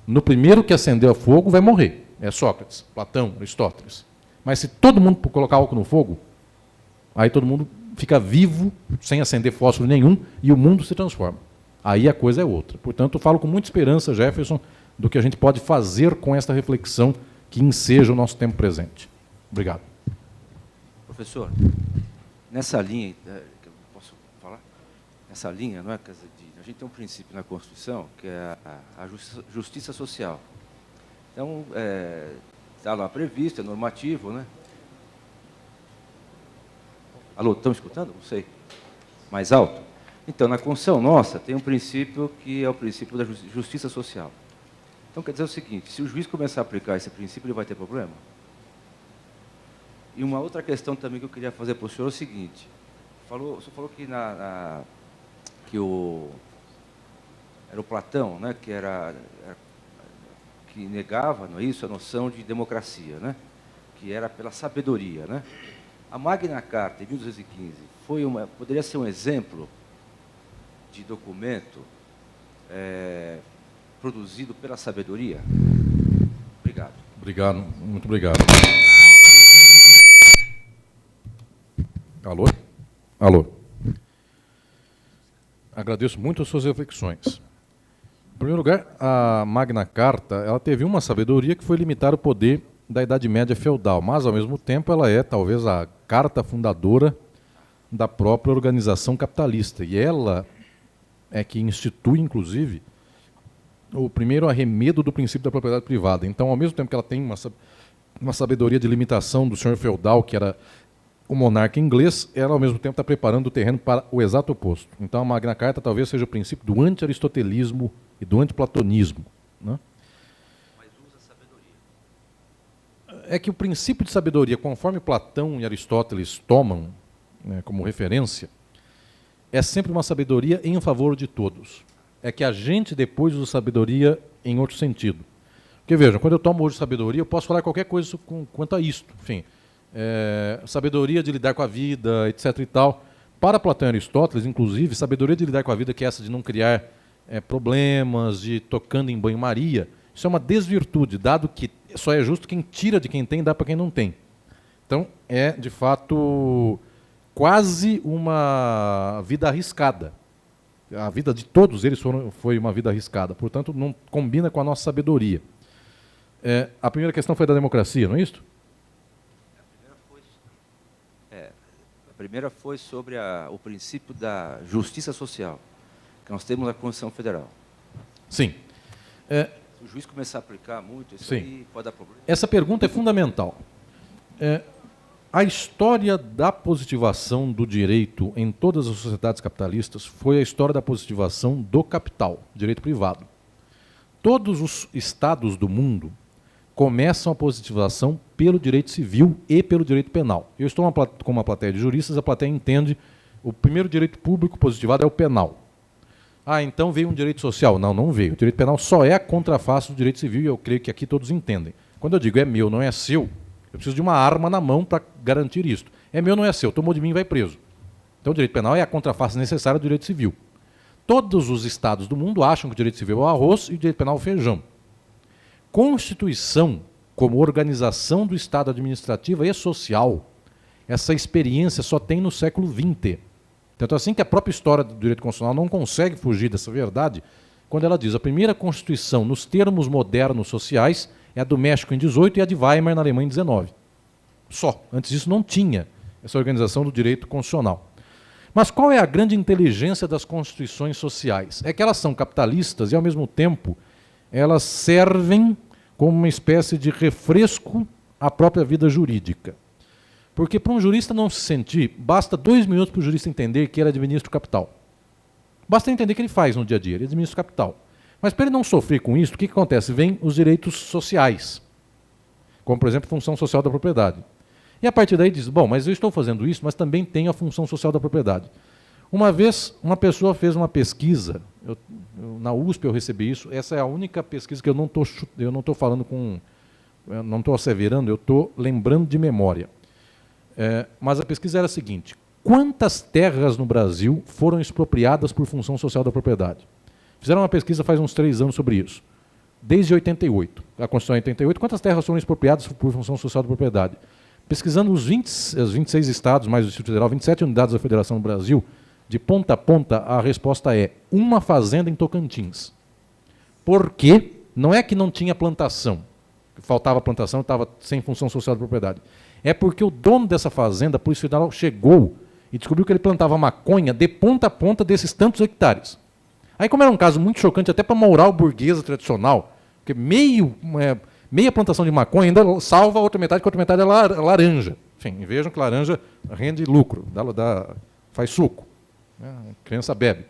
No primeiro que acendeu a fogo, vai morrer. É Sócrates, Platão, Aristóteles. Mas se todo mundo colocar álcool no fogo, aí todo mundo fica vivo, sem acender fósforo nenhum, e o mundo se transforma. Aí a coisa é outra. Portanto, eu falo com muita esperança, Jefferson, do que a gente pode fazer com esta reflexão que enseja o nosso tempo presente. Obrigado. Professor, nessa linha, que eu posso falar? Nessa linha, não é? A gente tem um princípio na Constituição, que é a justiça social. Então, está lá previsto, é normativo, né? Alô, estão escutando? Não sei. Mais alto? Então, na Constituição nossa, tem um princípio que é o princípio da justiça social. Então, quer dizer o seguinte, se o juiz começar a aplicar esse princípio, ele vai ter problema? E uma outra questão também que eu queria fazer para o senhor é o seguinte, o senhor falou que, era o Platão, né, que negava, não é isso, a noção de democracia, né, que era pela sabedoria. Né? A Magna Carta, em 1215, poderia ser um exemplo de documento produzido pela sabedoria? Obrigado. Obrigado, muito obrigado. Alô? Alô. Agradeço muito as suas reflexões. Em primeiro lugar, a Magna Carta, ela teve uma sabedoria que foi limitar o poder da Idade Média feudal, mas, ao mesmo tempo, ela é, talvez, a carta fundadora da própria organização capitalista. E ela é que institui, inclusive, o primeiro arremedo do princípio da propriedade privada. Então, ao mesmo tempo que ela tem uma sabedoria de limitação do senhor feudal, que era o monarca inglês, ela, ao mesmo tempo, está preparando o terreno para o exato oposto. Então, a Magna Carta talvez seja o princípio do anti-aristotelismo e do anti-platonismo. Né? Mas usa sabedoria. É que o princípio de sabedoria, conforme Platão e Aristóteles tomam, né, como referência, é sempre uma sabedoria em favor de todos. É que a gente depois usa sabedoria em outro sentido. Porque, vejam, quando eu tomo hoje sabedoria, eu posso falar qualquer coisa quanto a isto. Enfim, sabedoria de lidar com a vida, etc. e tal. Para Platão e Aristóteles, inclusive, sabedoria de lidar com a vida, que é essa de não criar problemas, de tocando em banho-maria, isso é uma desvirtude, dado que só é justo quem tira de quem tem e dá para quem não tem. Então, é, de fato, quase uma vida arriscada. A vida de todos eles foi uma vida arriscada. Portanto, não combina com a nossa sabedoria. A primeira questão foi da democracia, não é isso? A primeira foi sobre o princípio da justiça social, que nós temos na Constituição Federal. Sim. Se o juiz começar a aplicar muito, isso Sim. aí pode dar problema. Essa pergunta é fundamental. A história da positivação do direito em todas as sociedades capitalistas foi a história da positivação do capital, direito privado. Todos os estados do mundo começam a positivação pelo direito civil e pelo direito penal. Eu estou com uma plateia de juristas, a plateia entende o primeiro direito público positivado é o penal. Então veio um direito social. Não, não veio. O direito penal só é a contraface do direito civil e eu creio que aqui todos entendem. Quando eu digo é meu, não é seu, eu preciso de uma arma na mão para garantir isso. É meu, não é seu. Tomou de mim, vai preso. Então o direito penal é a contraface necessária do direito civil. Todos os estados do mundo acham que o direito civil é o arroz e o direito penal é o feijão. Constituição, como organização do Estado administrativa e social, essa experiência só tem no século XX. Tanto assim que a própria história do direito constitucional não consegue fugir dessa verdade, quando ela diz a primeira Constituição, nos termos modernos sociais, é a do México em 18 e a de Weimar na Alemanha em 19. Só. Antes disso não tinha essa organização do direito constitucional. Mas qual é a grande inteligência das constituições sociais? É que elas são capitalistas e, ao mesmo tempo, elas servem como uma espécie de refresco à própria vida jurídica. Porque para um jurista não se sentir, basta 2 minutos para o jurista entender que ele administra o capital. Basta entender o que ele faz no dia a dia, ele administra o capital. Mas para ele não sofrer com isso, o que acontece? Vem os direitos sociais, como, por exemplo, a função social da propriedade. E a partir daí diz, bom, mas eu estou fazendo isso, mas também tenho a função social da propriedade. Uma vez, uma pessoa fez uma pesquisa, na USP eu recebi isso, essa é a única pesquisa que eu não estou falando com, eu não estou asseverando, eu estou lembrando de memória. Mas a pesquisa era a seguinte, quantas terras no Brasil foram expropriadas por função social da propriedade? Fizeram uma pesquisa faz uns 3 anos sobre isso. Desde 88, a Constituição é 88, quantas terras foram expropriadas por função social da propriedade? Pesquisando os 26 estados, mais o Distrito Federal, 27 unidades da Federação no Brasil, de ponta a ponta, a resposta é uma fazenda em Tocantins. Por quê? Não é que não tinha plantação, que faltava plantação, estava sem função social da propriedade. É porque o dono dessa fazenda, a Polícia Federal, chegou e descobriu que ele plantava maconha de ponta a ponta desses tantos hectares. Aí, como era um caso muito chocante, até para a moral burguesa tradicional, porque meia plantação de maconha ainda salva a outra metade, que a outra metade é laranja. Enfim, vejam que laranja rende lucro, faz suco. A criança bebe.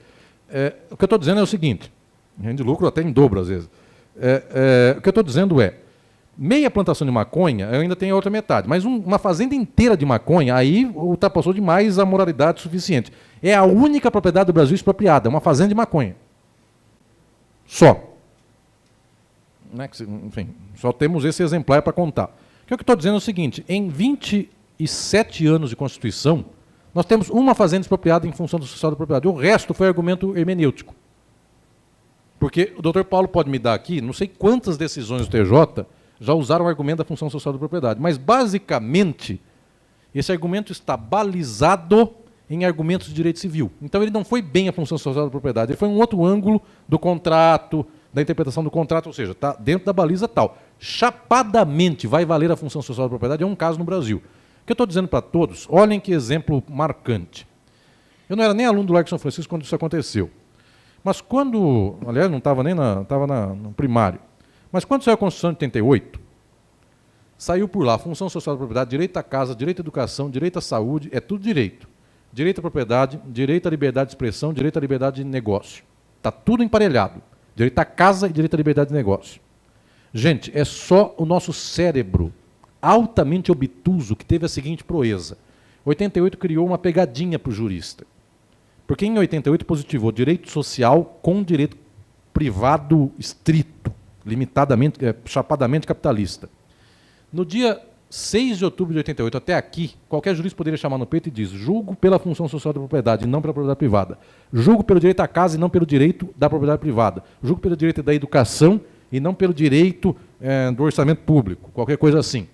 O que eu estou dizendo é o seguinte, rende lucro até em dobro às vezes. O que eu estou dizendo é, meia plantação de maconha, eu ainda tenho a outra metade, mas uma fazenda inteira de maconha, aí ultrapassou demais a moralidade suficiente. É a única propriedade do Brasil expropriada, uma fazenda de maconha. Só. Enfim, só temos esse exemplar para contar. O que eu estou dizendo é o seguinte, em 27 anos de Constituição, nós temos uma fazenda expropriada em função do social da propriedade. O resto foi argumento hermenêutico. Porque o doutor Paulo pode me dar aqui, não sei quantas decisões do TJ já usaram o argumento da função social da propriedade, mas, basicamente, esse argumento está balizado em argumentos de direito civil. Então, ele não foi bem a função social da propriedade, ele foi um outro ângulo do contrato, da interpretação do contrato, ou seja, está dentro da baliza tal. Chapadamente vai valer a função social da propriedade, é um caso no Brasil. O que eu estou dizendo para todos, olhem que exemplo marcante. Eu não era nem aluno do Largo de São Francisco quando isso aconteceu. Mas quando, aliás, não estava nem no primário, mas quando saiu a Constituição de 88, saiu por lá função social da propriedade, direito à casa, direito à educação, direito à saúde, é tudo direito. Direito à propriedade, direito à liberdade de expressão, direito à liberdade de negócio. Está tudo emparelhado. Direito à casa e direito à liberdade de negócio. Gente, é só o nosso cérebro altamente obtuso que teve a seguinte proeza. 88 criou uma pegadinha para o jurista. Porque em 88 positivou direito social com direito privado estrito, limitadamente, chapadamente capitalista. No dia 6 de outubro de 88 até aqui, qualquer juiz poderia chamar no peito e diz: julgo pela função social da propriedade e não pela propriedade privada. Julgo pelo direito à casa e não pelo direito da propriedade privada. Julgo pelo direito da educação e não pelo direito do orçamento público, qualquer coisa assim.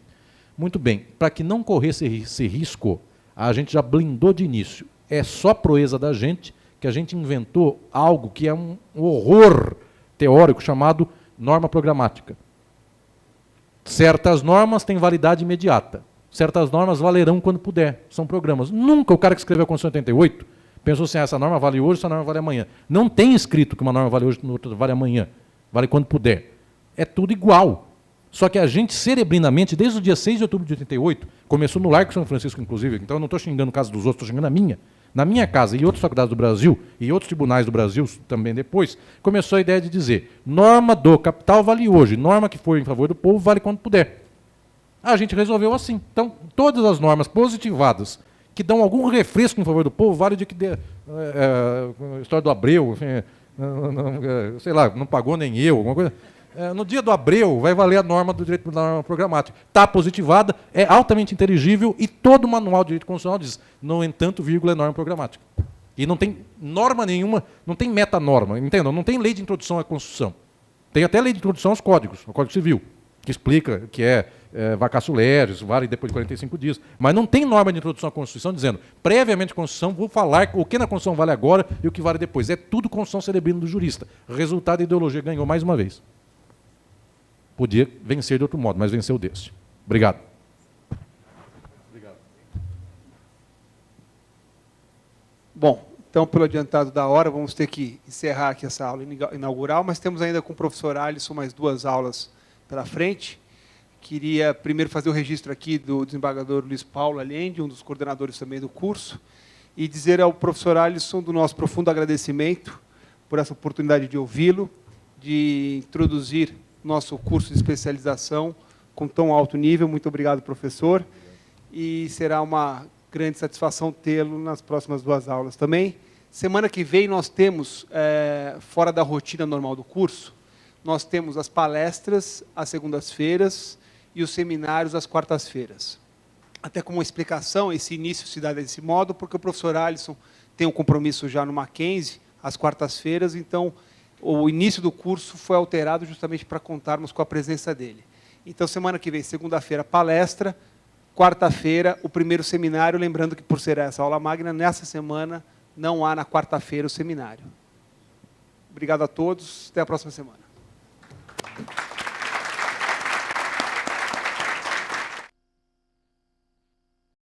Muito bem, para que não corresse esse risco, a gente já blindou de início. É só proeza da gente que a gente inventou algo que é um horror teórico chamado norma programática. Certas normas têm validade imediata. Certas normas valerão quando puder. São programas. Nunca o cara que escreveu a Constituição de 88 pensou assim: essa norma vale hoje, essa norma vale amanhã. Não tem escrito que uma norma vale hoje, outra vale amanhã. Vale quando puder. É tudo igual. Só que a gente, cerebrinamente, desde o dia 6 de outubro de 88, começou no Largo São Francisco, inclusive, então eu não estou xingando o caso dos outros, estou xingando a minha. Na minha casa e outras faculdades do Brasil, e outros tribunais do Brasil também depois, começou a ideia de dizer: norma do capital vale hoje, norma que for em favor do povo vale quando puder. A gente resolveu assim. Então, todas as normas positivadas que dão algum refresco em favor do povo, vale de que dê, história do Abreu, sei lá, não pagou nem eu, alguma coisa. No dia do Abreu, vai valer a norma do direito da norma programática. Está positivada, é altamente inteligível e todo o manual de direito constitucional diz: no entanto, vírgula, é norma programática. E não tem norma nenhuma, não tem metanorma, entendam? Não tem lei de introdução à Constituição. Tem até lei de introdução aos códigos, ao Código Civil, que explica que vacatio legis, vale depois de 45 dias. Mas não tem norma de introdução à Constituição dizendo: previamente à Constituição, vou falar o que na Constituição vale agora e o que vale depois. É tudo Constituição cerebrina do jurista. Resultado, a ideologia ganhou mais uma vez. Podia vencer de outro modo, mas venceu desse. Obrigado. Bom, então, pelo adiantado da hora, vamos ter que encerrar aqui essa aula inaugural, mas temos ainda com o professor Alisson mais 2 aulas pela frente. Queria primeiro fazer o registro aqui do desembargador Luiz Paulo Allende, um dos coordenadores também do curso, e dizer ao professor Alisson do nosso profundo agradecimento por essa oportunidade de ouvi-lo, de introduzir nosso curso de especialização com tão alto nível. Muito obrigado, professor. E será uma grande satisfação tê-lo nas próximas 2 aulas também. Semana que vem nós temos, fora da rotina normal do curso, nós temos as palestras às segundas-feiras e os seminários às quartas-feiras. Até como uma explicação, esse início se dá desse modo, porque o professor Alisson tem um compromisso já no Mackenzie, às quartas-feiras, então o início do curso foi alterado justamente para contarmos com a presença dele. Então, semana que vem, segunda-feira, palestra, quarta-feira, o primeiro seminário, lembrando que, por ser essa aula magna, nessa semana não há na quarta-feira o seminário. Obrigado a todos, até a próxima semana.